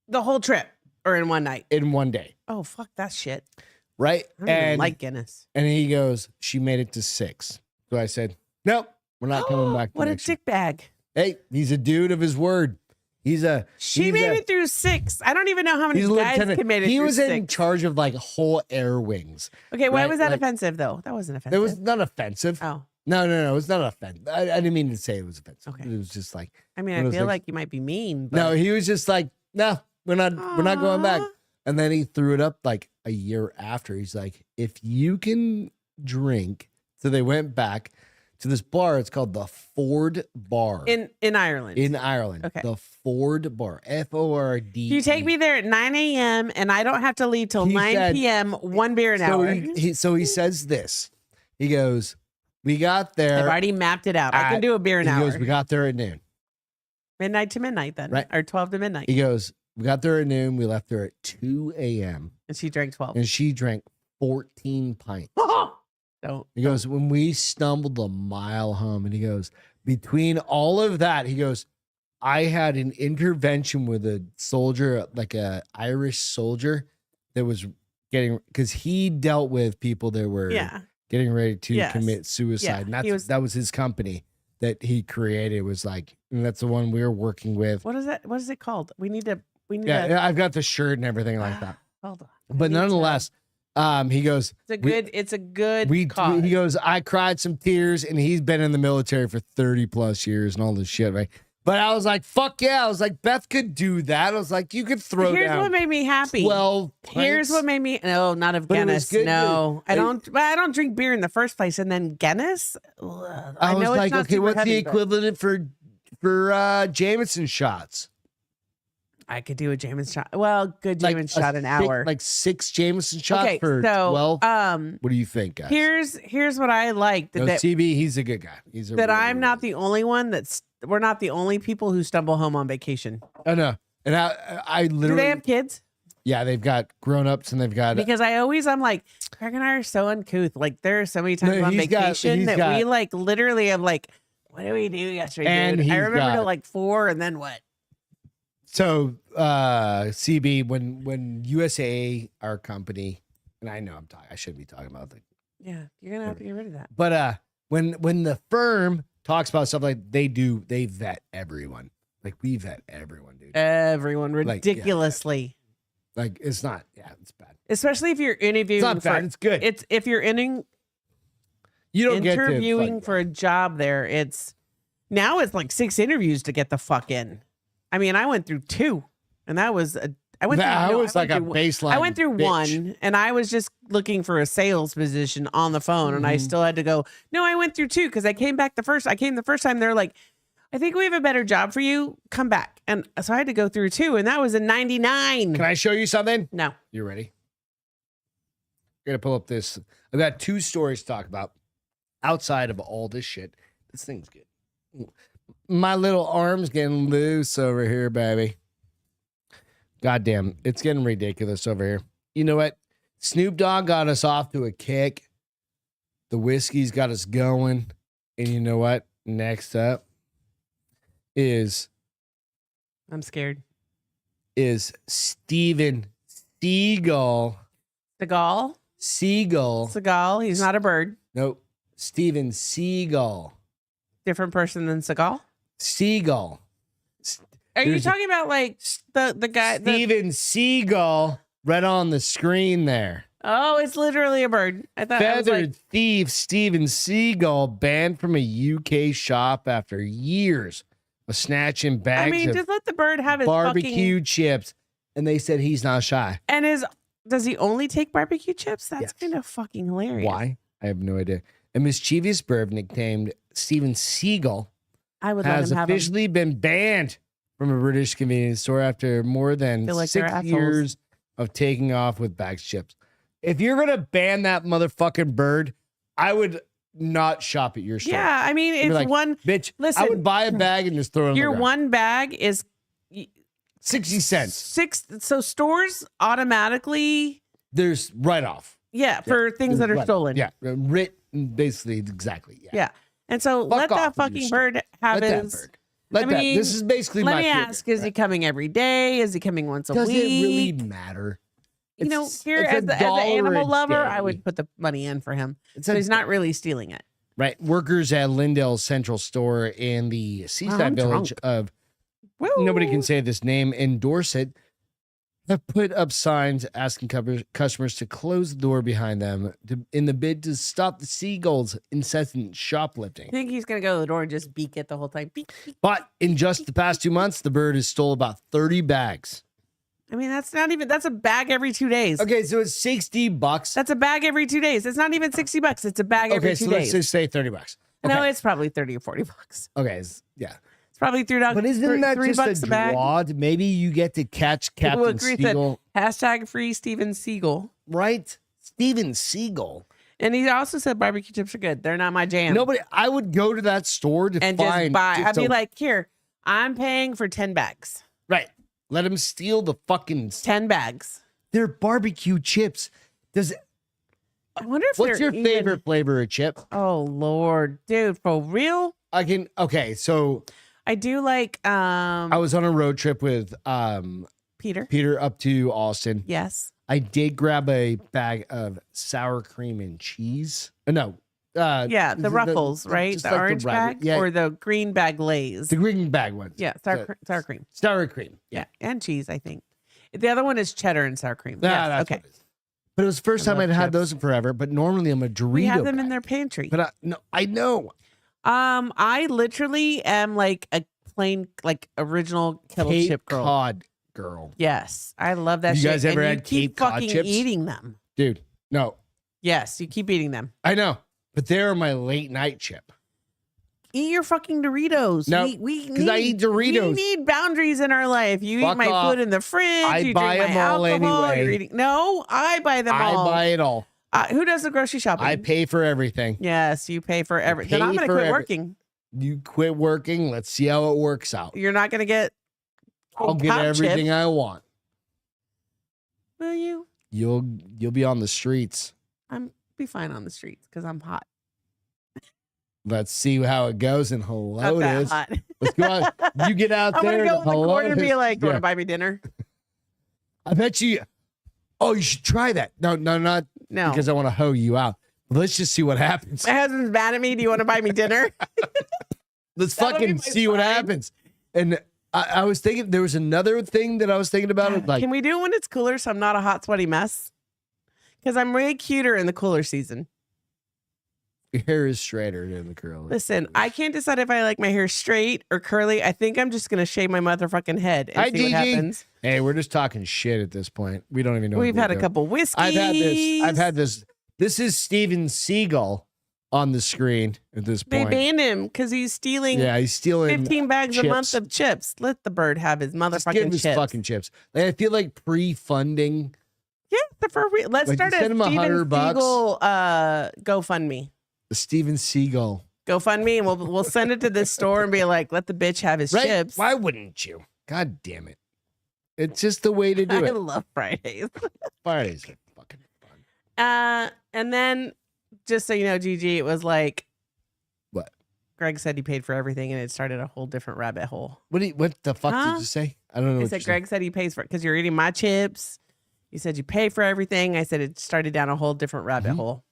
Speaker 2: The whole trip or in one night?
Speaker 1: in one day,
Speaker 2: Oh, fuck that shit.
Speaker 1: right?
Speaker 2: I don't even like Guinness.
Speaker 1: and he goes, she made it to 6. So I said, nope, we're not coming back.
Speaker 2: What a
Speaker 1: next year."
Speaker 2: dick bag.
Speaker 1: Hey, he's a dude of his word.
Speaker 2: She
Speaker 1: he's
Speaker 2: made it through 6. I don't even know how many
Speaker 1: He's a
Speaker 2: guys
Speaker 1: lieutenant.
Speaker 2: can make it
Speaker 1: He
Speaker 2: through
Speaker 1: was
Speaker 2: 6.
Speaker 1: in charge of like whole air wings.
Speaker 2: Okay, why
Speaker 1: right?
Speaker 2: was that
Speaker 1: Like-
Speaker 2: offensive though? That wasn't offensive.
Speaker 1: It was not offensive.
Speaker 2: Oh,
Speaker 1: No, it's not offensive. I didn't mean to say it was offensive.
Speaker 2: Okay.
Speaker 1: It was just like,
Speaker 2: I mean,
Speaker 1: One
Speaker 2: I
Speaker 1: of those
Speaker 2: feel
Speaker 1: things-
Speaker 2: like you might be mean. But...
Speaker 1: no, he was just like, no, we're not going back.
Speaker 2: Aw.
Speaker 1: And then he threw it up like a year after. He's like, if you can drink. So they went back to this bar. It's called the Ford Bar
Speaker 2: in Ireland.
Speaker 1: in Ireland.
Speaker 2: Okay.
Speaker 1: The Ford Bar. FORD.
Speaker 2: You take me there at 9 a.m. and I don't have to leave till
Speaker 1: He
Speaker 2: 9
Speaker 1: said-
Speaker 2: p.m. 1 beer an
Speaker 1: So
Speaker 2: hour.
Speaker 1: he says this. He goes, we got there.
Speaker 2: I've already mapped it out. I can do a beer an
Speaker 1: he
Speaker 2: hour.
Speaker 1: goes, we got there at noon.
Speaker 2: Midnight to midnight then.
Speaker 1: Right.
Speaker 2: Or 12 to midnight.
Speaker 1: He goes, we got there at noon. We left there at 2 a.m.
Speaker 2: And she drank 12.
Speaker 1: and she drank 14 pints.
Speaker 2: Don't.
Speaker 1: He goes, when we stumbled a mile home, and he goes, between all of that, he goes, I had an intervention with a soldier, like a Irish soldier that was because he dealt with people that were
Speaker 2: Yeah.
Speaker 1: getting ready to
Speaker 2: Yes.
Speaker 1: commit suicide.
Speaker 2: Yeah,
Speaker 1: And that was his company that he created. Was like, and that's the one we were working with.
Speaker 2: What is that? What is it called? We need to.
Speaker 1: Yeah, I've got the shirt and everything like that.
Speaker 2: Hold on.
Speaker 1: But nonetheless, he goes,
Speaker 2: It's a good cause.
Speaker 1: he goes, I cried some tears, and he's been in the military for 30 plus years and all this shit, right? But I was like, fuck yeah. I was like, Beth could do that. I was like, you could throw
Speaker 2: Here's
Speaker 1: down
Speaker 2: what made me happy.
Speaker 1: 12
Speaker 2: Here's
Speaker 1: pints.
Speaker 2: what made me not of
Speaker 1: But it was
Speaker 2: Guinness.
Speaker 1: good,
Speaker 2: No,
Speaker 1: dude.
Speaker 2: I don't drink beer in the first place, and then Guinness. Ugh,
Speaker 1: I was
Speaker 2: know
Speaker 1: like,
Speaker 2: it's not
Speaker 1: okay,
Speaker 2: super
Speaker 1: what's the
Speaker 2: heavy, but
Speaker 1: equivalent for Jameson shots?
Speaker 2: I could do a Jameson shot. Well, good Jameson shot an
Speaker 1: six-
Speaker 2: hour.
Speaker 1: Like 6 Jameson shots
Speaker 2: Okay,
Speaker 1: for
Speaker 2: so
Speaker 1: 12. What do you think, guys?
Speaker 2: here's what I like
Speaker 1: No,
Speaker 2: that
Speaker 1: CB, he's a good guy. He's a
Speaker 2: that
Speaker 1: really,
Speaker 2: I'm not
Speaker 1: really
Speaker 2: the only one we're not the only people who stumble home on vacation.
Speaker 1: good- I know. And I
Speaker 2: Do
Speaker 1: literally,
Speaker 2: they have kids?
Speaker 1: yeah, they've got grown-ups and they've got
Speaker 2: Because I'm like, Craig and I are so uncouth. Like there are so many times
Speaker 1: No,
Speaker 2: on
Speaker 1: he's got-
Speaker 2: vacation
Speaker 1: he's
Speaker 2: that
Speaker 1: got-
Speaker 2: we like literally have like, what do we do yesterday?
Speaker 1: And
Speaker 2: dude? I
Speaker 1: he's
Speaker 2: remember till
Speaker 1: got-
Speaker 2: like 4 and then what?
Speaker 1: So, CB, when USA, our company, and I know I shouldn't be talking about that,
Speaker 2: Yeah, you're gonna have to get rid of that.
Speaker 1: but when the firm talks about stuff like they vet everyone, Like we've had everyone, dude.
Speaker 2: Everyone
Speaker 1: Like, yeah.
Speaker 2: ridiculously.
Speaker 1: Like it's not. Yeah, it's bad.
Speaker 2: Especially if you're interviewing
Speaker 1: It's not bad. It's good.
Speaker 2: It's if you're
Speaker 1: You don't get to
Speaker 2: interviewing
Speaker 1: fuck-
Speaker 2: for a job there, it's like 6 interviews to get the fuck in. I mean, I went through 2, and that was a I went
Speaker 1: like a
Speaker 2: through,
Speaker 1: baseline.
Speaker 2: I went through
Speaker 1: bitch.
Speaker 2: 1, and I was just looking for a sales position on the phone, and I still had to go. No, I went through 2 because I came back the first time. They're like, I think we have a better job for you. Come back, and so I had to go through 2, and that was a 99.
Speaker 1: Can I show you something?
Speaker 2: No,
Speaker 1: You ready? I'm gonna pull up this. I've got 2 stories to talk about outside of all this shit. This thing's good. My little arm's getting loose over here, baby. Goddamn, it's getting ridiculous over here. You know what? Snoop Dogg got us off to a kick. The whiskey's got us going. And you know what? Next up is
Speaker 2: I'm scared.
Speaker 1: Steven Seagal.
Speaker 2: Seagal.
Speaker 1: Seagal.
Speaker 2: He's not a bird.
Speaker 1: Nope. Steven Seagal.
Speaker 2: Different person than Seagal.
Speaker 1: Seagal.
Speaker 2: Are you
Speaker 1: There's
Speaker 2: talking about like the guy?
Speaker 1: Steven Seagal, right on the screen there.
Speaker 2: Oh, it's literally a bird. I thought I was
Speaker 1: Feathered
Speaker 2: like,
Speaker 1: thief Steven Seagal banned from a UK shop after years of snatching bags
Speaker 2: I mean,
Speaker 1: of
Speaker 2: just let the bird have his
Speaker 1: barbecue
Speaker 2: fucking,
Speaker 1: chips. And they said he's not shy.
Speaker 2: and does he only take barbecue chips? That's
Speaker 1: Yes.
Speaker 2: kind of fucking hilarious.
Speaker 1: Why? I have no idea. A mischievous bird nicknamed Steven Seagal
Speaker 2: I would let
Speaker 1: has
Speaker 2: him have him.
Speaker 1: officially been banned from a British convenience store after more than
Speaker 2: Feel like they're
Speaker 1: 6
Speaker 2: assholes.
Speaker 1: years of taking off with bags of chips. If you're gonna ban that motherfucking bird, I would not shop at your store.
Speaker 2: Yeah, I mean,
Speaker 1: I'd be
Speaker 2: it's
Speaker 1: like,
Speaker 2: one.
Speaker 1: bitch.
Speaker 2: Listen,
Speaker 1: I would buy a bag and just throw it on
Speaker 2: Your
Speaker 1: the ground.
Speaker 2: one bag is
Speaker 1: 60 cents.
Speaker 2: 6. So stores automatically,
Speaker 1: There's write off.
Speaker 2: for things that are stolen.
Speaker 1: Yeah, basically exactly. Yeah.
Speaker 2: Yeah. And so
Speaker 1: Fuck
Speaker 2: let that
Speaker 1: off with your
Speaker 2: fucking
Speaker 1: shit.
Speaker 2: bird have
Speaker 1: Let that
Speaker 2: his.
Speaker 1: bird. Let
Speaker 2: I
Speaker 1: that.
Speaker 2: mean,
Speaker 1: This is basically
Speaker 2: Let
Speaker 1: my
Speaker 2: me
Speaker 1: favorite.
Speaker 2: ask: is he coming every day? Is he coming once a
Speaker 1: Does
Speaker 2: week?
Speaker 1: it really matter?
Speaker 2: You know,
Speaker 1: It's-
Speaker 2: here
Speaker 1: it's
Speaker 2: as the animal
Speaker 1: $1 a
Speaker 2: lover, I
Speaker 1: day.
Speaker 2: would put the money in for him.
Speaker 1: It's
Speaker 2: So
Speaker 1: a-
Speaker 2: he's not really stealing it.
Speaker 1: Right. Workers at Lindell's Central Store in the seaside
Speaker 2: I'm
Speaker 1: village
Speaker 2: drunk.
Speaker 1: of
Speaker 2: Woo!
Speaker 1: nobody can say this name in Dorset have put up signs asking customers to close the door behind them in the bid to stop the seagulls' incessant
Speaker 2: I
Speaker 1: shoplifting.
Speaker 2: think he's gonna go to the door and just beak it the whole time. Beak, beak.
Speaker 1: But in just the past 2 months, the bird has stole about 30 bags.
Speaker 2: I mean, that's a bag every 2 days.
Speaker 1: Okay, so it's $60.
Speaker 2: That's a bag every 2 days. It's not even $60. It's a bag every
Speaker 1: Okay,
Speaker 2: 2
Speaker 1: so
Speaker 2: days.
Speaker 1: let's just say $30. Okay.
Speaker 2: No, it's probably 30 or 40 bucks.
Speaker 1: Okay, yeah.
Speaker 2: It's probably $3.
Speaker 1: But isn't that just
Speaker 2: $3
Speaker 1: a
Speaker 2: bag?
Speaker 1: draw? Maybe you get to catch
Speaker 2: People
Speaker 1: Captain
Speaker 2: agree that
Speaker 1: Seagal,
Speaker 2: hashtag free Steven Seagal.
Speaker 1: right? Steven Seagal.
Speaker 2: And he also said barbecue chips are good. They're not my jam.
Speaker 1: Nobody. I would go to that store to
Speaker 2: and
Speaker 1: find.
Speaker 2: just buy. I'd be
Speaker 1: so-
Speaker 2: like, here, I'm paying for 10 bags.
Speaker 1: right. Let him steal the fucking.
Speaker 2: 10 bags.
Speaker 1: They're barbecue chips. Does it,
Speaker 2: I wonder if
Speaker 1: what's
Speaker 2: they're
Speaker 1: your
Speaker 2: even-
Speaker 1: favorite flavor of chip?
Speaker 2: Oh Lord, dude, for real?
Speaker 1: I can. Okay, so
Speaker 2: I do like
Speaker 1: I was on a road trip with
Speaker 2: Peter.
Speaker 1: Peter up to Austin.
Speaker 2: Yes.
Speaker 1: I did grab a bag of sour cream and cheese. No.
Speaker 2: Yeah, the Ruffles, right?
Speaker 1: just
Speaker 2: The
Speaker 1: like
Speaker 2: orange
Speaker 1: rabbit-
Speaker 2: bag
Speaker 1: yeah,
Speaker 2: or the green bag Lays.
Speaker 1: the green bag ones.
Speaker 2: Yeah, sour cream.
Speaker 1: Sour cream.
Speaker 2: Yeah, and cheese, I think. The other one is cheddar and sour cream.
Speaker 1: Nah,
Speaker 2: Yes,
Speaker 1: that's
Speaker 2: okay.
Speaker 1: what it is. But it was the first
Speaker 2: I
Speaker 1: time
Speaker 2: love
Speaker 1: I'd had
Speaker 2: chips.
Speaker 1: those in forever. But normally I'm a Dorito.
Speaker 2: We have them in
Speaker 1: guy.
Speaker 2: their pantry.
Speaker 1: But I know.
Speaker 2: I literally am like a plain, like original kettle
Speaker 1: Cape
Speaker 2: chip girl.
Speaker 1: Cod girl,
Speaker 2: Yes, I love that.
Speaker 1: You
Speaker 2: shit.
Speaker 1: guys ever
Speaker 2: and
Speaker 1: had
Speaker 2: you keep
Speaker 1: Cape Cod
Speaker 2: fucking
Speaker 1: chips?
Speaker 2: eating them?
Speaker 1: dude. No,
Speaker 2: Yes, you keep eating them.
Speaker 1: I know. But they're my late night chip.
Speaker 2: Eat your fucking Doritos.
Speaker 1: No,
Speaker 2: we
Speaker 1: 'cause I eat Doritos.
Speaker 2: We need boundaries in our life. You
Speaker 1: Fuck
Speaker 2: eat my
Speaker 1: off.
Speaker 2: food in the fridge.
Speaker 1: I
Speaker 2: you
Speaker 1: buy
Speaker 2: drink my
Speaker 1: them all
Speaker 2: alcohol.
Speaker 1: anyway.
Speaker 2: You're eating. No, I buy them
Speaker 1: I
Speaker 2: all.
Speaker 1: buy it all.
Speaker 2: Who does the grocery shopping?
Speaker 1: I pay for everything.
Speaker 2: Yes, you pay for everything. Then I'm
Speaker 1: pay
Speaker 2: going to
Speaker 1: for
Speaker 2: quit
Speaker 1: every-
Speaker 2: working.
Speaker 1: You quit working. Let's see how it works out.
Speaker 2: You're not going to get.
Speaker 1: I'll get
Speaker 2: pop
Speaker 1: everything
Speaker 2: chips.
Speaker 1: I want.
Speaker 2: Will you?
Speaker 1: You'll be on the streets.
Speaker 2: I'm be fine on the streets because I'm hot.
Speaker 1: Let's see how it goes in
Speaker 2: Not
Speaker 1: Helotes.
Speaker 2: that hot.
Speaker 1: Let's go on. You get out
Speaker 2: I'm
Speaker 1: there.
Speaker 2: gonna go in the corner and be
Speaker 1: Helotes.
Speaker 2: like, "You want
Speaker 1: Yeah.
Speaker 2: to buy me dinner?"
Speaker 1: I bet you. Oh, you should try that. No, not
Speaker 2: No.
Speaker 1: because I want to hoe you out. Let's just see what happens.
Speaker 2: My husband's mad at me. Do you want to buy me dinner?
Speaker 1: Let's
Speaker 2: That'll be
Speaker 1: fucking
Speaker 2: my
Speaker 1: see what
Speaker 2: sign.
Speaker 1: happens. And I was thinking there was another thing that I was thinking about. Like,
Speaker 2: can we do it when it's cooler so I'm not a hot, sweaty mess? Because I'm way cuter in the cooler season.
Speaker 1: your hair is straighter than the curly.
Speaker 2: Listen, I can't decide if I like my hair straight or curly. I think I'm just going to shave my motherfucking head and
Speaker 1: Hi,
Speaker 2: see what
Speaker 1: Gigi.
Speaker 2: happens.
Speaker 1: Hey, we're just talking shit at this point. We don't even know.
Speaker 2: We've
Speaker 1: what
Speaker 2: had
Speaker 1: we're
Speaker 2: a
Speaker 1: doing.
Speaker 2: couple whiskeys.
Speaker 1: I've had this. This is Steven Seagal on the screen at this
Speaker 2: They
Speaker 1: point.
Speaker 2: banned him because he's stealing
Speaker 1: Yeah, he's stealing
Speaker 2: 15 bags a month of chips. Let the bird have his
Speaker 1: Just give him
Speaker 2: motherfucking
Speaker 1: his
Speaker 2: chips.
Speaker 1: fucking chips. Like, I feel like pre-funding.
Speaker 2: Yeah, for real. Let's
Speaker 1: Like,
Speaker 2: start a
Speaker 1: send him
Speaker 2: Steven
Speaker 1: $100.
Speaker 2: Seagal GoFundMe.
Speaker 1: The Steven Seagal.
Speaker 2: GoFundMe, and we'll send it to this store and be like, let the bitch have his
Speaker 1: Right?
Speaker 2: chips.
Speaker 1: Why wouldn't you? God damn it. It's just the way to do
Speaker 2: I
Speaker 1: it.
Speaker 2: love Fridays.
Speaker 1: Fridays are fucking fun.
Speaker 2: And then just so you know, Gigi, it was like
Speaker 1: What?
Speaker 2: Greg said he paid for everything, and it started a whole different rabbit hole.
Speaker 1: What the fuck
Speaker 2: Huh?
Speaker 1: did you say? I don't know.
Speaker 2: I
Speaker 1: What
Speaker 2: said
Speaker 1: you
Speaker 2: Greg said he pays for it because you're eating my chips. You said you pay for everything. I said it started down a whole different rabbit
Speaker 1: Mhm.
Speaker 2: hole.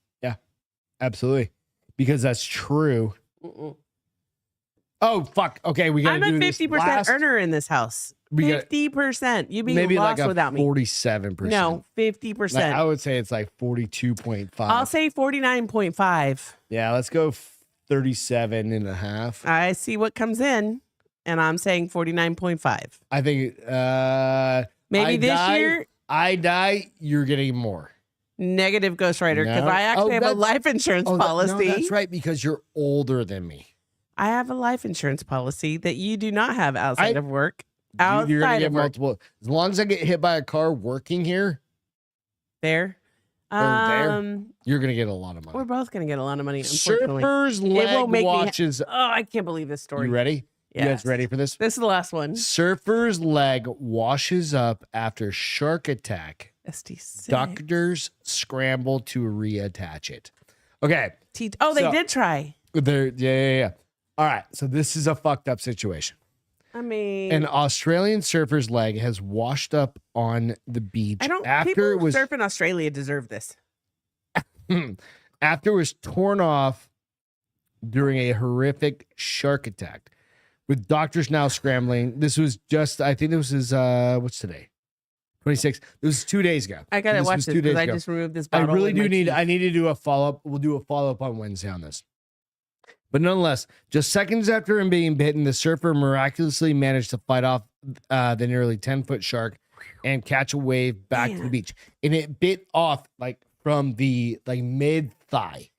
Speaker 1: Absolutely, because that's true.
Speaker 2: Mm-mm.
Speaker 1: Oh fuck. Okay, we got
Speaker 2: I'm
Speaker 1: to do
Speaker 2: a
Speaker 1: this
Speaker 2: 50%
Speaker 1: last.
Speaker 2: earner in this house.
Speaker 1: We got
Speaker 2: 50%. You'd be
Speaker 1: maybe
Speaker 2: lost
Speaker 1: like a
Speaker 2: without me.
Speaker 1: 47%.
Speaker 2: No, 50%.
Speaker 1: I would say it's like 42.5.
Speaker 2: I'll say 49.5.
Speaker 1: Yeah, let's go 37 and a half.
Speaker 2: I see what comes in, and I'm saying 49.5.
Speaker 1: I think
Speaker 2: Maybe
Speaker 1: I
Speaker 2: this
Speaker 1: die,
Speaker 2: year,
Speaker 1: I die, you're getting more.
Speaker 2: negative ghostwriter, because
Speaker 1: No.
Speaker 2: I actually have a
Speaker 1: that's-
Speaker 2: life insurance
Speaker 1: No,
Speaker 2: policy.
Speaker 1: that's right, because you're older than me.
Speaker 2: I have a life insurance policy that you do not have outside of work.
Speaker 1: You're gonna
Speaker 2: Outside
Speaker 1: get
Speaker 2: of work.
Speaker 1: multiple. As long as I get hit by a car working here,
Speaker 2: There.
Speaker 1: there. you're gonna get a lot of money.
Speaker 2: We're both going to get a lot of money, unfortunately.
Speaker 1: Surfer's
Speaker 2: won't
Speaker 1: leg
Speaker 2: make me
Speaker 1: washes.
Speaker 2: Oh, I can't believe this story.
Speaker 1: You ready? You
Speaker 2: Yes.
Speaker 1: guys ready for this?
Speaker 2: This is the last one.
Speaker 1: Surfer's leg washes up after shark attack.
Speaker 2: ST6.
Speaker 1: Doctors scramble to reattach it. Okay.
Speaker 2: Oh, they
Speaker 1: So-
Speaker 2: did try.
Speaker 1: Yeah. All right. So this is a fucked up situation.
Speaker 2: I mean,
Speaker 1: An Australian surfer's leg has washed up on the beach
Speaker 2: I don't.
Speaker 1: after
Speaker 2: People
Speaker 1: it
Speaker 2: who
Speaker 1: was
Speaker 2: surf in Australia deserve this.
Speaker 1: after it was torn off during a horrific shark attack. With doctors now scrambling. This was just, I think this was what's today? 26. It was 2 days ago.
Speaker 2: I gotta
Speaker 1: This
Speaker 2: watch
Speaker 1: was
Speaker 2: this
Speaker 1: 2 days
Speaker 2: because I
Speaker 1: ago.
Speaker 2: just removed this
Speaker 1: I
Speaker 2: bottle.
Speaker 1: really
Speaker 2: with
Speaker 1: do
Speaker 2: my
Speaker 1: need.
Speaker 2: teeth.
Speaker 1: I need to do a follow up. We'll do a follow up on Wednesday on this. But nonetheless, just seconds after him being bitten, the surfer miraculously managed to fight off the nearly 10-foot shark and catch a wave back to the
Speaker 2: Man.
Speaker 1: beach. And it bit off like from the mid thigh,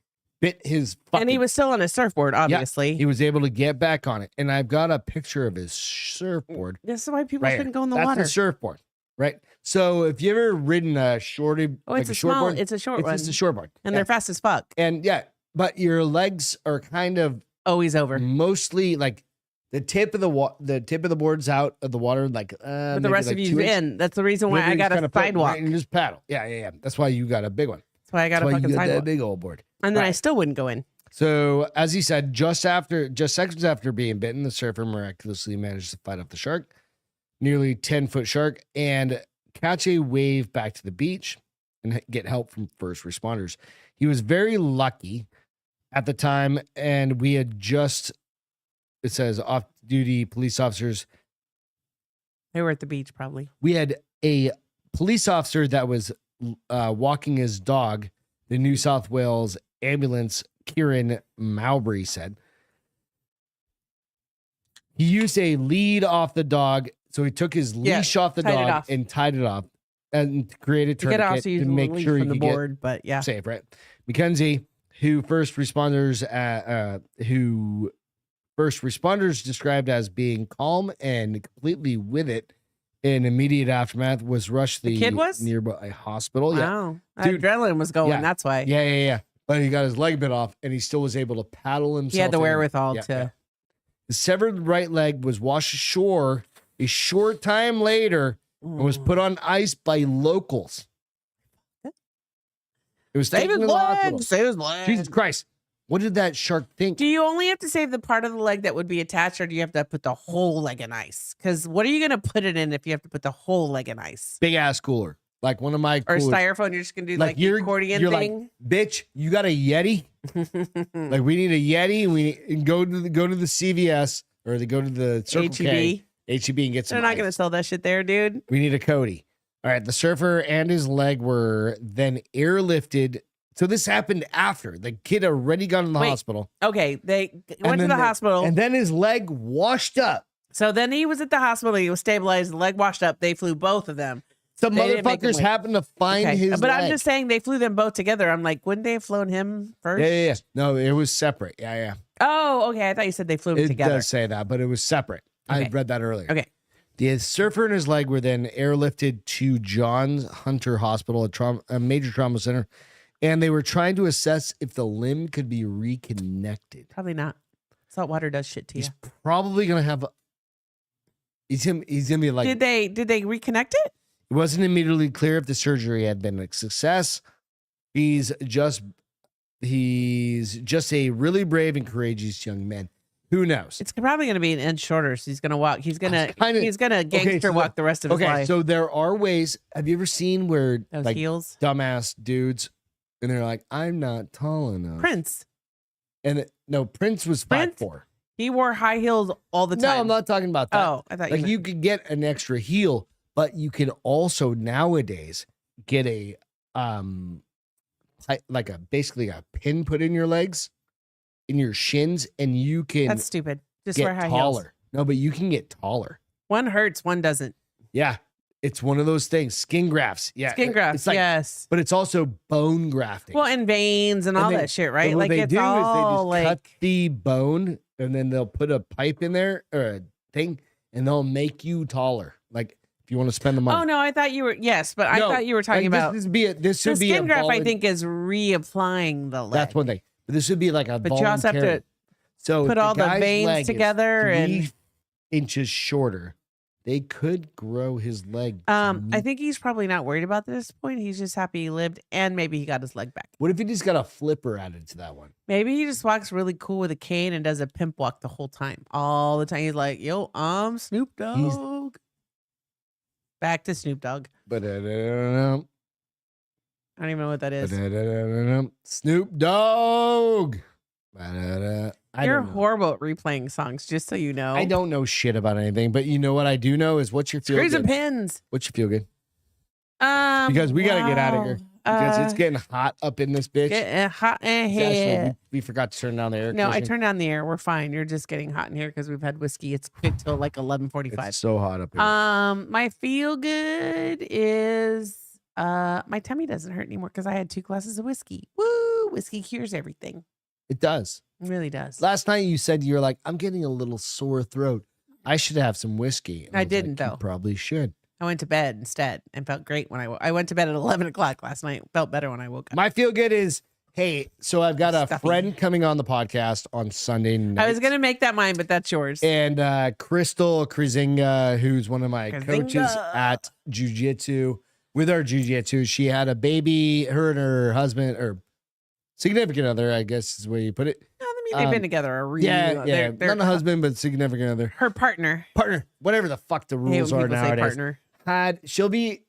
Speaker 1: bit his. Fucking,
Speaker 2: And he was still on a surfboard, obviously.
Speaker 1: he was able to get back on it. And I've got a picture of his surfboard.
Speaker 2: This is why people
Speaker 1: Right
Speaker 2: shouldn't go in the
Speaker 1: That's
Speaker 2: water.
Speaker 1: a surfboard, right? So if you ever ridden a shorty,
Speaker 2: Oh,
Speaker 1: like
Speaker 2: it's
Speaker 1: a
Speaker 2: a small.
Speaker 1: shortboard,
Speaker 2: It's a short
Speaker 1: it's
Speaker 2: one,
Speaker 1: just a shortboard,
Speaker 2: and
Speaker 1: yeah.
Speaker 2: they're fast as fuck.
Speaker 1: And yeah, but your legs are kind of
Speaker 2: Always over.
Speaker 1: mostly like the tip of the board's out of the water, like
Speaker 2: But the
Speaker 1: maybe
Speaker 2: rest
Speaker 1: like
Speaker 2: of you
Speaker 1: 2 inches.
Speaker 2: in. That's the reason why I
Speaker 1: Everything's
Speaker 2: got a
Speaker 1: kinda put
Speaker 2: sidewalk.
Speaker 1: right and just paddle. Yeah. That's why you got a big one.
Speaker 2: That's why I got
Speaker 1: That's
Speaker 2: a
Speaker 1: why you
Speaker 2: fucking
Speaker 1: got that
Speaker 2: sidewalk.
Speaker 1: big old board.
Speaker 2: And then I
Speaker 1: Right.
Speaker 2: still wouldn't go in.
Speaker 1: So as he said, just seconds after being bitten, the surfer miraculously managed to fight off the shark, nearly 10-foot shark, and catch a wave back to the beach and get help from first responders. He was very lucky at the time, and we had just, it says, off-duty police officers.
Speaker 2: They were at the beach, probably.
Speaker 1: We had a police officer that was walking his dog, the New South Wales ambulance, Kieran Mowbray said. He used a lead off the dog, so he took his
Speaker 2: Yeah,
Speaker 1: leash off the
Speaker 2: tied it
Speaker 1: dog
Speaker 2: off.
Speaker 1: and tied it off and created a
Speaker 2: To get
Speaker 1: tourniquet
Speaker 2: off, so you
Speaker 1: to
Speaker 2: use
Speaker 1: make sure he
Speaker 2: from the
Speaker 1: could get
Speaker 2: board, but yeah.
Speaker 1: safe, right? Mackenzie, who first responders described as being calm and completely with it in immediate aftermath, was rushed
Speaker 2: The kid was?
Speaker 1: nearby hospital. Yeah.
Speaker 2: Wow.
Speaker 1: Dude,
Speaker 2: Adrenaline was going.
Speaker 1: yeah.
Speaker 2: That's why.
Speaker 1: Yeah. But he got his leg bit off, and he still was able to paddle himself.
Speaker 2: He had the
Speaker 1: in.
Speaker 2: wherewithal
Speaker 1: Yeah,
Speaker 2: to.
Speaker 1: yeah. The severed right leg was washed ashore a short time later and was put on ice by locals. It was
Speaker 2: Save
Speaker 1: taken
Speaker 2: his
Speaker 1: to the hospital.
Speaker 2: leg. Save his leg.
Speaker 1: Jesus Christ. What did that shark think?
Speaker 2: Do you only have to save the part of the leg that would be attached, or do you have to put the whole leg in ice? Because what are you going to put it in if you have to put the whole leg in ice?
Speaker 1: Big ass cooler. Like one of my
Speaker 2: Or
Speaker 1: coolers.
Speaker 2: styrofoam, you're just going to do like the accordion
Speaker 1: you're
Speaker 2: thing?
Speaker 1: like, bitch, you got a Yeti? Like we need a Yeti, and we need, and go to the CVS or they go to the Circle K.
Speaker 2: H-E-B.
Speaker 1: HEB and get some
Speaker 2: They're not going to
Speaker 1: ice.
Speaker 2: sell that shit there, dude.
Speaker 1: We need a Cody. All right. The surfer and his leg were then airlifted. So this happened after the kid already got in the hospital.
Speaker 2: Okay, they went to the hospital.
Speaker 1: And then his leg washed up.
Speaker 2: So then he was at the hospital. He was stabilized. The leg washed up. They flew both of them.
Speaker 1: Some
Speaker 2: They didn't make him
Speaker 1: motherfuckers
Speaker 2: wait.
Speaker 1: happened to find his
Speaker 2: But
Speaker 1: leg.
Speaker 2: I'm just saying they flew them both together. I'm like, wouldn't they have flown him first?
Speaker 1: Yeah. No, it was separate. Yeah.
Speaker 2: Oh, okay. I thought you said they flew them
Speaker 1: It
Speaker 2: together.
Speaker 1: does say that, but it was separate. I
Speaker 2: Okay.
Speaker 1: read that earlier.
Speaker 2: Okay.
Speaker 1: The surfer and his leg were then airlifted to Johns Hunter Hospital, a major trauma center, and they were trying to assess if the limb could be reconnected.
Speaker 2: Probably not. Salt water does shit to you.
Speaker 1: He's probably gonna have. He's gonna be like.
Speaker 2: Did they reconnect it?
Speaker 1: It wasn't immediately clear if the surgery had been a success. He's just a really brave and courageous young man. Who knows?
Speaker 2: It's probably going to be an inch shorter. So he's going to walk. He's going to gangster
Speaker 1: so
Speaker 2: walk the rest of his life.
Speaker 1: So there are ways. Have you ever seen where
Speaker 2: Those
Speaker 1: like
Speaker 2: heels.
Speaker 1: dumbass dudes and they're like, I'm not tall enough.
Speaker 2: Prince.
Speaker 1: And no, Prince was 5'4".
Speaker 2: He wore high heels all the time.
Speaker 1: No, I'm not talking about that.
Speaker 2: Oh, I thought
Speaker 1: Like you could get an extra heel, but you can also nowadays get a basically a pin put in your legs, in your shins, and you can
Speaker 2: That's stupid. Just
Speaker 1: get
Speaker 2: wear high
Speaker 1: taller.
Speaker 2: heels.
Speaker 1: No, but you can get taller.
Speaker 2: One hurts, one doesn't.
Speaker 1: Yeah. It's one of those things. Skin grafts. Yeah.
Speaker 2: Skin grafts,
Speaker 1: It's like,
Speaker 2: yes.
Speaker 1: but it's also bone grafting.
Speaker 2: Well, and veins and all
Speaker 1: they-
Speaker 2: that shit, right?
Speaker 1: What
Speaker 2: Like
Speaker 1: they
Speaker 2: it's
Speaker 1: do
Speaker 2: all
Speaker 1: is they just
Speaker 2: like
Speaker 1: cut the bone and then they'll put a pipe in there or a thing and they'll make you taller. Like if you want to spend the money.
Speaker 2: Oh no, I thought you were I
Speaker 1: No,
Speaker 2: thought you were talking
Speaker 1: like,
Speaker 2: about
Speaker 1: this
Speaker 2: the
Speaker 1: should be a
Speaker 2: skin graft. I
Speaker 1: volun-
Speaker 2: think is reapplying the leg.
Speaker 1: That's one thing. But this would be like a
Speaker 2: But you also have to
Speaker 1: voluntary- so
Speaker 2: put
Speaker 1: if
Speaker 2: all the
Speaker 1: guy's
Speaker 2: veins
Speaker 1: leg is
Speaker 2: together
Speaker 1: 3
Speaker 2: and-
Speaker 1: inches shorter. They could grow his leg. to
Speaker 2: I
Speaker 1: meet-
Speaker 2: think he's probably not worried about this point. He's just happy he lived, and maybe he got his leg back.
Speaker 1: What if he just got a flipper added to that one?
Speaker 2: Maybe he just walks really cool with a cane and does a pimp walk the whole time, all the time. He's like, "Yo, I'm Snoop Dogg." Back to Snoop Dogg.
Speaker 1: Ba-da-da-da-dum,
Speaker 2: I don't even know what that is.
Speaker 1: ba-da-da-da-dum. Snoop Dogg. Ba-da-da. I
Speaker 2: You're
Speaker 1: don't know.
Speaker 2: horrible at replaying songs, just so you know.
Speaker 1: I don't know shit about anything, but you know what I do know is what's your feel
Speaker 2: Screws and
Speaker 1: good?
Speaker 2: pins.
Speaker 1: What's your feel good? Because we gotta get out of here. Because it's getting hot up in this bitch.
Speaker 2: getting hot in
Speaker 1: Actually,
Speaker 2: here.
Speaker 1: we forgot to turn down the air.
Speaker 2: No, I
Speaker 1: conditioning.
Speaker 2: turned down the air. We're fine. You're just getting hot in here because we've had whiskey. It's good till like 11:45.
Speaker 1: It's so hot up here.
Speaker 2: My feel good is my tummy doesn't hurt anymore because I had 2 glasses of whiskey. Woo! Whiskey cures everything.
Speaker 1: It does.
Speaker 2: It really does.
Speaker 1: Last night you said you were like, I'm getting a little sore throat. I should have some whiskey. And
Speaker 2: I
Speaker 1: was
Speaker 2: didn't,
Speaker 1: like,
Speaker 2: though.
Speaker 1: You probably should.
Speaker 2: I went to bed instead and felt great when I went to bed at 11 o'clock last night. Felt better when I woke up.
Speaker 1: My feel good is, hey, so I've got a
Speaker 2: Stuffy.
Speaker 1: friend coming on the podcast on Sunday night.
Speaker 2: I was gonna make that mine, but that's yours.
Speaker 1: And Crystal Krizinga, who's one of my coaches
Speaker 2: Krizinga.
Speaker 1: at jiu-jitsu, with our jiu-jitsu, she had a baby, her and her husband, or significant other, I guess is the way you put it.
Speaker 2: I mean, they've been together a really
Speaker 1: Yeah,
Speaker 2: they're
Speaker 1: not a husband, but significant other.
Speaker 2: her partner.
Speaker 1: Partner, whatever the fuck the
Speaker 2: I hate when
Speaker 1: rules are
Speaker 2: people say
Speaker 1: nowadays.
Speaker 2: partner.
Speaker 1: She'll be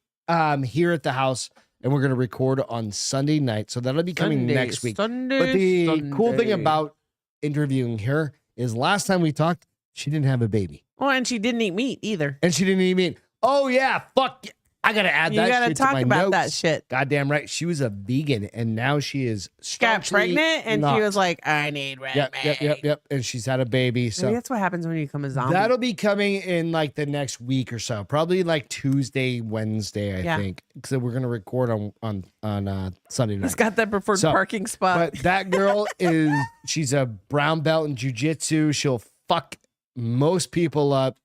Speaker 1: here at the house, and we're going to record on Sunday night. So that'll be coming
Speaker 2: Sunday,
Speaker 1: next week.
Speaker 2: Sunday,
Speaker 1: But the cool thing
Speaker 2: Sunday.
Speaker 1: about interviewing her is last time we talked, she didn't have a baby.
Speaker 2: Well, and she didn't eat meat either.
Speaker 1: And she didn't even mean, oh yeah, fuck. I got to add
Speaker 2: You
Speaker 1: that
Speaker 2: gotta
Speaker 1: shit to
Speaker 2: talk
Speaker 1: my
Speaker 2: about that
Speaker 1: notes.
Speaker 2: shit.
Speaker 1: Goddamn right. She was a vegan, and now she is
Speaker 2: She got
Speaker 1: staunchly
Speaker 2: pregnant and
Speaker 1: not.
Speaker 2: she was like, I need red meat.
Speaker 1: Yep. And she's had a baby.
Speaker 2: Maybe
Speaker 1: So
Speaker 2: that's what happens when you become a zombie.
Speaker 1: that'll be coming in like the next week or so, probably like Tuesday, Wednesday, I
Speaker 2: Yeah.
Speaker 1: think. So we're gonna record on Sunday night.
Speaker 2: It's got that preferred
Speaker 1: So,
Speaker 2: parking spot.
Speaker 1: But that girl she's a brown belt in jujitsu. She'll fuck most people up,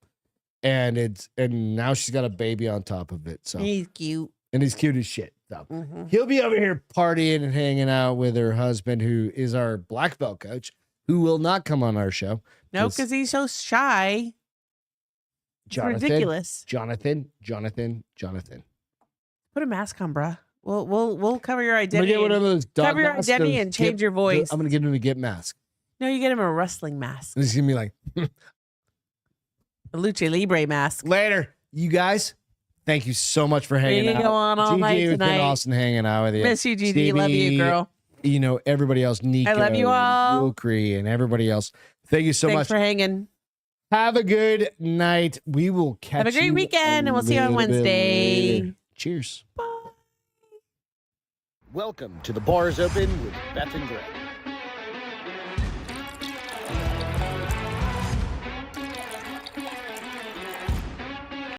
Speaker 1: and now she's got a baby on top of it. So
Speaker 2: He's cute.
Speaker 1: and he's cute as shit. So
Speaker 2: Mhm.
Speaker 1: he'll be over here partying and hanging out with her husband, who is our black belt coach, who will not come on our show.
Speaker 2: No,
Speaker 1: Because
Speaker 2: because he's so shy. It's ridiculous.
Speaker 1: Jonathan.
Speaker 2: Put a mask on, bruh. We'll cover your
Speaker 1: I'm gonna
Speaker 2: identity.
Speaker 1: get one of those dog
Speaker 2: Cover your
Speaker 1: masks,
Speaker 2: identity
Speaker 1: those
Speaker 2: and change your voice.
Speaker 1: I'm gonna get him to get mask.
Speaker 2: No, you get him a wrestling mask,
Speaker 1: And he's gonna be like,
Speaker 2: a lucha libre mask.
Speaker 1: later, you guys. Thank you so much for hanging
Speaker 2: You
Speaker 1: out.
Speaker 2: go on all
Speaker 1: GG,
Speaker 2: night
Speaker 1: it's been
Speaker 2: tonight.
Speaker 1: awesome hanging out with you.
Speaker 2: Miss you, GD. Love you,
Speaker 1: Stevie,
Speaker 2: girl.
Speaker 1: You know, everybody else, Nico,
Speaker 2: love you all.
Speaker 1: Wilkry, and everybody else. Thank you so
Speaker 2: Thanks
Speaker 1: much.
Speaker 2: for hanging.
Speaker 1: Have a good night. We will catch you.
Speaker 2: Have a great weekend, and we'll see you on
Speaker 1: little bit
Speaker 2: Wednesday.
Speaker 1: later. Cheers.
Speaker 2: Bye.
Speaker 1: Welcome to the Bars Open with Beth and Greg.